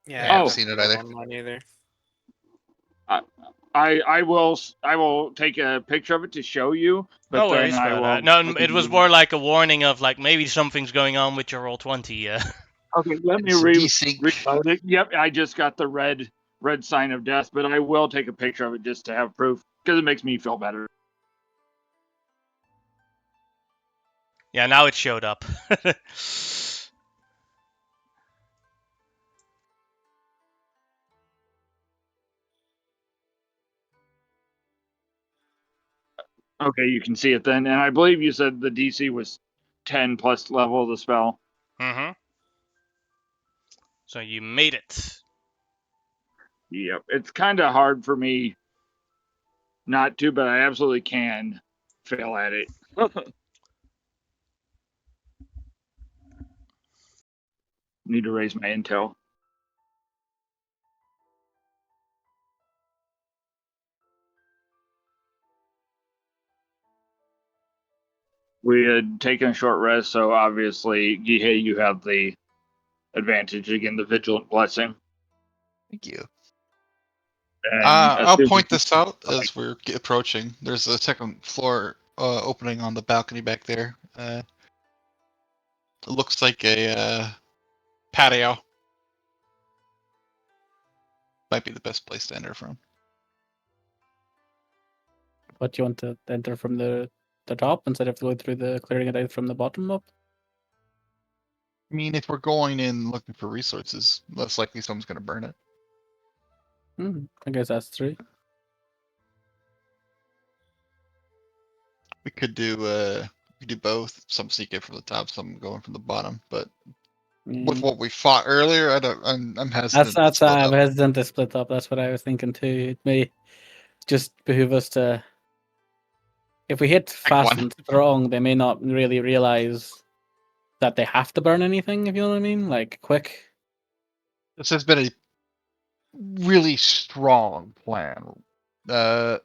yeah, I haven't Oh. seen it either. on mine either. I will take a picture of it to show you, but No then worries, I but will. no, it was more like a warning of like maybe something's going on with your roll 20. Okay, let me It's desync. reload it. Yep, I just got the red sign of death, but I will take a picture of it just to have proof because it makes me feel better. Yeah, now it showed up. Okay, you can see it then, and I believe you said the DC was 10 plus level of the spell. Mm-hmm. So you made it. Yep, it's kind of hard for me not to, but I absolutely can fail at it. Need to raise my intel. We had taken a short rest, so obviously, Gihei, you have the advantage again, the Vigilant Blessing. Thank you. And I'll assuming point this out as we're approaching. There's a second floor opening on the balcony back there. It looks like a patio. Might be the best place to enter from. What, you want to enter from the top instead of going through the clearing it out from the bottom up? I mean, if we're going in looking for resources, less likely someone's going to burn it. I guess that's 3. We could do both. Some seek it from the top, some going from the bottom. But with Mm. what we fought earlier, I'm hesitant to That's split I'm up. hesitant to split up. That's what I was thinking too. It may just behoove us to, if we hit Pick fast one. and strong, they may not really realize that they have to burn anything. If you know what I mean, like quick. This has been a really strong plan. In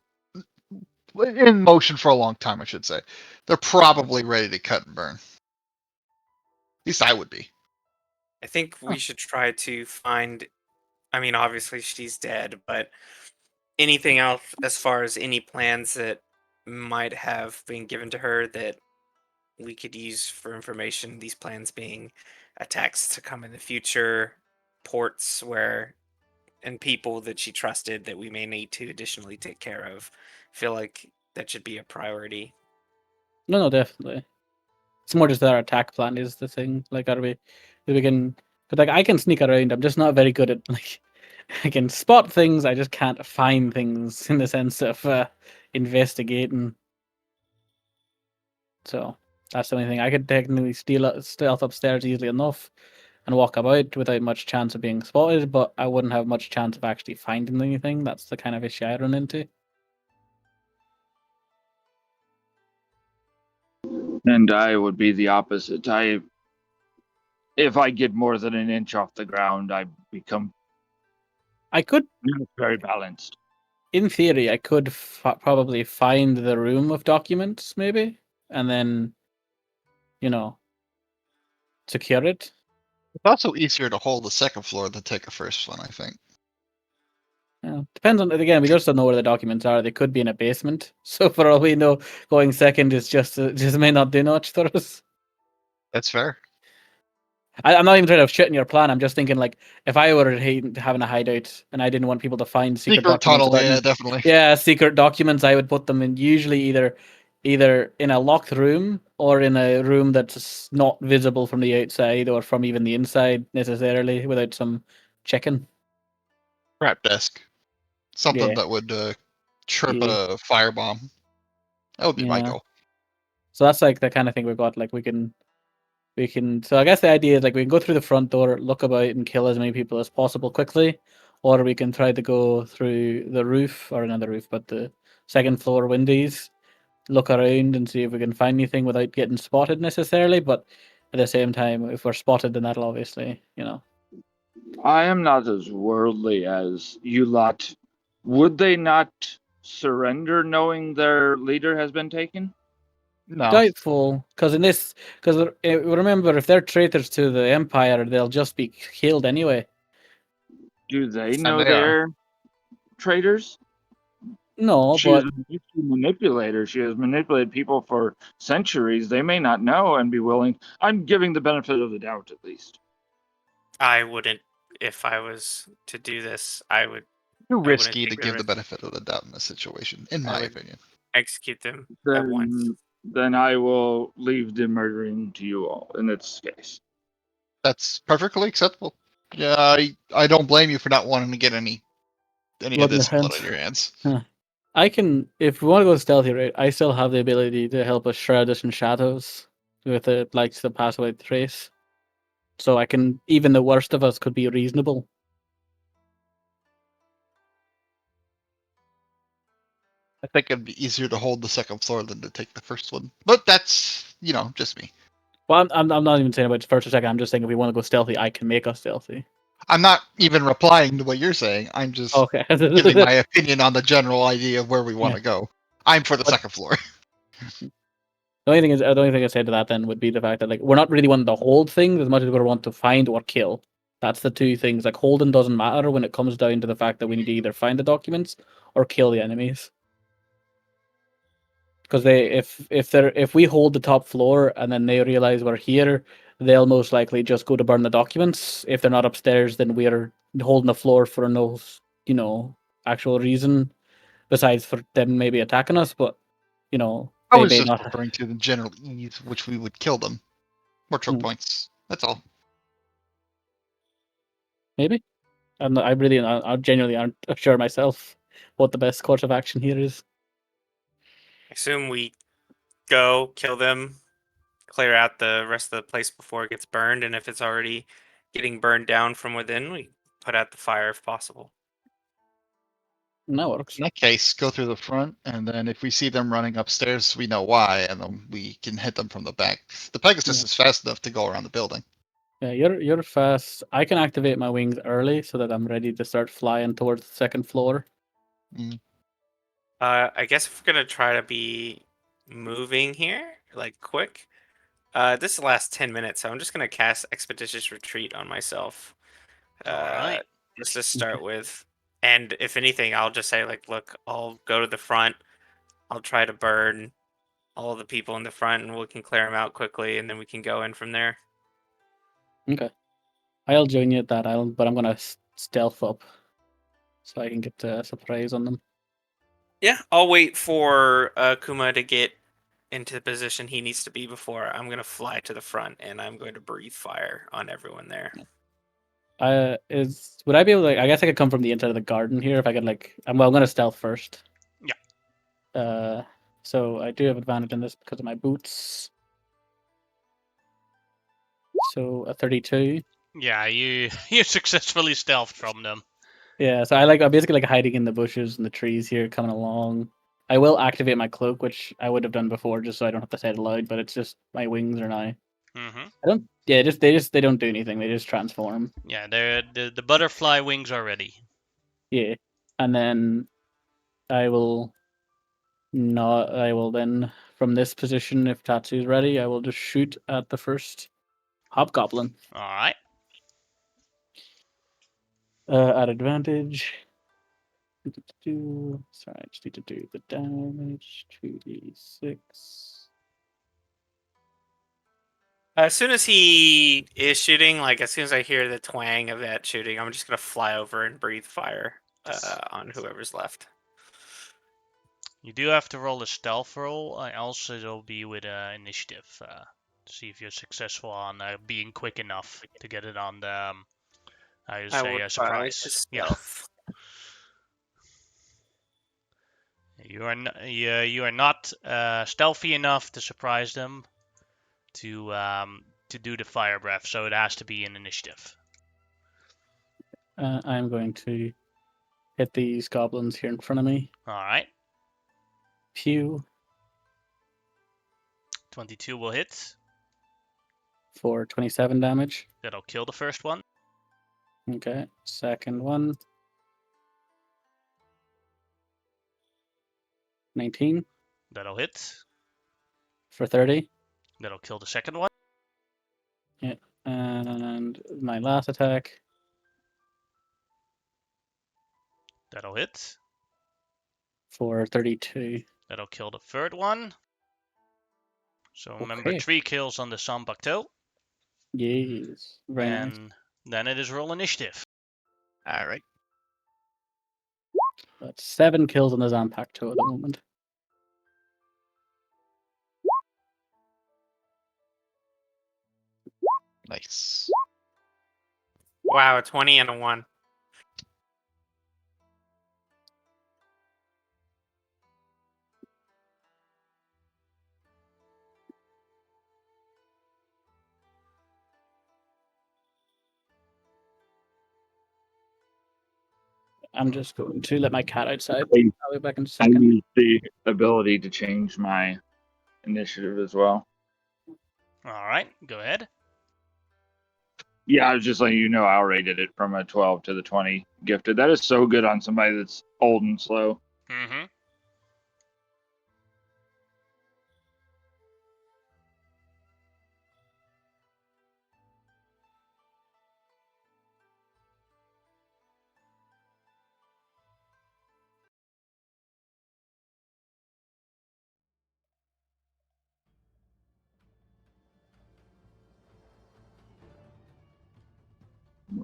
motion for a long time, I should say. They're probably ready to cut and burn. At least I would be. I think we should try to find. I mean, obviously she's dead, but anything else as far as any plans that might have been given to her that we could use for information, these plans being attacks to come in the future, ports where and people that she trusted that we may need to additionally take care of. Feel like that should be a priority. No, definitely. It's more just that our attack plan is the thing. Like, are we can, but like I can sneak around. I'm just not very good at like, I can spot things. I just can't find things in the sense of investigating. So that's the only thing. I could technically stealth upstairs easily enough and walk about without much chance of being spotted, but I wouldn't have much chance of actually finding anything. That's the kind of issue I run into. And I would be the opposite. If I get more than an inch off the ground, I become I could, not very balanced. in theory, I could probably find the room of documents, maybe, and then, you know, secure it. It's also easier to hold the second floor than take a first one, I think. Yeah, depends on, again, we just don't know where the documents are. They could be in a basement. So for all we know, going second is just may not do much for us. That's fair. I'm not even trying to shit in your plan. I'm just thinking, like, if I were having a hideout and I didn't want people to find secret Secret documents tunnel, about yeah, me, definitely. yeah, secret documents, I would put them in usually either in a locked room or in a room that's not visible from the outside or from even the inside necessarily without some checking. Trap desk. Something Yeah, that would trip yeah, a firebomb. That would be my yeah. goal. So that's like the kind of thing we've got. Like we can. So I guess the idea is like we can go through the front door, look about, and kill as many people as possible quickly, or we can try to go through the roof, or not the roof, but the second floor windows, look around and see if we can find anything without getting spotted necessarily. But at the same time, if we're spotted, then that'll obviously, I am not as worldly as you lot. Would they not surrender knowing their leader has been taken? No. doubtful. Because remember, if they're traitors to the empire, they'll just be killed anyway. Do they And know they are. they're traitors? No, She is but a manipulator. She has manipulated people for centuries. They may not know and be willing. I'm giving the benefit of the doubt, at least. I wouldn't, if I was to do this, Too I wouldn't risky to take the give the risk. benefit of the doubt in this situation, in I my would opinion. execute them at once. Then I will leave the murdering to you all in this case. That's perfectly acceptable. Yeah, I don't blame you for not wanting to get any of blood in your this blood hands. on your hands. I can, if we want to go stealthy, right? I still have the ability to help us shroud us in shadows with the likes of pass away trace. So I can, even the worst of us could be reasonable. I think it'd be easier to hold the second floor than to take the first one. But that's, just me. Well, I'm not even saying about first or second. I'm just saying if we want to go stealthy, I can make us stealthy. I'm not even replying to what you're saying. I'm just Okay. giving my opinion on the general idea of where we want Yeah. to go. I'm for the But- second floor. The only thing I say to that then would be the fact that like we're not really wanting to hold things as much as we want to find or kill. That's the two things. Like holding doesn't matter when it comes down to the fact that we need to either find the documents or kill the enemies. Because if we hold the top floor and then they realize we're here, they'll most likely just go to burn the documents. If they're not upstairs, then we're holding the floor for no actual reason besides for them maybe attacking us. But I they was may just not. referring to the general ease which we would kill them. More choke Hmm. points. That's all. Maybe. I genuinely aren't sure myself what the best course of action here is. I assume we go kill them, clear out the rest of the place before it gets burned, and if it's already getting burned down from within, we put out the fire if possible. That works. In that case, go through the front, and then if we see them running upstairs, we know why, and then we can hit them from the back. The Pegasus Yeah. is fast enough to go around the building. Yeah, you're fast. I can activate my wings early so that I'm ready to start flying towards the second floor. I guess if we're gonna try to be moving here, like quick, this lasts 10 minutes, so I'm just gonna cast Expeditious Retreat on myself. Alright. Just to start with. And if anything, I'll just say, like, look, I'll go to the front. I'll try to burn all the people in the front, and we can clear them out quickly, and then we can go in from there. Okay. I'll join you at that island, but I'm gonna stealth up so I can get a surprise on them. Yeah, I'll wait for Kuma to get into the position he needs to be before I'm going to fly to the front, and I'm going to breathe fire on everyone there. Would I be able to, I guess I could come from the inside of the garden here if I could, like, I'm gonna stealth first. Yeah. So I do have advantage in this because of my boots. So a 32. Yeah, you you successfully stealthed from them. Yeah, so I'm basically like hiding in the bushes and the trees here, coming along. I will activate my cloak, which I would have done before, just so I don't have to say it aloud. But it's just my wings are now. Mm-hmm. I don't. Yeah, they don't do anything. They just transform. Yeah, the butterfly wings are ready. Yeah, and then I will not. I will then from this position, if Tatsu's ready, I will just shoot at the first hobgoblin. Alright. At advantage. Sorry, I just need to do the damage. 2d6. As soon as he is shooting, like as soon as I hear the twang of that shooting, I'm just going to fly over and breathe fire on whoever's left. You do have to roll a stealth roll. Also, it'll be with initiative. To see if you're successful on being quick enough to get it on the, how you I say, would a try surprise. to Yeah. stealth. You are not stealthy enough to surprise them to do the fire breath, so it has to be an initiative. I'm going to hit these goblins here in front of me. Alright. Pew 22 will hit. for 27 damage. That'll kill the first one. Okay, second one. 19 That'll hit. for 30. That'll kill the second one. Yeah, and my last attack. That'll hit. For 32. That'll kill the third one. So remember, Okay. 3 kills on the Sanbakto. Yes, very nice. And then it is roll initiative. All right. That's 7 kills on the Zanpakuto at the moment. Nice. Wow, a 20 and a 1. I'm just going to let my cat outside. I- I'll be back in a I second. use the ability to change my initiative as well. Alright, go ahead. Yeah, I was just letting you know I already did it from a 12 to the 20 gifted. That is so good on somebody that's old and slow. Mm-hmm.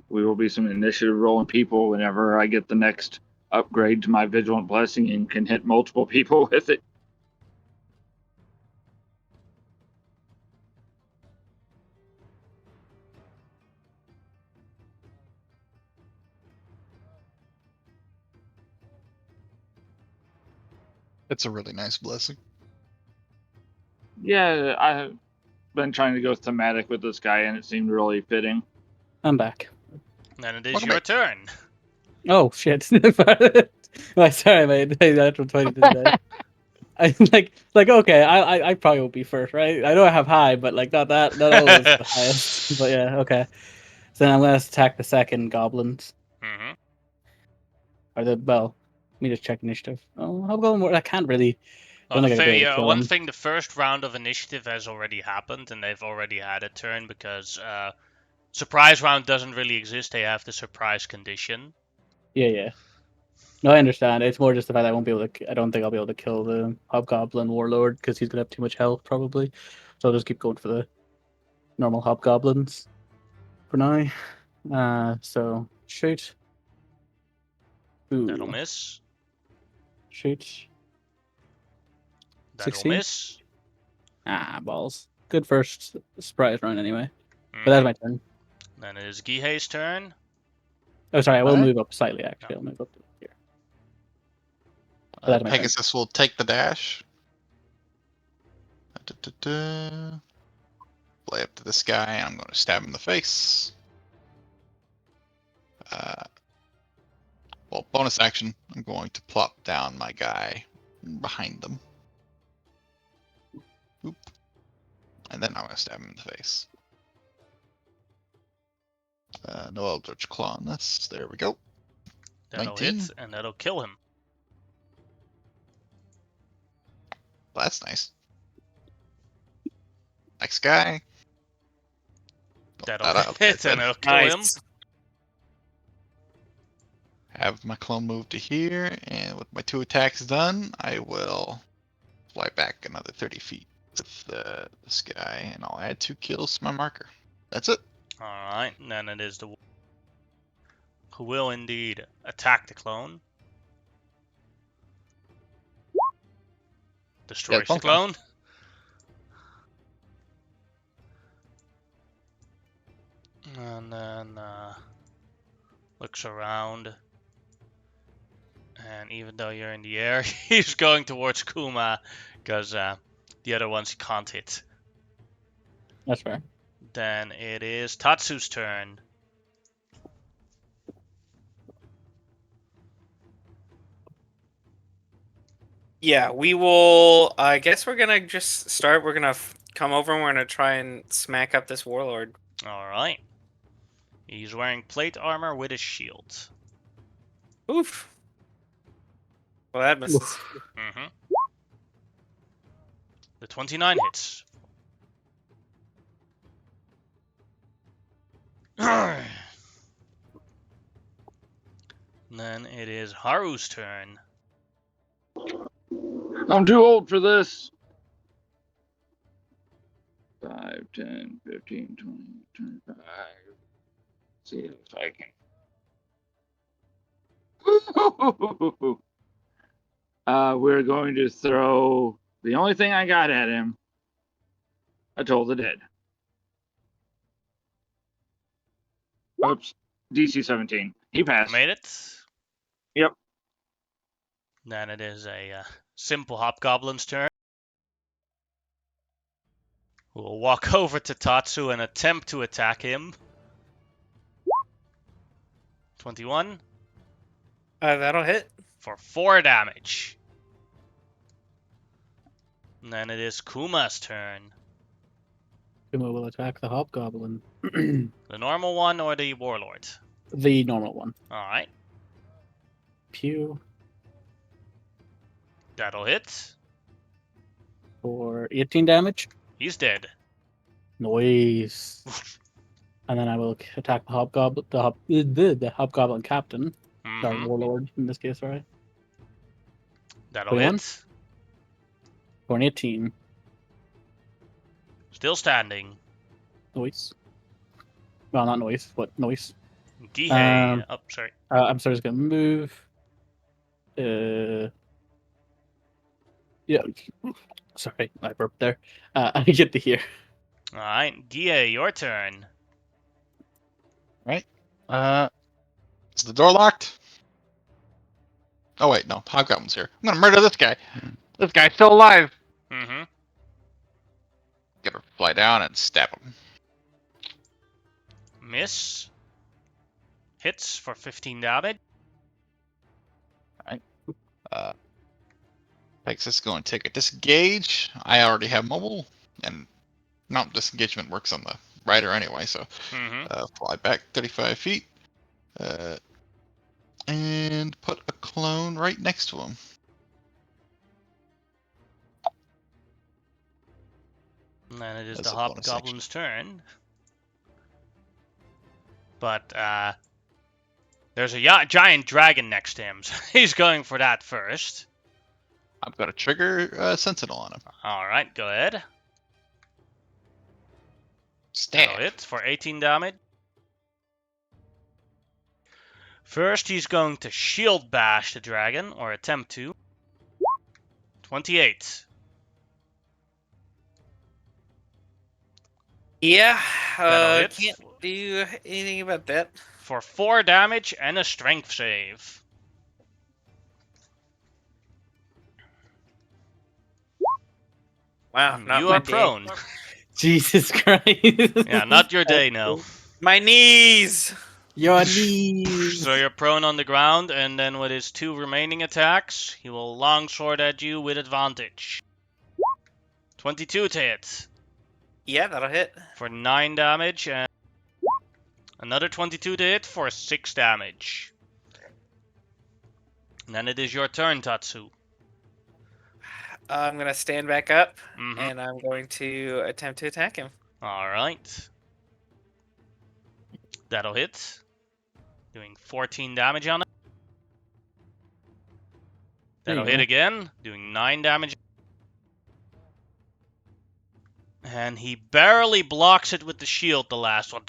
We will be some initiative rolling people whenever I get the next upgrade to my Vigilant Blessing and can hit multiple people with it. It's a really nice blessing. Yeah, been trying to go thematic with this guy, and it seemed really fitting. I'm back. Then it is Welcome your back. turn. Oh shit! Oh, sorry, mate. Hey, that's what 20 today. I like okay. I probably will be first, right? I know I have high, but like not always the highest. But yeah, okay. So then I'm gonna attack the second goblins. Mm-hmm. Or the well, let me just check initiative. Oh, I can't really. I Well, don't think I can do it to kill one them. thing, the first round of initiative has already happened, and they've already had a turn because surprise round doesn't really exist. They have the surprise condition. Yeah. No, I understand. It's more just the fact that I won't be able to. I don't think I'll be able to kill the hobgoblin warlord because he's gonna have too much health probably. So I'll just keep going for the normal hobgoblins for now. So shoot. That'll Ooh, miss. shoot. That'll 16. miss. Ah, balls. Good first surprise round anyway. But that's Mm-hmm. my turn. Then it is Gihei's turn. Oh, sorry. I will Alright. move up slightly. Actually, I'll move up to here. But that's my turn. Pegasus will take the dash. Da-da-da. Fly up to this guy, and I'm going to stab him in the face. Well, bonus action, I'm going to plop down my guy behind them. Oop. And then I'm going to stab him in the face. No Eldritch Claw on this. There we go. That'll 19. hit, and that'll kill him. Well, that's nice. Next guy. That'll That hit, and it'll kill him. Nice. Have my clone move to here, and with my 2 attacks done, I will fly back another 30 feet with this guy, and I'll add 2 kills to my marker. That's it. Alright, then it is the who will indeed attack the clone. Destroys the pumpkin. clone. And then looks around. And even though you're in the air, he's going towards Kuma because the other ones he can't hit. That's fair. Then it is Tatsu's turn. Yeah, we will. I guess we're gonna just start. We're gonna come over and we're gonna try and smack up this warlord. Alright. He's wearing plate armor with a shield. Oof. Well, that misses. Mm-hmm. The 29 hits. Then it is Haru's turn. I'm too old for this. 5, 10, 15, 20, 25. See if I can. We're going to throw the only thing I got at him. I told the dead. Oops. DC 17. He passed. Made it. Yep. Then it is a simple hobgoblin's turn. We'll walk over to Tatsu and attempt to attack him. 21 That'll hit. for 4 damage. And then it is Kuma's turn. Kuma will attack the hobgoblin. The normal one or the warlord? The normal one. Alright. Pew That'll hit. for 18 damage. He's dead. Noise. And then I will attack the hobgoblin. The hobgoblin captain. Or Mm-hmm. warlord in this case, right? That'll 21? hit. For an 18. Still standing. Noise. Well, not noise, but noise. Gihei. Oh, sorry. I'm sorry, just gonna move. Yeah. Sorry, I burped there. I get to here. Alright. Gihei, your turn. Right. Is the door locked? Oh wait, no. Hobgoblin's here. I'm gonna murder this guy. This guy's still alive. Mm-hmm. Get her to fly down and stab him. Miss. Hits for 15 damage. Texas is going to take a disengage. I already have mobile, and disengagement works on the rider anyway, so fly back 35 feet. And put a clone right next to him. And then it is That's the a bonus Hobgoblin's turn. But there's a giant dragon next to him, so he's going for that first. I'm going to trigger Sentinel on him. Alright, go ahead. Stab. That'll hit for 18 damage. First, he's going to shield bash the dragon, or attempt to. 28. Yeah, That'll hit can't do anything about that. for 4 damage and a strength save. Wow, not You my are day. prone. Jesus Christ. Yeah, not your day, no. My knees! Your knees. So you're prone on the ground, and then with his 2 remaining attacks, he will longsword at you with advantage. 22 to hit Yeah, that'll hit. for 9 damage, and another 22 to hit for 6 damage. And then it is your turn, Tatsu. I'm gonna stand back up, Mhm. and I'm going to attempt to attack him. Alright. That'll hit. Doing 14 damage on it. There you That'll hit go. again, doing 9 damage. And he barely blocks it with the shield, the last one.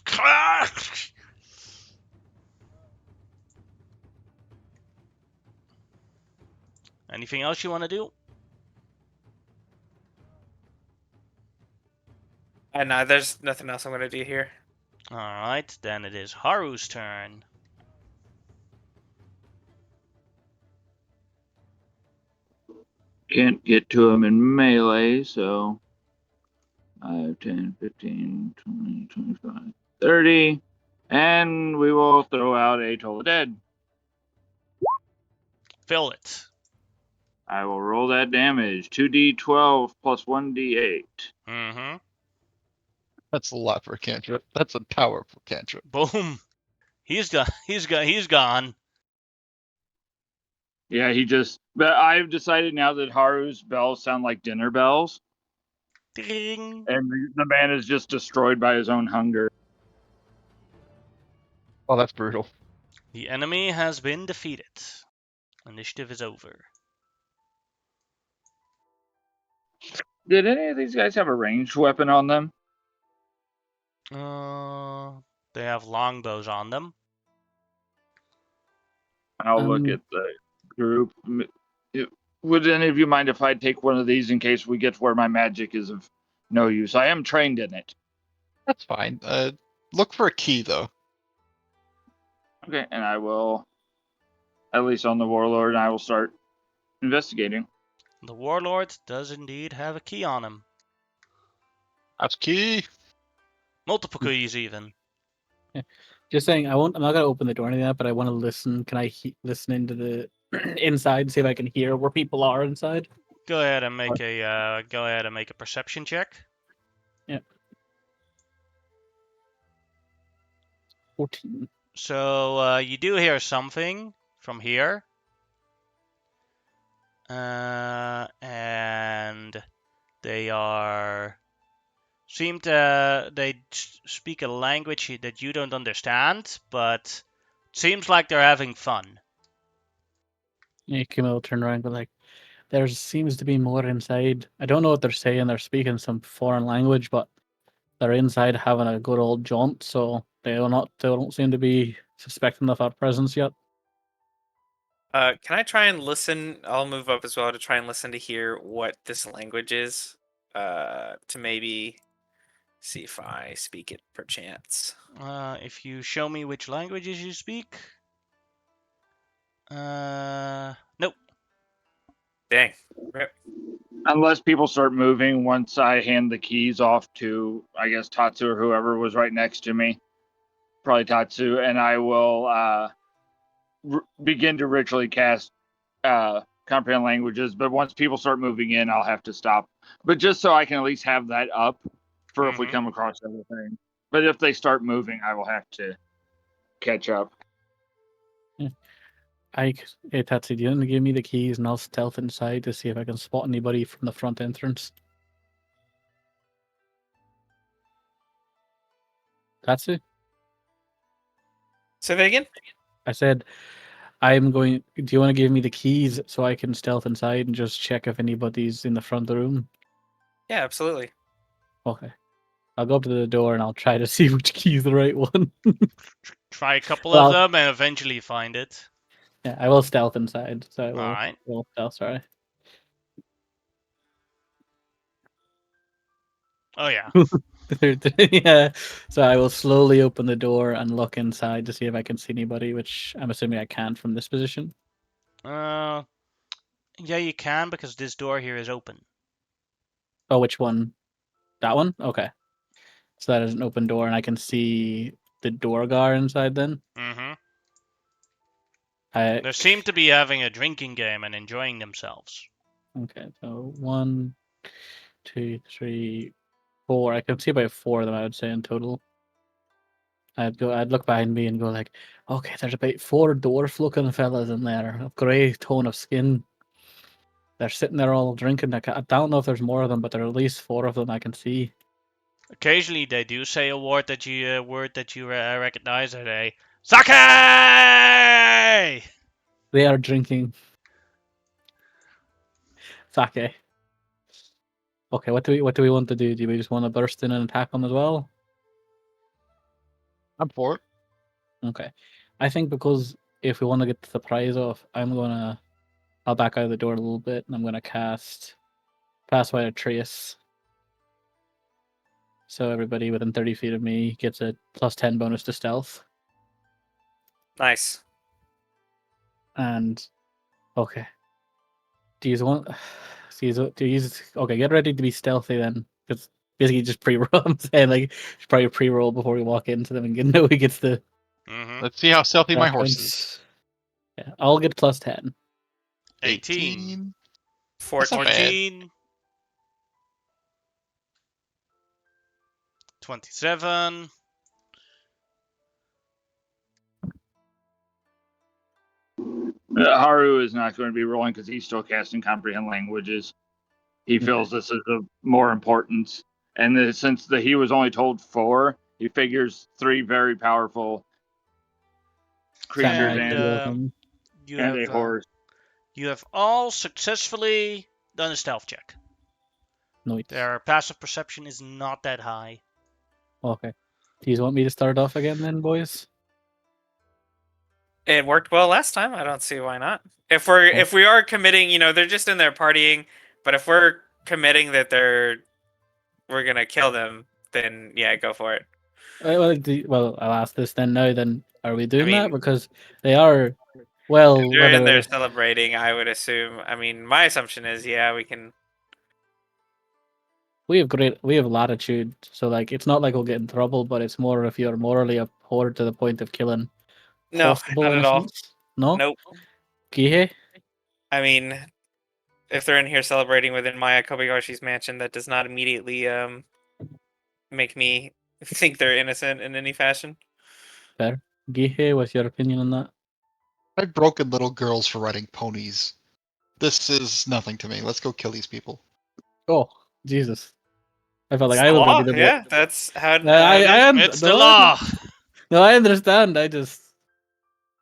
Anything else you want to do? No, there's nothing else I'm gonna do here. Alright, then it is Haru's turn. Can't get to him in melee, so 5, 10, 15, 20, 25, 30. And we will throw out a total of dead. Fill it. I will roll that damage. 2d12 plus 1d8. Mm-hmm. That's a lot for a cantrip. That's a powerful cantrip. Boom. He's gone. He's gone. Yeah, but I've decided now that Haru's bells sound like dinner bells. Ding. And the man is just destroyed by his own hunger. Oh, that's brutal. The enemy has been defeated. Initiative is over. Did any of these guys have a ranged weapon on them? They have longbows on them. I'll look at the group. Would any of you mind if I take one of these in case we get to where my magic is of no use? I am trained in it. That's fine. Look for a key, though. Okay, and I will, at least on the warlord, and I will start investigating. The warlord does indeed have a key on him. That's key. Multiple keys, even. Just saying, I'm not gonna open the door or anything like that, but I want to listen. Can I listen into the inside and see if I can hear where people are inside? Go ahead and make a perception check. Yeah. 14. So you do hear something from here, and they speak a language that you don't understand, but it seems like they're having fun. Yeah, Kim will turn around and be like, there seems to be more inside. I don't know what they're saying. They're speaking some foreign language, but they're inside having a good old jaunt, so they don't seem to be suspecting of our presence yet. Can I try and listen? I'll move up as well to try and listen to hear what this language is. To maybe see if I speak it perchance. If you show me which languages you speak. Nope. Dang. Rip. Unless people start moving once I hand the keys off to, I guess, Tatsu or whoever was right next to me. Probably Tatsu, and I will begin to ritually cast comprehend languages. But once people start moving in, I'll have to stop. But just so I can at least have that up for if we come across everything. But if they start moving, I will have to catch up. Hey Tatsu, do you want to give me the keys and I'll stealth inside to see if I can spot anybody from the front entrance? Tatsu? Say that again? I said, I'm going. Do you want to give me the keys so I can stealth inside and just check if anybody's in the front of the room? Yeah, absolutely. Okay. I'll go up to the door and I'll try to see which key is the right one. Try a couple Well, of them and eventually find it. Yeah, I will stealth inside. So I will. Alright. Will stealth. Sorry. Oh yeah. Yeah. So I will slowly open the door and look inside to see if I can see anybody, which I'm assuming I can from this position. Yeah, you can because this door here is open. Oh, which one? That one? Okay. So that is an open door, and I can see the door guard inside then. Mm-hmm. I They seem to be having a drinking game and enjoying themselves. Okay, so 1, 2, 3, 4. I can see about 4 of them, I would say, in total. I'd look behind me and go like, okay, there's about 4 dwarf-looking fellas in there, of grey tone of skin. They're sitting there all drinking. I don't know if there's more of them, but there are at least 4 of them I can see. Occasionally, they do say a word that you recognize. Are they sake? They are drinking sake. Okay, what do we want to do? Do we just want to burst in and attack them as well? I'm for it. Okay. I think because if we want to get the surprise off, I'll back out of the door a little bit and I'm gonna cast Pass Without a Trace. So everybody within 30 feet of me gets a +10 bonus to stealth. Nice. And okay. Do you want okay, get ready to be stealthy then. Because basically just pre-roll. I'm saying like should probably pre-roll before we walk into them and know who gets the Mm-hmm. Let's see how stealthy my horse reference. is. Yeah, I'll get +10. 18. 14. 14. 27. Haru is not going to be rolling because he's still casting comprehend languages. He feels this is of more importance, and since he was only told 4, he figures 3 very powerful creatures And you and a have horse. you have all successfully done a stealth check. Nice. Their passive perception is not that high. Okay. Do you want me to start off again then, boys? It worked well last time. I don't see why not. If we are committing, they're just in there partying, but if we're committing that we're gonna kill them, then yeah, go for it. Well, I'll ask this then now. Then are we doing that mean, because they are? Well, If they're in there celebrating, I would assume. I mean, my assumption is, yeah, we can. we have latitude, so like it's not like we'll get in trouble, but it's more if you're morally abhorred to the point of killing No, possible not at all. innocents. No. Nope. Gihe? I mean, if they're in here celebrating within Maya Kobayashi's mansion, that does not immediately make me think they're innocent in any fashion. Fair. Gihe, what's your opinion on that? I've broken little girls for riding ponies. This is nothing to me. Let's go kill these people. Oh, Jesus! I felt like It's I the was law, going to be the yeah, that's how. It's the law. No, I understand. I just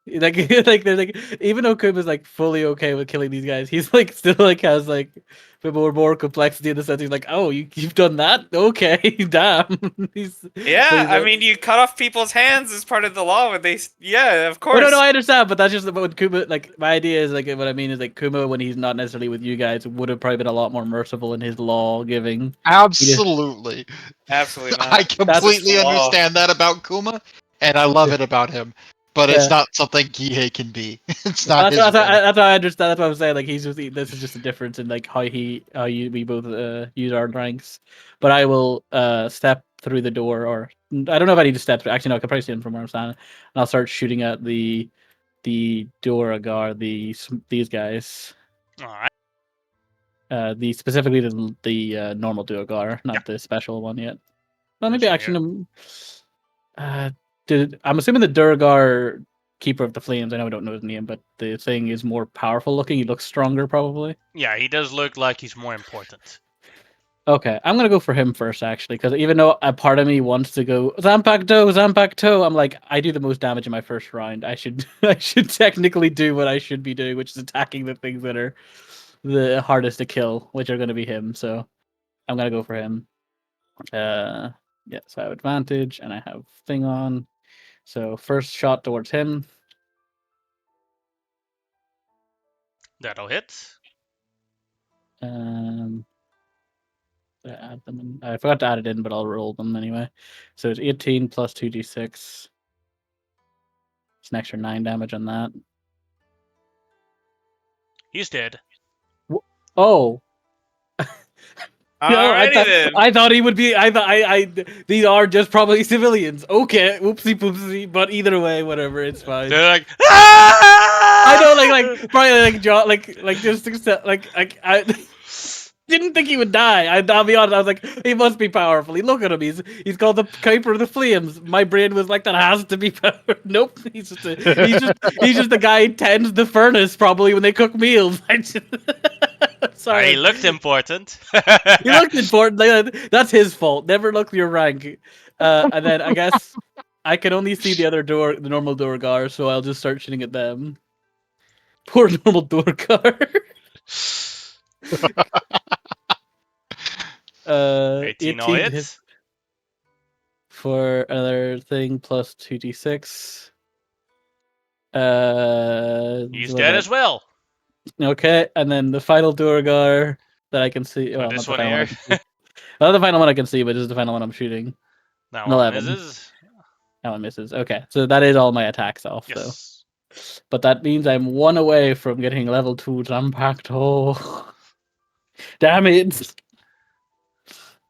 like there's like even though Kuma's like fully okay with killing these guys, he's like still like has like a bit more complexity in the sense he's like, oh, you've done that? Okay, damn. Yeah, I mean, you cut off people's hands as part of the law. Yeah, of Oh, course. no, I understand, but that's just what Kuma. Like my idea is like what I mean is like Kuma when he's not necessarily with you guys would have probably been a lot more merciful in his law giving. Absolutely. Absolutely not. I completely That's law. understand that about Kuma, and I love it about him. but it's Yeah. not something Gihei can be. It's not That's, his that's, rank. that's how I understand. That's what I'm saying. Like this is just a difference in like we both use our ranks. But I will step through the door, or I don't know if I need to step through. Actually, no, I can probably see him from where I'm standing, and I'll start shooting at the Duragar, these guys. All right. Specifically the normal Duragar, not the special one yet. Well, maybe Listen actually, here. I'm assuming the Duragar Keeper of the Flames. I know I don't know his name, but the thing is more powerful looking. He looks stronger, probably. Yeah, he does look like he's more important. Okay, I'm gonna go for him first, actually, because even though a part of me wants to go Zampacto, I'm like, I do the most damage in my first round. I should I should technically do what I should be doing, which is attacking the things that are the hardest to kill, which are gonna be him. So I'm gonna go for him. Yeah, so I have advantage and I have thing on. So first shot towards him. That'll hit. Add them in. I forgot to add it in, but I'll roll them anyway. So it's 18 plus 2d6. It's an extra 9 damage on that. He's dead. Oh, no! Alrighty then. I thought he would be. I thought these are just probably civilians. Okay, whoopsie poopsie. But either way, whatever, it's fine. They're like, I know, like probably like John, like just accept, like I didn't think he would die. I'll be honest. I was like, he must be powerful. Look at him. He's called the Keeper of the Flames. My brain was like, that has to be powerful. Nope. He's just the guy who tends the furnace probably when they cook meals. Sorry. He looked important. He looked important. That's his fault. Never look your rank. And then I guess I can only see the other door, the normal Durgar, so I'll just start shooting at them. Poor normal Durgar. 18 all 18 hits. for another thing plus 2d6. He's dead as well. Okay, and then the final Durgar that I can see. Well, This not the one final one I here. can see. Not the final one I can see, but this is the final one I'm shooting. That An one 11. misses. That one misses. Okay, so that is all my attacks off, though. Yes. But that means I'm one away from getting level 2 Zampacto. Damn it!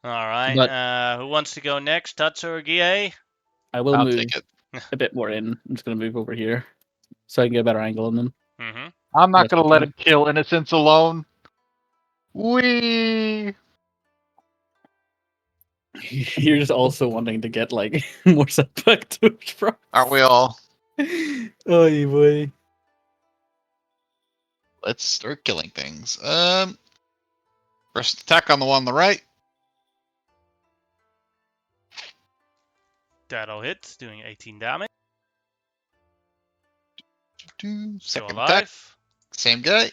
All right. But Who wants to go next? Tatsu or Gie? I will I'll move take it. a bit more in. I'm just going to move over here so I can get a better angle on them. Mm-hmm. I'm not That's gonna okay. let him kill innocents alone. Wee. You're just also wanting to get like more Zampactos from. Aren't we all? Oh, you boy. Let's start killing things. First attack on the one on the right. That'll hit, doing 18 damage. Still Second attack, alive. same guy.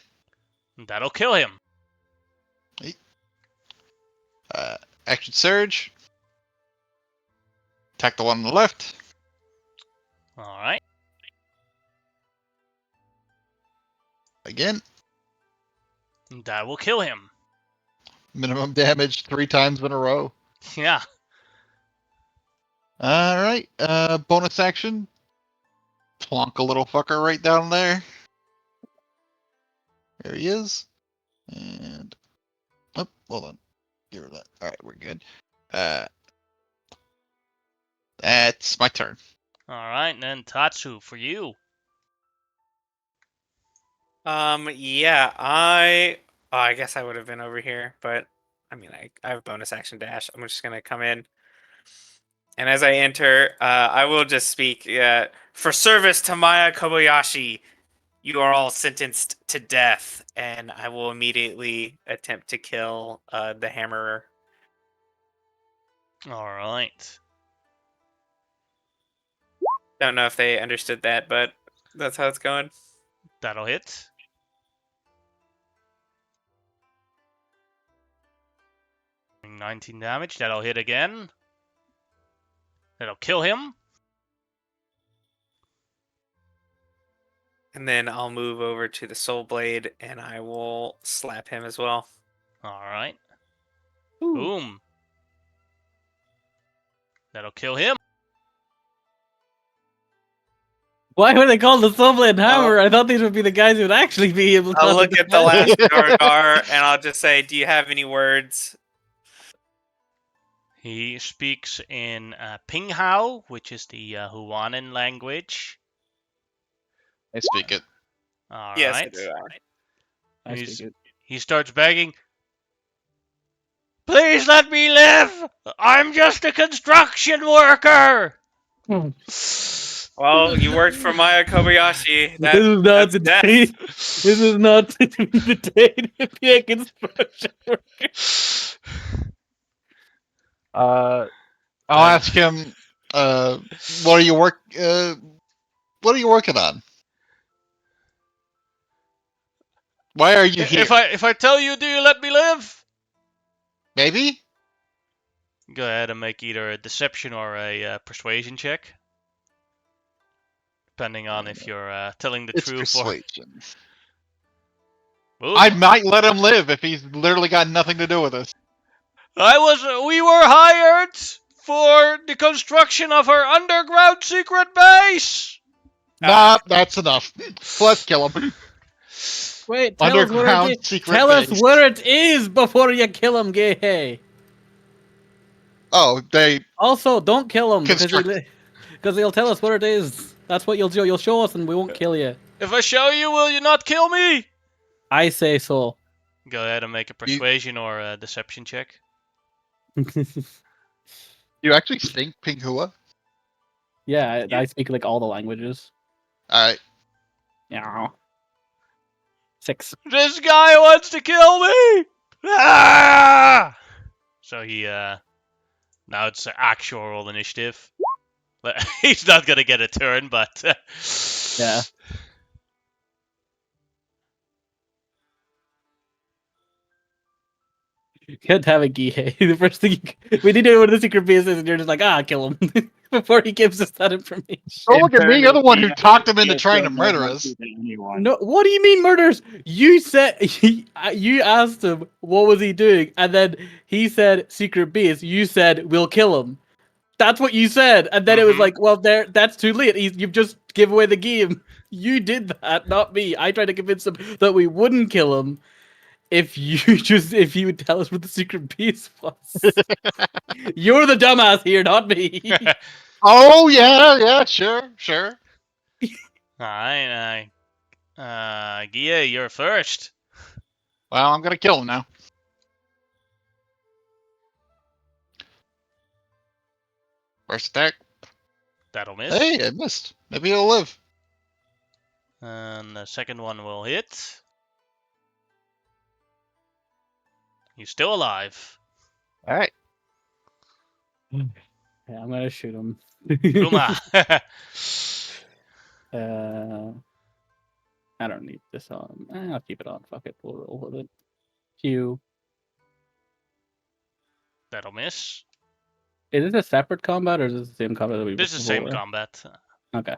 That'll kill him. Action surge. Attack the one on the left. All right. Again. That will kill him. Minimum damage 3 times in a row. Yeah. Alright. Bonus action. Plonk a little fucker right down there. There he is. And oh, hold on. Get rid of that. Alright, we're good. That's my turn. All right, and then Tatsu for you. Yeah, I guess I would have been over here, but I mean, I have bonus action dash. I'm just gonna come in, and as I enter, I will just speak. For service to Maya Kobayashi, you are all sentenced to death, and I will immediately attempt to kill the Hammerer. All right. Don't know if they understood that, but that's how it's going. That'll hit. Doing 19 damage. That'll hit again. That'll kill him. And then I'll move over to the Soul Blade, and I will slap him as well. All right. Ooh. Boom. That'll kill him. Why were they called the Soulblade Hammer? Oh. I thought these would be the guys who would actually be able to. I'll look at the defend. last Gargar and I'll just say, "Do you have any words?" He speaks in Pinghao, which is the Huanan language. I speak it. All Yes, I right. do. I speak it. He starts begging. Please let me live! I'm just a construction worker! Well, you worked for Maya Kobayashi. This is not That's the death. day. This is not the day to be a construction worker. I'll ask him. What are you What are you working on? Why are you here? If I tell you, do you let me live? Maybe. Go ahead and make either a deception or a persuasion check, depending on if you're telling the It's truth or. persuasion. Ooh. I might let him live if he's literally got nothing to do with this. We were hired for the construction of our underground secret base. Nah, that's enough. Let's kill him. Wait, tell us where it Underground is. secret Tell us base. where it is before you kill him, gay. Oh, they Also, don't kill him Construct- because he'll tell us where it is. That's what you'll do. You'll show us, and we won't kill you. If I show you, will you not kill me? I say so. Go ahead and make a persuasion or a deception check. You actually think Pinghua? Yeah, I speak like all the languages. Alright. Yeah. 6. This guy wants to kill me! Ah! So he, now it's actual roll initiative. He's not gonna get a turn, but... Yeah. Can't have a Gihei. The first thing we need to know what the secret base is, and you're just like, kill him before he gives us that information. Don't look at me. You're the one who talked him into trying to murder us. No, what do you mean murders? You said you asked him what was he doing, and then he said secret base. You said we'll kill him. That's what you said, and then it was like, well, that's too late. You've just give away the game. You did that, not me. I tried to convince him that we wouldn't kill him if you would tell us what the secret base was. You're the dumbass here, not me. Oh, yeah, sure. Alright, Gia, you're first. Well, I'm gonna kill him now. First attack. That'll miss. Hey, I missed. Maybe he'll live. And the second one will hit. He's still alive. Alright. Yeah, I'm gonna shoot him. Uma. I don't need this on. I'll keep it on. Fuck it. We'll roll with it. Q. That'll miss. Is this a separate combat or is this the same combat that we This is the same before? combat. Okay.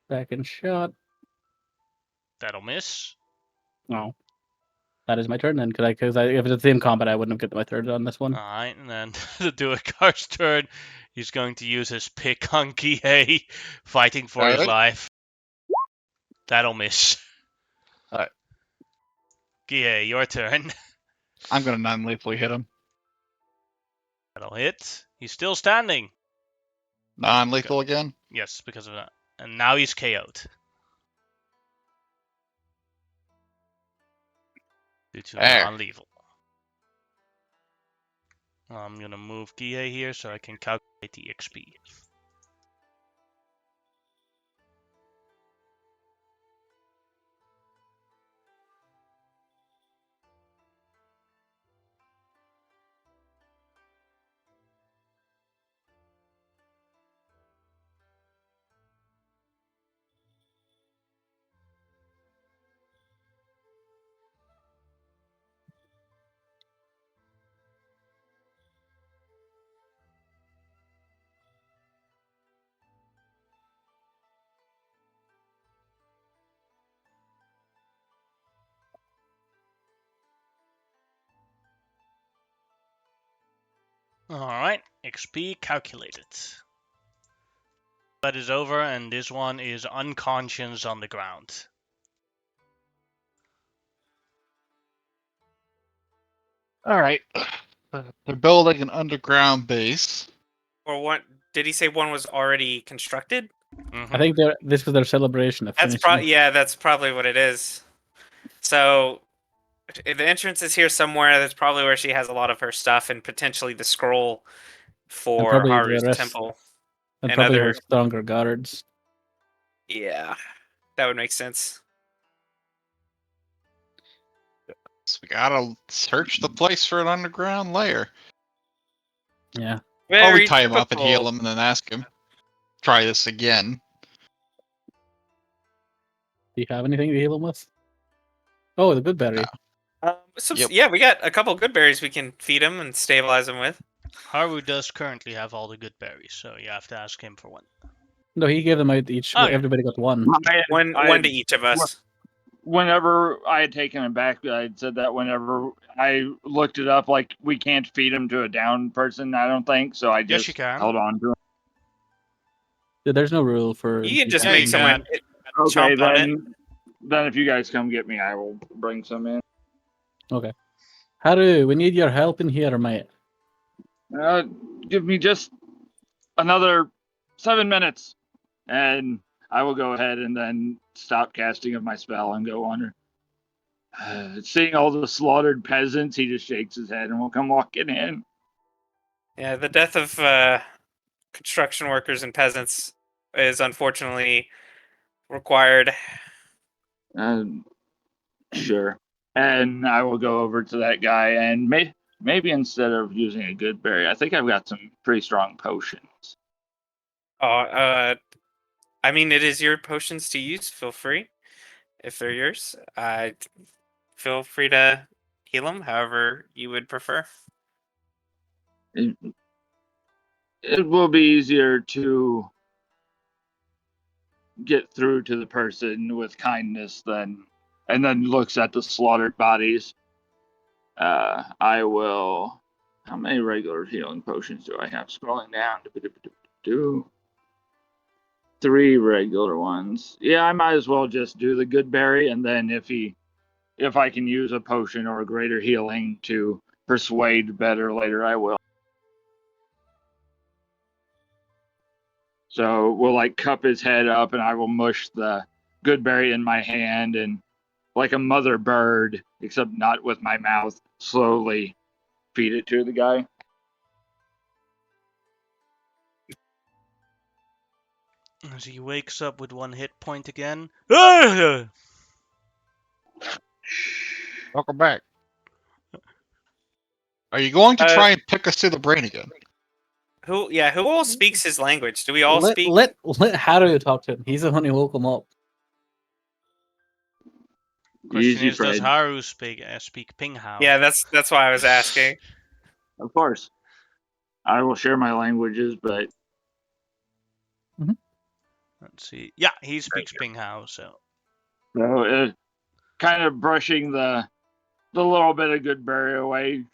Second shot. That'll miss. No. That is my turn then, because if it's the same combat, I wouldn't have get my third on this one. Alright, and then to do a car's turn, he's going to use his pick on Kihei, fighting for his Alright. life. That'll miss. Alright. Kihei, your turn. I'm gonna non-lethally hit him. That'll hit. He's still standing. Non-lethal again. Yes, because of that. And now he's KO'd. Due to There. non-lethal. I'm gonna move Kihei here so I can calculate the XP. Alright, XP calculated. That is over, and this one is unconscious on the ground. All right. They're building an underground base. Or what? Did he say one was already constructed? Mm-hmm. I think this was their celebration of That's finishing. yeah, that's probably what it is. So if the entrance is here somewhere. That's probably where she has a lot of her stuff and potentially the scroll And for probably the Haru's rest, temple and and probably her other. stronger guards. Yeah, that would make sense. So we gotta search the place for an underground lair. Yeah. Or we Very tie him up and heal typical. him and then ask him. Try this again. Do you have anything to heal him with? Oh, the good berry. Yep. Yeah, we got a couple good berries we can feed him and stabilize him with. Haru does currently have all the good berries, so you have to ask him for one. No, he gave them out each. Okay. Everybody got one. One to each of us. Whenever I had taken him back, I had said that whenever I looked it up, like, we can't feed him to a down person, I don't think, so I Yes, just you can. held on to him. There's no rule for. You can just Yeah, make you someone Okay, chomp on it. then if you guys come get me, I will bring some in. Okay. Haru, we need your help in here, mate. Give me just another 7 minutes, and I will go ahead and then stop casting of my spell and go on. Seeing all the slaughtered peasants, he just shakes his head and will come walking in. Yeah, the death of construction workers and peasants is unfortunately required. Sure. And I will go over to that guy and maybe instead of using a good berry, I think I've got some pretty strong potions. Oh, I mean, it is your potions to use. Feel free, if they're yours. Feel free to heal them however you would prefer. It will be easier to get through to the person with kindness than, and then looks at the slaughtered bodies. I will. How many regular healing potions do I have? Scrolling down. 3 regular ones. Yeah, I might as well just do the good berry, and then if I can use a potion or a greater healing to persuade better later, I will. So we'll like cup his head up, and I will mush the good berry in my hand, and like a mother bird, except not with my mouth, slowly feed it to the guy. As he wakes up with 1 hit point again. Ah! Welcome back. Are you going to Uh, try and pick us through the brain again? Who all speaks his language? Do we all let, speak? Let Haru talk to him. He's the one who woke him up. Question Easy, is, does Fred. Haru speak Pinghao? Yeah, that's why I was asking. Of course. I will share my languages, but Let's see. Yeah, he speaks Pinghao, so. kind of brushing the little bit of good berry away.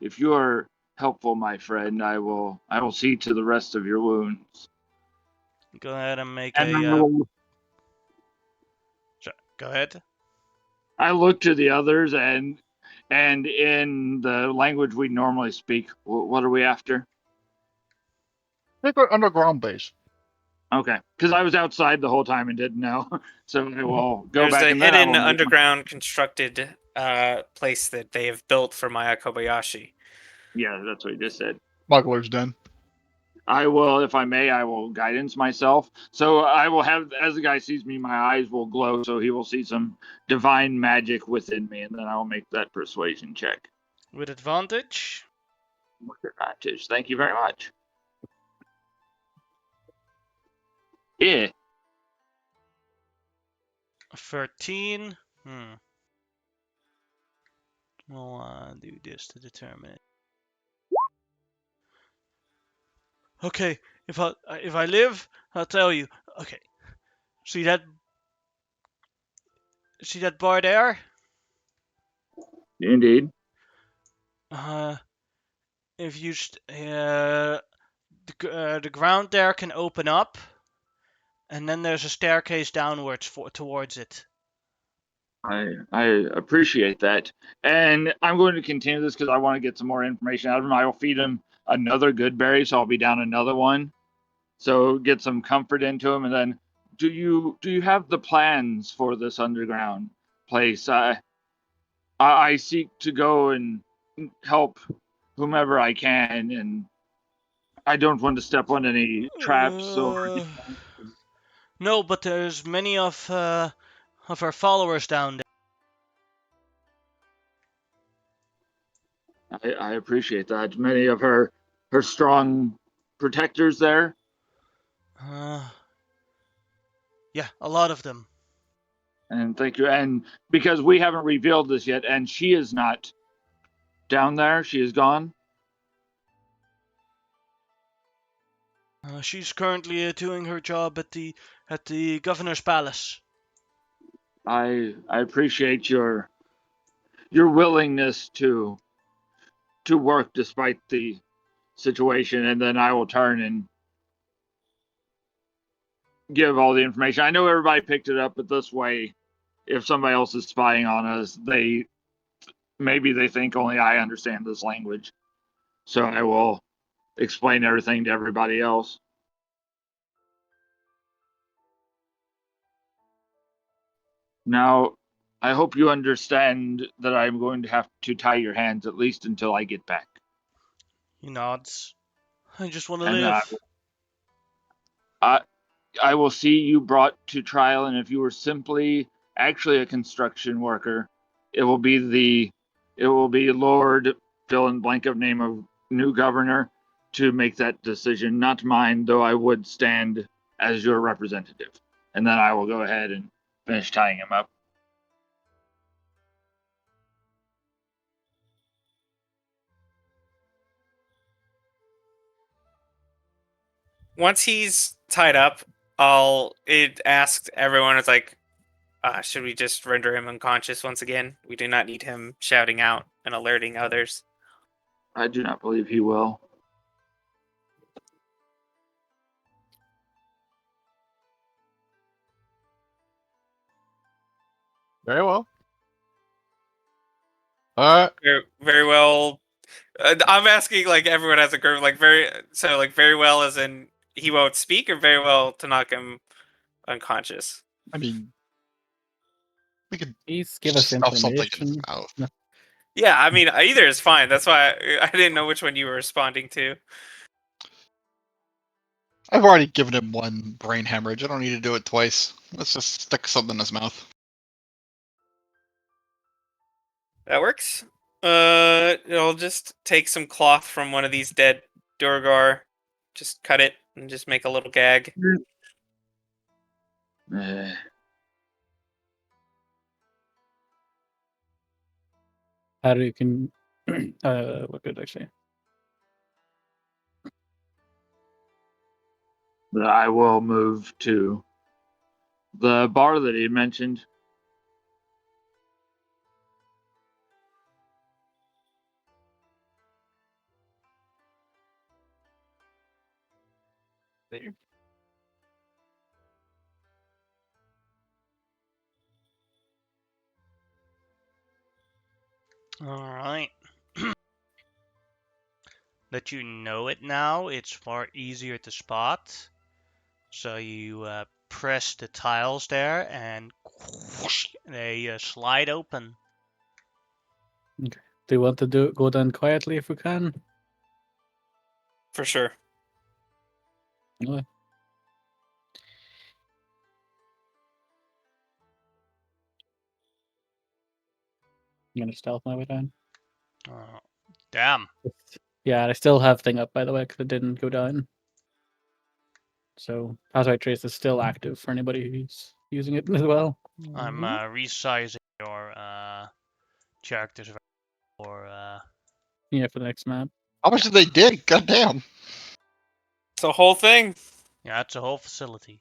If you are helpful, my friend, I will see to the rest of your wounds. Go ahead and make And a. Go ahead. I look to the others, and in the language we normally speak, what are we after? I think we're underground base. Okay, because I was outside the whole time and didn't know, so I will go There's back. a And then I hidden will underground constructed place that they have built for Maya Kobayashi. Yeah, that's what he just said. Smuggler's Den. I will, if I may, I will guidance myself. So I will have, as the guy sees me, my eyes will glow, so he will see some divine magic within me, and then I will make that persuasion check. With advantage. With advantage. Thank you very much. Yeah. 13. We'll do this to determine it. Okay, if I live, I'll tell you. Okay, see that bar there? Indeed. If you the ground there can open up, and then there's a staircase downwards towards it. I appreciate that. And I'm going to continue this because I want to get some more information out of him. I will feed him another good berry, so I'll be down another one. So get some comfort into him, and then do you have the plans for this underground place? I seek to go and help whomever I can, and I don't want to step on any traps or anything. No, but there's many of our followers down there. I appreciate that. Many of her strong protectors there. Yeah, a lot of them. And thank you. And because we haven't revealed this yet, and she is not down there, she is gone. She's currently doing her job at the governor's palace. I appreciate your willingness to work despite the situation, and then I will turn and give all the information. I know everybody picked it up, but this way, if somebody else is spying on us, maybe they think only I understand this language. So I will explain everything to everybody else. Now, I hope you understand that I'm going to have to tie your hands at least until I get back. He nods. I just want to And live. I will see you brought to trial, and if you were simply actually a construction worker, it will be Lord fill in blank of name of new governor to make that decision, not mine, though I would stand as your representative. And then I will go ahead and finish tying him up. Once he's tied up, it asked everyone, it's like, should we just render him unconscious once again? We do not need him shouting out and alerting others. I do not believe he will. Very well. Very, very well. I'm asking like everyone has a group, like very well as in he won't speak, or very well to knock him unconscious. I mean, we could Please give us stuff something in his information. mouth. No. Yeah, I mean either is fine. That's why I didn't know which one you were responding to. I've already given him one brain hemorrhage. I don't need to do it twice. Let's just stick something in his mouth. That works. I'll just take some cloth from one of these dead Durgar, just cut it and just make a little gag. How do you can what did I say? But I will move to the bar that he mentioned. There. Alright. That you know it now, it's far easier to spot. So you press the tiles there and whoosh, they slide open. Okay. Do you want to go down quietly if we can? For sure. Okay. I'm gonna stealth my way down. Damn. Yeah, I still have thing up by the way because it didn't go down. So Password Trace is still active for anybody who's using it as well. I'm resizing your characters for Yeah, for the next map. How much did they dig? Goddamn. It's the whole thing. yeah, it's a whole facility.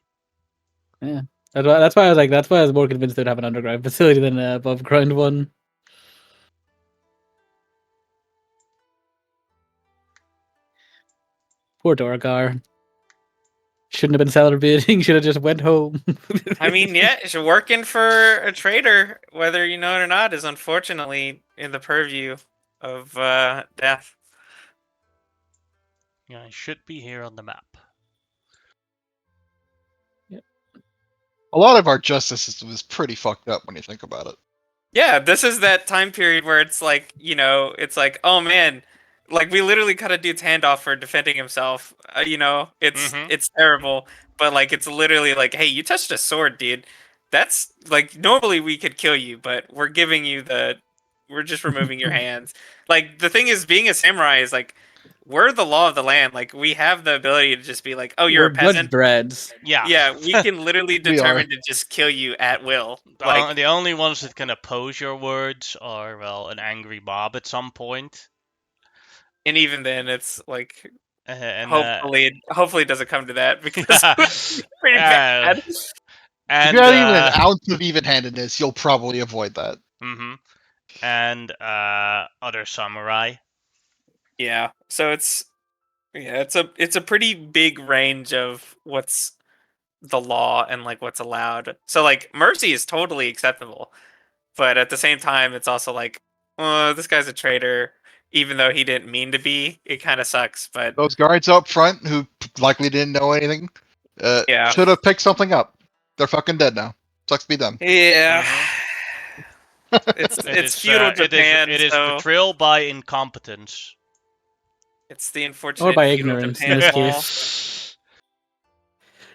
Yeah. That's why I was more convinced they'd have an underground facility than an above ground one. Poor Dorgar. Shouldn't have been celebrating. Should have just went home. I mean, yeah, working for a trader, whether you know it or not, is unfortunately in the purview of death. Yeah, I should be here on the map. A lot of our justice system is pretty fucked up when you think about it. Yeah, this is that time period where it's like, it's like, oh man, like we literally cut a dude's hand off for defending himself. It's terrible, but like it's literally like, hey, you touched a sword, dude. That's like normally we could kill you, but we're just removing your hands. Like the thing is, being a samurai is like we're the law of the land. Like we have the ability to just be like, oh, you're We're a peasant. judge dreads. Yeah. Yeah, we can literally We are. determine to just kill you at will. The Like, the only ones that can oppose your words are, well, an angry mob at some point. and even then, it's like And hopefully it doesn't come to that because it's pretty bad. If and you have even an ounce of even-handedness, you'll probably avoid that. and other samurai. Yeah, so it's a pretty big range of what's the law and like what's allowed. So like mercy is totally acceptable, but at the same time, it's also like, oh, this guy's a traitor, even though he didn't mean to be. It kind of sucks, but Those guards up front who likely didn't know anything yeah, should have picked something up. They're fucking dead now. Sucks to be them. yeah. It It's is, feudal Japan, it is so betrayal by incompetence. it's the Or unfortunate by feudal ignorance in Japan this law. case.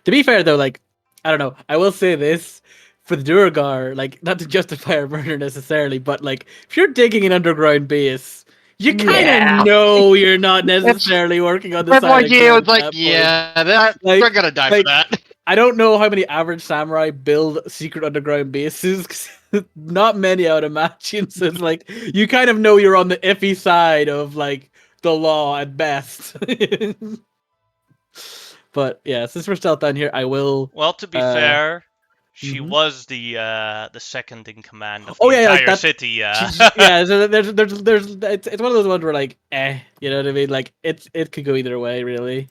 To be fair, though, like, I don't know. I will say this for the Durgar, like, not to justify a murder necessarily, but like, if you're digging an underground base, you kind of know you're not necessarily working on the That's side like of you. God It's like, at that point. yeah, that Like- they're gonna die for like- that. I don't know how many average samurai build secret underground bases. 'Cause not many, I would imagine. So it's like you kind of know you're on the iffy side of like the law at best. But yeah, since we're still down here, I will. Well, to be Uh, fair, she mhm. was the second in command of Oh, the yeah, like entire that- city. Yeah, so there's it's one of those ones where like, you know what I mean? Like it could go either way, really.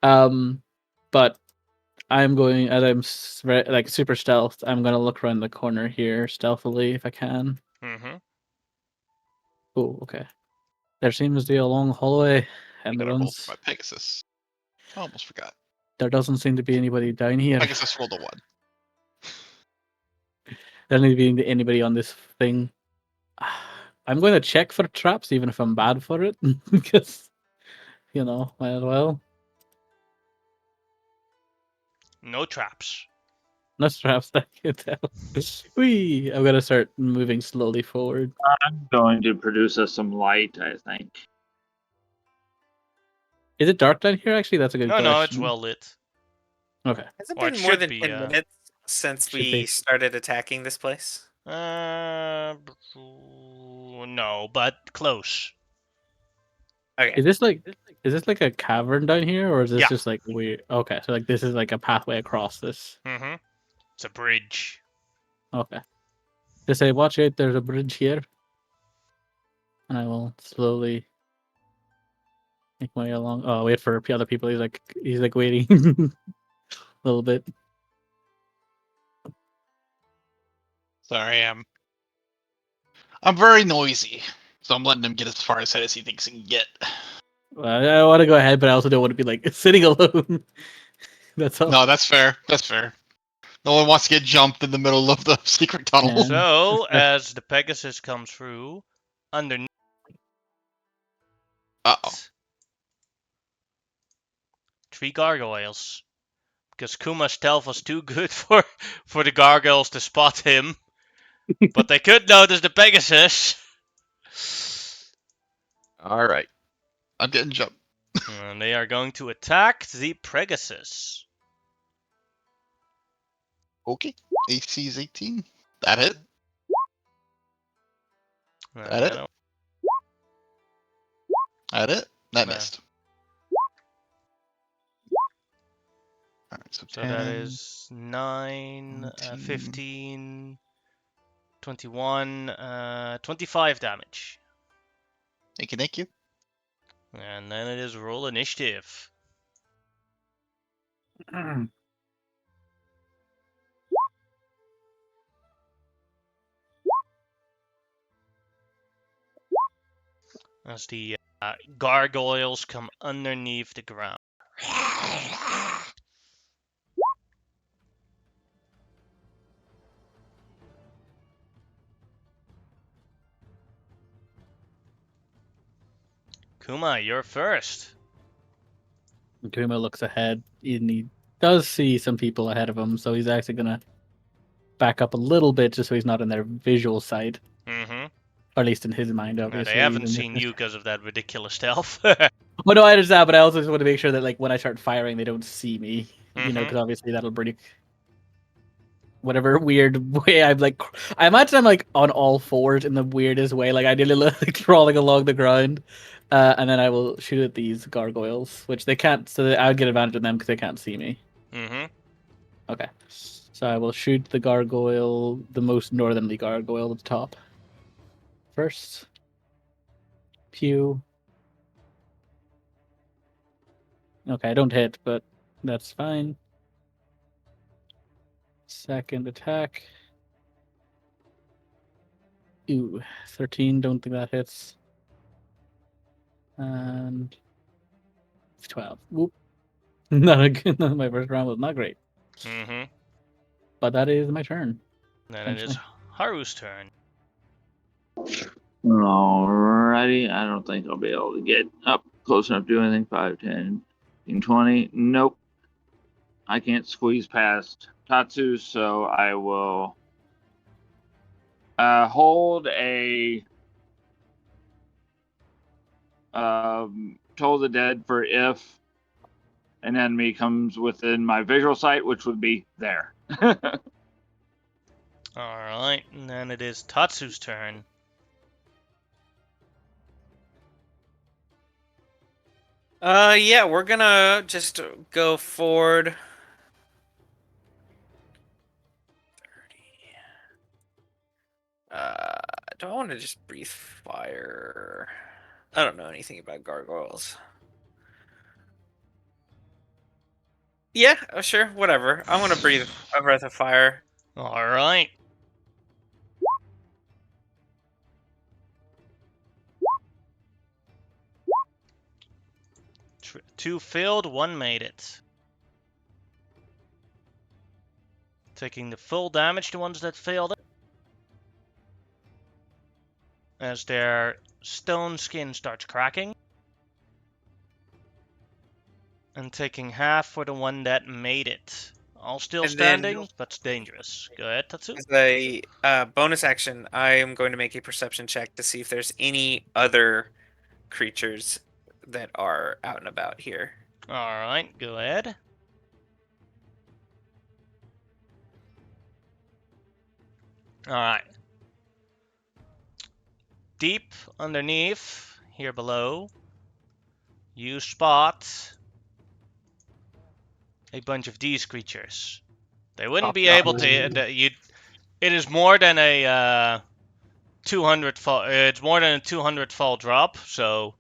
But I'm going as I'm like super stealth. I'm gonna look around the corner here stealthily if I can. Oh, okay. There seems to be a long hallway, and I rolled for my Pegasus. I almost forgot. there doesn't seem to be anybody down here. Pegasus rolled a 1. There doesn't seem to be anybody on this thing. I'm going to check for traps, even if I'm bad for it, because might as well. No traps. No traps, I can tell. Whee! I'm gonna start moving slowly forward. I'm going to produce us some light, I think. Is it dark down here? Actually, that's a good question. No, it's well lit. Okay. Has it Or it been more should than be, 10 minutes since should we be. started attacking this place? No, but close. Okay. Is this like a cavern down here, or is this Yeah. just like weird? Okay, so like this is like a pathway across this. It's a bridge. Okay. They say, watch out, there's a bridge here. And I will slowly make my way along. Oh, wait for other people. He's like waiting a little bit. Sorry, I'm very noisy, so I'm letting him get as far ahead as he thinks he can get. I want to go ahead, but I also don't want to be like sitting alone. That's all. No, that's fair. That's fair. No one wants to get jumped in the middle of the secret tunnel. Yeah. So, as the Pegasus comes through, underneath Uh-oh. 3 gargoyles. Because Kuma's stealth was too good for the gargoyles to spot him. But they could notice the Pegasus. Alright. I'm getting jumped. And they are going to attack the Pegasus. Okay. AC is 18. That hit. That it? That it? That No. missed. Alright, so So 10. that is 9, 19. 15, 21, 25 damage. Thank you. And then it is roll initiative. As the gargoyles come underneath the ground. Kuma, you're first. Kuma looks ahead, and he does see some people ahead of him, so he's actually gonna back up a little bit just so he's not in their visual sight, Mm-hmm. or at least in his mind, obviously. They haven't even if seen it's- you because of that ridiculous stealth. Well, no, I understand, but I also just want to make sure that, like, when I start firing, they don't see me. You know, Mhm. because obviously that'll bring whatever weird way I'm like. I imagine I'm like on all fours in the weirdest way, like ideally like crawling along the ground, and then I will shoot at these gargoyles, which they can't. So I would get advantage of them because they can't see me. Mm-hmm. Okay, so I will shoot the gargoyle, the most northerly gargoyle at the top first. Pew. Okay, I don't hit, but that's fine. Second attack. Ooh, 13. Don't think that hits. And 12. Whoop. Not a good. My first round was not great, Mm-hmm. but that is my turn. Then it is Haru's turn. Alrighty, I don't think I'll be able to get up close enough to do anything. 5, 10, 15, 20. Nope. I can't squeeze past Tatsu, so I will hold a Toll the Dead for if an enemy comes within my visual sight, which would be there. Alright, and then it is Tatsu's turn. Yeah, we're gonna just go forward. 30. Do I want to just breathe fire? I don't know anything about gargoyles. Yeah, sure, whatever. I want to breathe a breath of fire. Alright. Two failed, one made it. Taking the full damage, the ones that failed it. As their stone skin starts cracking. And taking half for the one that made it. All still And then- standing, but dangerous. Go ahead, Tatsu. As a bonus action, I am going to make a perception check to see if there's any other creatures that are out and about here. Alright, go ahead. Alright. Deep underneath, here below, you spot a bunch of these creatures. They wouldn't be able to. It is more than a 200 fall. It's more than a 200 fall drop. So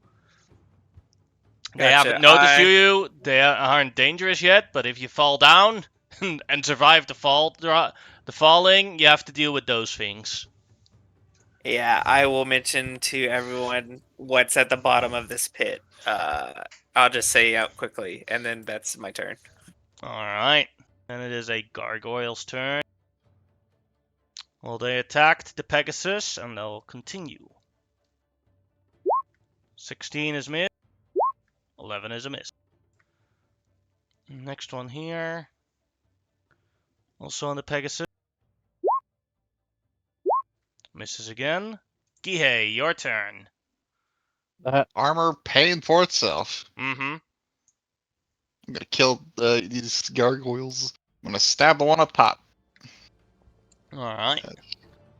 they Gotcha. haven't noticed you. They aren't dangerous yet. But if you fall down and survive the falling, you have to deal with those things. Yeah, I will mention to everyone what's at the bottom of this pit. I'll just say out quickly, and then that's my turn. All right. Then it is a gargoyle's turn. Well, they attacked the Pegasus, and they'll continue. 16 is missed. 11 is a miss. Next one here. Also on the Pegasus. Misses again. Gihei, your turn. Armor paying for itself. Mm-hmm. I'm gonna kill these gargoyles. I'm gonna stab the one up top. Alright.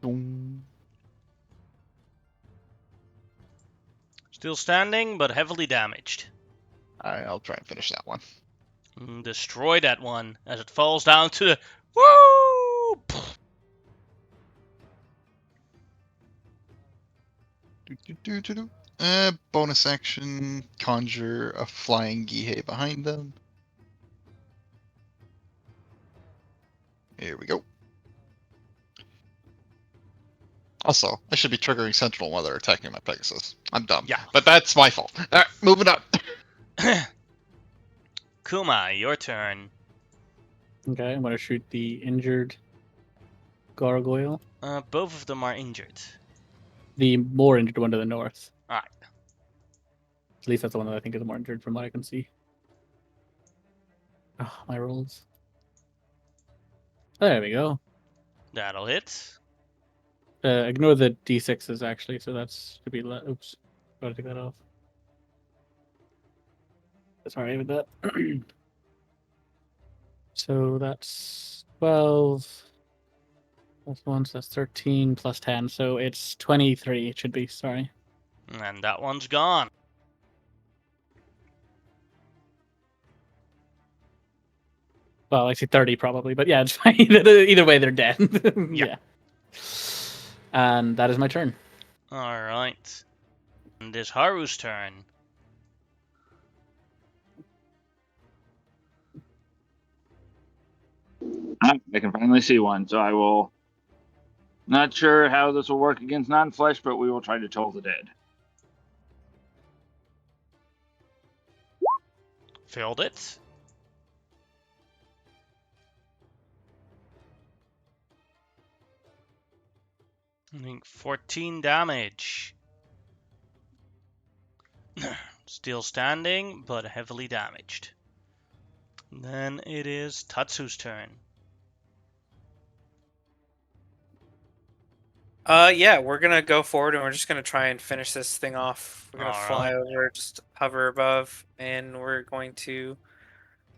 Boom. Still standing, but heavily damaged. Alright, I'll try and finish that one. Destroy that one as it falls down to the... Woo! Bonus action, conjure a flying Gihei behind them. Here we go. Also, I should be triggering Sentinel while they're attacking my Pegasus. I'm dumb. Yeah. But that's my fault. Alright, moving up. Kuma, your turn. Okay, I'm gonna shoot the injured gargoyle. Both of them are injured. The more injured one to the north. Alright. At least that's the one that I think is more injured from what I can see. Oh, my rolls. There we go. That'll hit. Ignore the d6s actually, so that's should be oops. Gotta take that off. Sorry with that. So that's 12 plus 1, so that's 13 plus 10, so it's 23 it should be, sorry. And that one's gone. Well, actually 30 probably, but yeah, it's fine. Either way, they're dead. Yeah. And that is my turn. Alright. And it's Haru's turn. I can finally see one, so I will. Not sure how this will work against non-flesh, but we will try to toll the dead. Filled it. I think 14 damage. Still standing, but heavily damaged. Then it is Tatsu's turn. Yeah, we're gonna go forward and we're just gonna try and finish this thing off. We're gonna fly Alright. over, just hover above, and we're going to.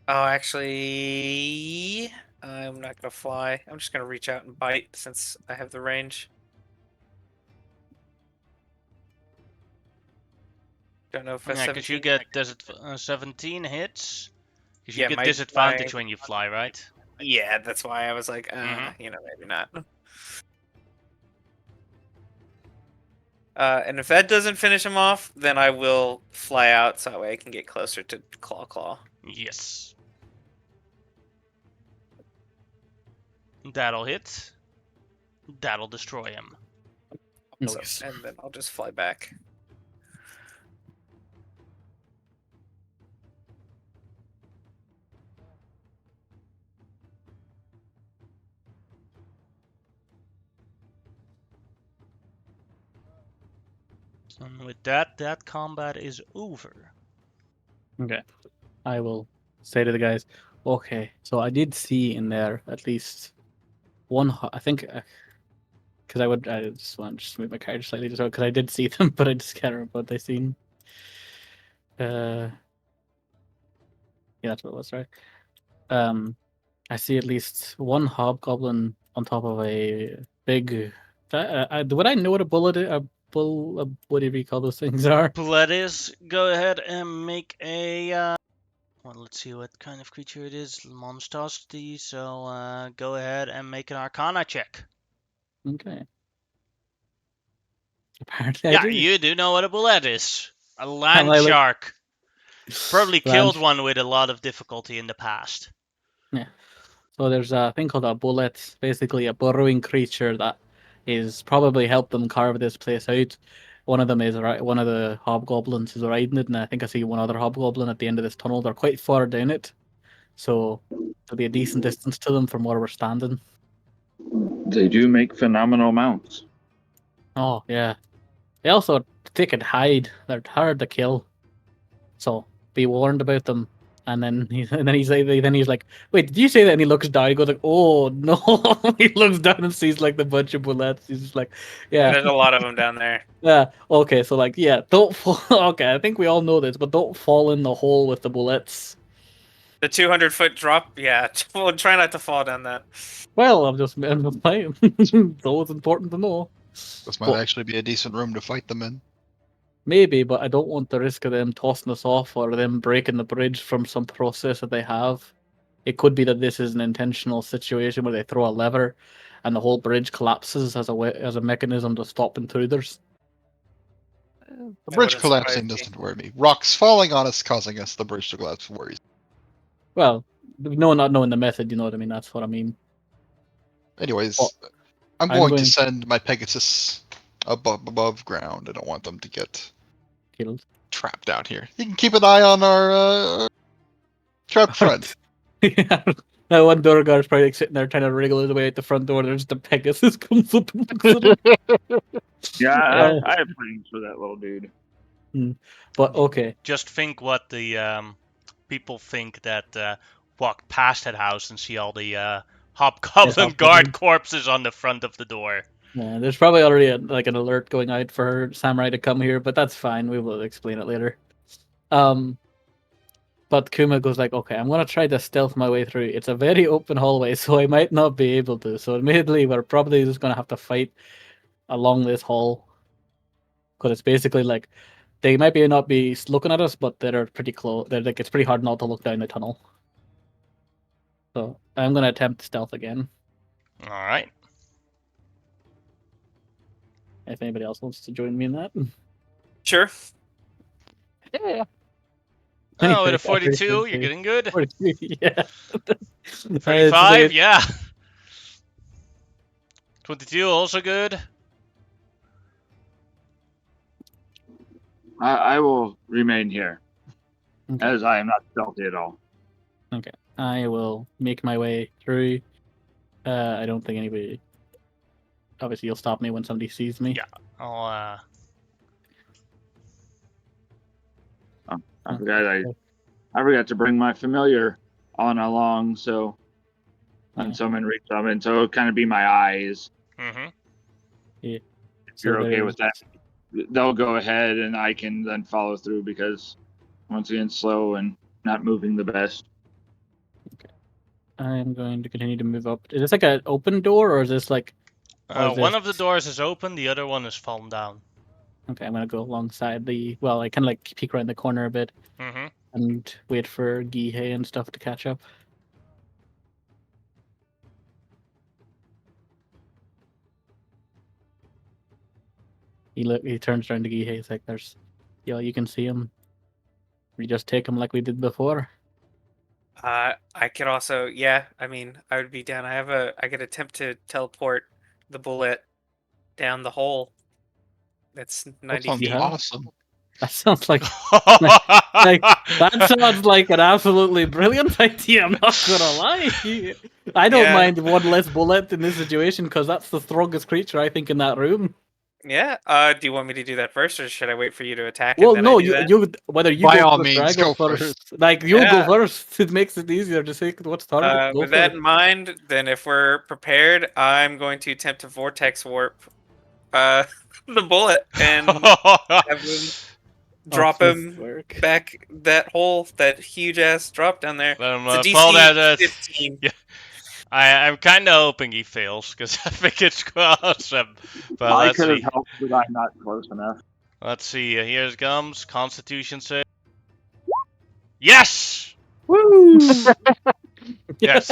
Oh, actually, I'm not gonna fly. I'm just gonna reach out and bite since I have the range. Don't know if Yeah, because you 17 get 17 hits. Because you Yeah, get my- disadvantage my- when you fly, right? Yeah, that's why I was like, Mhm. maybe not. And if that doesn't finish him off, then I will fly out so that way I can get closer to Claw. Yes. That'll hit. That'll destroy him. Nice. So, and then I'll just fly back. And with that, that combat is over. Okay. I will say to the guys, okay, so I did see in there at least one, I think, because I just want to just move my card slightly just because I did see them, but I just can't remember what they seen. Yeah, that's what it was, right? I see at least one hobgoblin on top of a big. Would I know what a bullet is? Whatever you call those things are. Pledis, go ahead and make a. Well, let's see what kind of creature it is. Monstrosity. So go ahead and make an Arcana check. Okay. Apparently, I Yeah, do. you do know what a bullet is. A land I look- shark. Probably killed Land- one with a lot of difficulty in the past. So there's a thing called a bullet, basically a burrowing creature that is probably helped them carve this place out. One of them is one of the hobgoblins is riding it, and I think I see one other hobgoblin at the end of this tunnel. They're quite far down it, so there'll be a decent distance to them from where we're standing. They do make phenomenal mounts. Oh yeah, they also thick and hide. They're hard to kill, so be warned about them. And then he's like, wait, did you say that? And he looks down. He goes like, oh no. He looks down and sees like the bunch of bullets. He's just like, yeah, There's a lot of them down there. yeah. Okay, so like, yeah, don't fall. Okay, I think we all know this, but don't fall in the hole with the bullets. The 200-foot drop, yeah. Well, try not to fall down that. Well, I'm just playing. It's always important to know. This might actually be a decent room to fight them in. Maybe, but I don't want the risk of them tossing us off or them breaking the bridge from some process that they have. It could be that this is an intentional situation where they throw a lever and the whole bridge collapses as a mechanism to stop intruders. The That bridge wouldn't collapsing surprise me. doesn't worry me. Rocks falling on us causing us the bridge to collapse worries. Well, no, not knowing the method, you know what I mean? That's what I mean. Anyways, Well, I'm I'm going to going- send my Pegasus above ground. I don't want them to get Killed. trapped out here. You can keep an eye on our trapped friend. Yeah. That one door guard's probably like, sitting there trying to wriggle his way out the front door. There's the Pegasus comes up and looks at him. Yeah, Yeah. I have plans for that little dude. But okay. Just think what the people think that walk past that house and see all the hobgoblin guard corpses on the front of the door. Yeah, there's probably already an alert going out for Samurai to come here, but that's fine. We will explain it later. But Kuma goes like, okay, I'm gonna try to stealth my way through. It's a very open hallway, so I might not be able to. So admittedly, we're probably just gonna have to fight along this hall. Because it's basically like they might not be looking at us, but they're pretty close. They're like it's pretty hard not to look down the tunnel. So I'm gonna attempt stealth again. All right. If anybody else wants to join me in that. Sure. Yeah. Oh, with a 42, you're getting good. 42, yeah. 35, yeah. 22, also good. I will remain here, Okay. as I am not stealthy at all. Okay. I will make my way through. I don't think anybody. Obviously, you'll stop me when somebody sees me. Yeah. I'll I forgot to bring my familiar on along, so when someone reach summon, so it'll kind of be my eyes. Mm-hmm. Yeah. If you're okay with that, they'll go ahead and I can then follow through because once again, slow and not moving the best. Okay. I'm going to continue to move up. Is this like an open door, or is this like? One of the doors is open, the other one is fallen down. Okay, I'm gonna go alongside the. Well, I kind of like peek around the corner a bit Mm-hmm. and wait for Gihei and stuff to catch up. He turns around to Gihei. He's like, "There's, you can see him. We just take him like we did before." I could also, yeah. I mean, I would be down. I could attempt to teleport the bullet down the hole. That's That 90 sounds feet. awesome. That sounds like that sounds like an absolutely brilliant idea. I'm not gonna lie. I don't Yeah. mind one less bullet in this situation because that's the strongest creature I think in that room. Yeah. Do you want me to do that first, or should I wait for you to attack? Well, and then no, I do that? you whether you By go all first or I means, go go first. Like you go Yeah. first, it makes it easier to say what's target. Go With that first. in mind, then if we're prepared, I'm going to attempt to vortex warp the bullet and have him drop Oh, him work. back that hole, that huge ass drop down there. Let It's a him fall down. DC 15. Yeah. I'm kind of hoping he fails because I think it's awesome. But I let's could have see. helped, but I'm not close enough. Let's see. Here's Gums. Constitution save. Yes. Woo! Yes.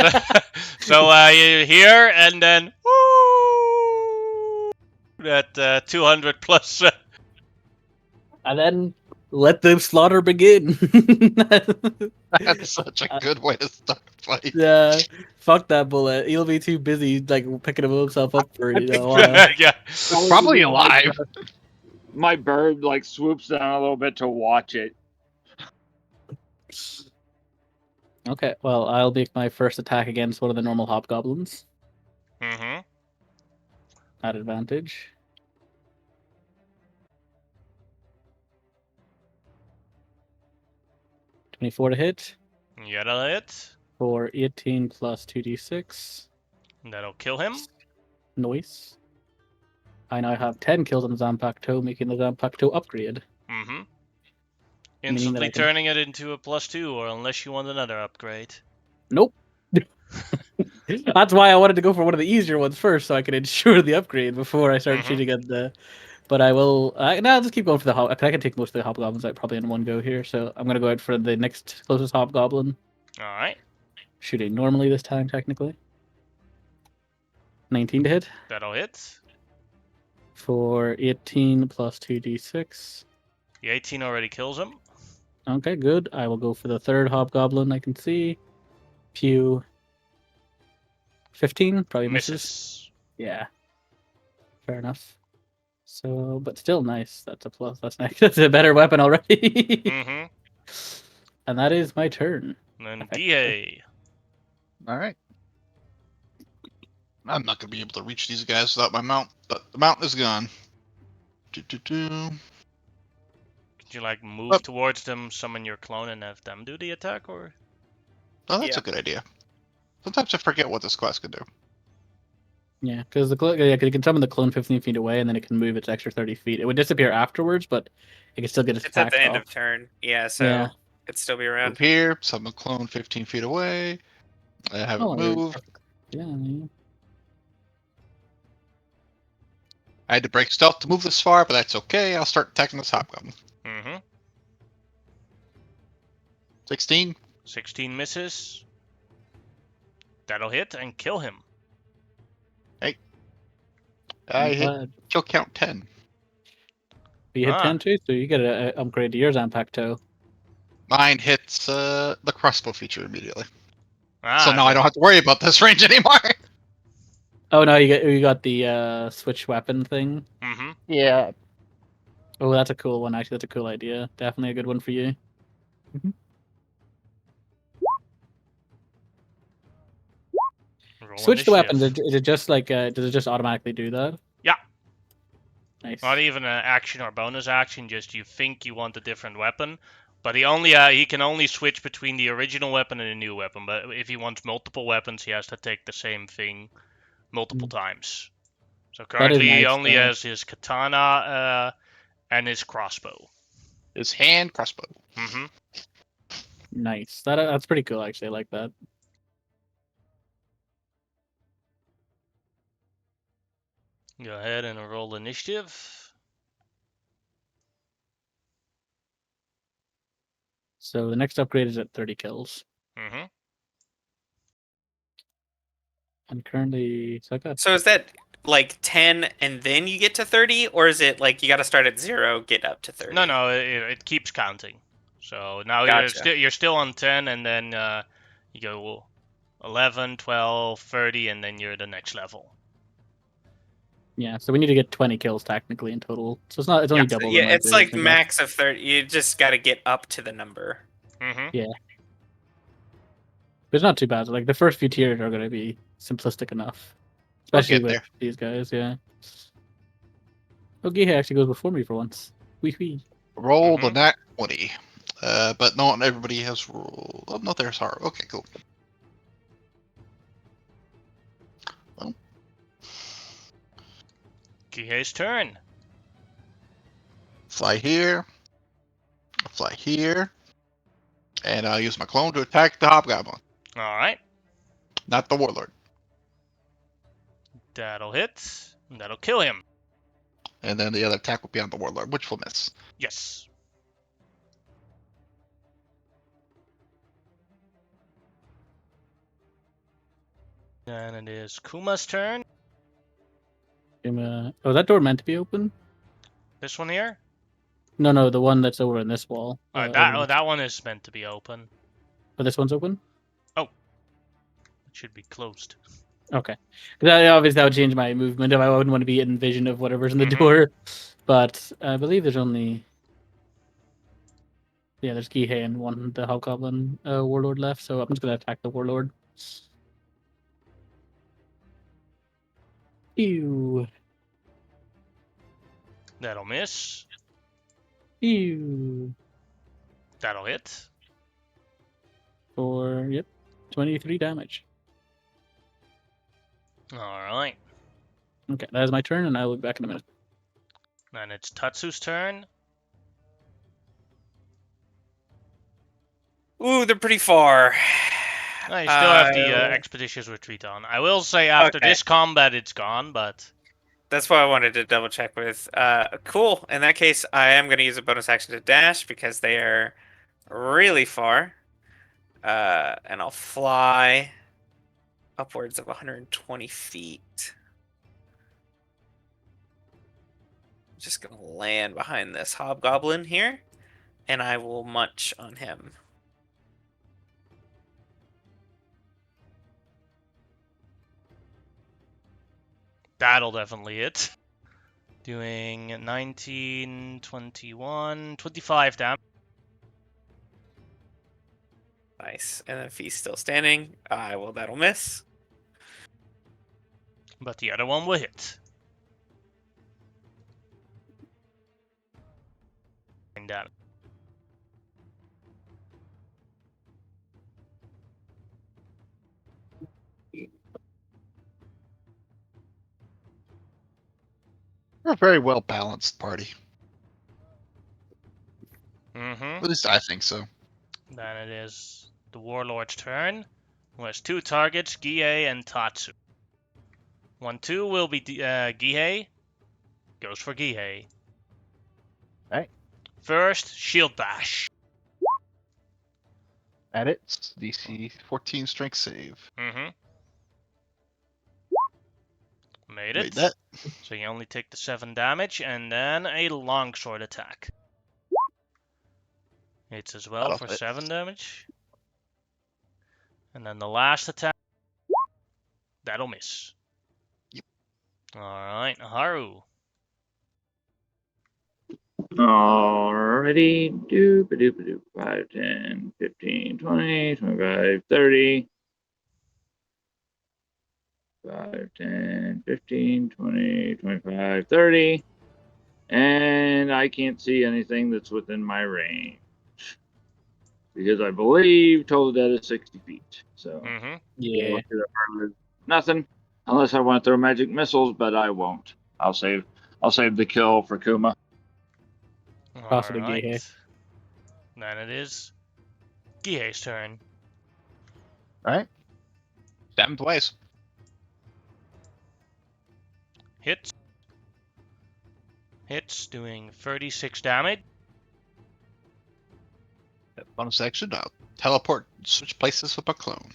So you here and then woo! That 200 plus. And then let the slaughter begin. That's such a good way to start a fight. Yeah, fuck that bullet. He'll be too busy like picking himself up for Yeah. Probably alive. My bird like swoops down a little bit to watch it. Okay, well, I'll make my first attack against one of the normal hobgoblins Mm-hmm. at advantage. $24 to hit You got it. for 18 plus 2d6. That'll kill him. Nice. I now have 10 kills on Zanpakuto, making the Zanpakuto upgrade. Mm-hmm. Meaning that Instantly I can- turning it into a +2, or unless you want another upgrade. Nope. That's why I wanted to go for one of the easier ones first, so I could ensure the upgrade before I start Mhm. shooting at the. But I will. No, I'll just keep going for the I can take most of the hobgoblins out probably in one go here, so I'm gonna go out for the next closest hobgoblin. All right. Shooting normally this time, technically. 19 to hit That'll hit. for 18 plus 2d6. The 18 already kills him. Okay, good. I will go for the third hobgoblin I can see. Pew. 15 probably misses. Misses. Yeah. Fair enough. So, but still nice. That's a plus. That's nice. That's a better weapon already. Mm-hmm. And that is my turn. And then Effectively. DA. All right. I'm not gonna be able to reach these guys without my mount, but the mount is gone. Do. Could you like move Up. towards them, summon your clone, and have them do the attack, or? Oh, that's Yeah. a good idea. Sometimes I forget what this class can do. Yeah, because you can summon the clone 15 feet away, and then it can move its extra 30 feet. It would disappear afterwards, but it can still get its It's at attacks the end off. of turn. Yeah, so Yeah. it'd still be Move around. here, summon clone 15 feet away. I have it Oh, yeah, moved. yeah. I mean, I had to break stealth to move this far, but that's okay. I'll start attacking this hobgoblin. Mm-hmm. 16. 16 misses. That'll hit and kill him. I I'm hit glad. kill count 10. But you hit Ah. 10 too, so you get an upgrade to your Zanpakuto. Mine hits the crossbow feature immediately. Ah, So now I don't have to worry about this range anymore. Oh no, you got the switch weapon thing. Mm-hmm. Yeah. Oh, that's a cool one. Actually, that's a cool idea. Definitely a good one for you. Roll Switch the weapons. initiative. Is it just like does it just automatically do that? Yeah. Nice. Not even an action or bonus action, just you think you want a different weapon. But he can only switch between the original weapon and a new weapon. But if he wants multiple weapons, he has to take the same thing multiple times. So That is currently he nice, only though. has his katana and his crossbow. His hand crossbow. Mm-hmm. Nice. That's pretty cool. Actually, I like that. Go ahead and roll initiative. So the next upgrade is at 30 kills, Mm-hmm. and currently, so I got So is that like 10 and then you get to 30, or is it like you got to start at 0, get up to 30? No, it keeps counting. So now Gotcha. you're still on 10, and then you go 11, 12, 30, and then you're the next level. yeah. So we need to get 20 kills technically in total. So it's not. It's only Yeah. double. Yeah, the it's number like we got. max of 30. You just got to get up to the number. Mm-hmm. Yeah. But it's not too bad. Like the first few tiers are going to be simplistic enough, I'll especially get with there. these guys. Yeah. Okay, he actually goes before me for once. Wee. Roll the Mhm. nat 20. But not everybody has rolled. Oh, no, there's Har. Okay, cool. Kihei's turn. Fly here. Fly here. And I'll use my clone to attack the hobgoblin, All right. not the warlord. That'll hit. That'll kill him. And then the other attack will be on the warlord, which will miss. Yes. Then it is Kuma's turn. Oh, is that door meant to be open? This one here. No, the one that's over in this wall. That one is meant to be open. But this one's open. It should be closed. Okay. Obviously, that would change my movement if I wouldn't want to be in vision of whatever's in the Mhm. door. But I believe there's only. Yeah, there's Gihei and the Hobgoblin Warlord left, so I'm just going to attack the Warlord. Ew. That'll miss. Ew. That'll hit. For, 23 damage. All right. Okay, that is my turn, and I'll look back in a minute. Then it's Tatsu's turn. Ooh, they're pretty far. You still have the expeditious retreat on. I will say after Okay. this combat, it's gone, but That's what I wanted to double check with. Cool. In that case, I am going to use a bonus action to dash because they are really far. And I'll fly upwards of 120 feet. I'm just going to land behind this hobgoblin here, and I will munch on him. That'll definitely hit. Doing 19, 21, 25 damage. Nice. And if he's still standing, well, that'll miss. But the other one will hit. 9 damage. We're a very well balanced party. Mm-hmm. At least I think so. Then it is the Warlord's turn, who has 2 targets, Gihei and Tatsu. 1-2 will be Gihei. Goes for Gihei. Right. First, Shield Bash. At it. DC 14 strength save. Mm-hmm. Made Made it. that. So you only take the 7 damage, and then a longsword attack. Hits as well That'll for hit. 7 damage. And then the last attack. That'll miss. Yep. Alright, Haru. Alrighty. Doop-a-doop-a-doop. 5, 10, 15, 20, 25, 30. 5, 10, 15, 20, 25, 30. And I can't see anything that's within my range. Because I believe total dead is 60 feet. So Mm-hmm. Yeah. nothing. Unless I want to throw magic missiles, but I won't. I'll save the kill for Kuma. Pass it to Gihei. Alright. Then it is Gihei's turn. Right. Stab him twice. Hits. Hits, doing 36 damage. Bonus action. I'll teleport, switch places with my clone.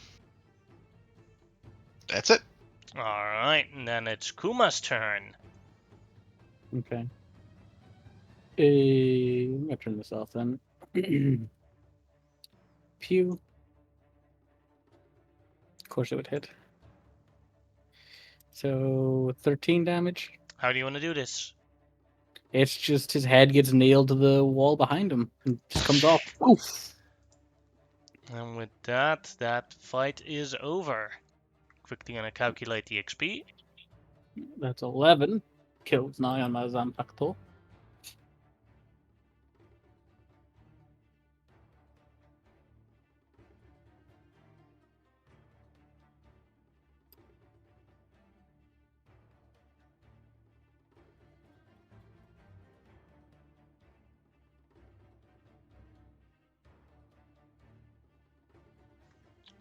That's it. Alright, and then it's Kuma's turn. Okay. I'm gonna turn this off then. Pew. Of course it would hit. So 13 damage. How do you want to do this? It's just his head gets nailed to the wall behind him and just comes off. Oof. And with that, that fight is over. Quickly gonna calculate the XP. That's 11 kills now on my Zanpakuto.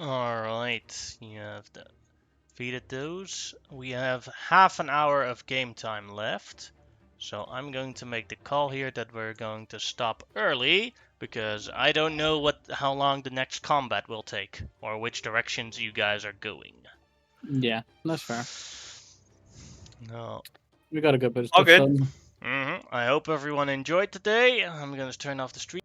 Alright, you have defeated those. We have half an hour of game time left. So I'm going to make the call here that we're going to stop early, because I don't know how long the next combat will take, or which directions you guys are going. Yeah, that's fair. No. We got a good bit of All stuff good. done. I hope everyone enjoyed today. I'm going to turn off the stream.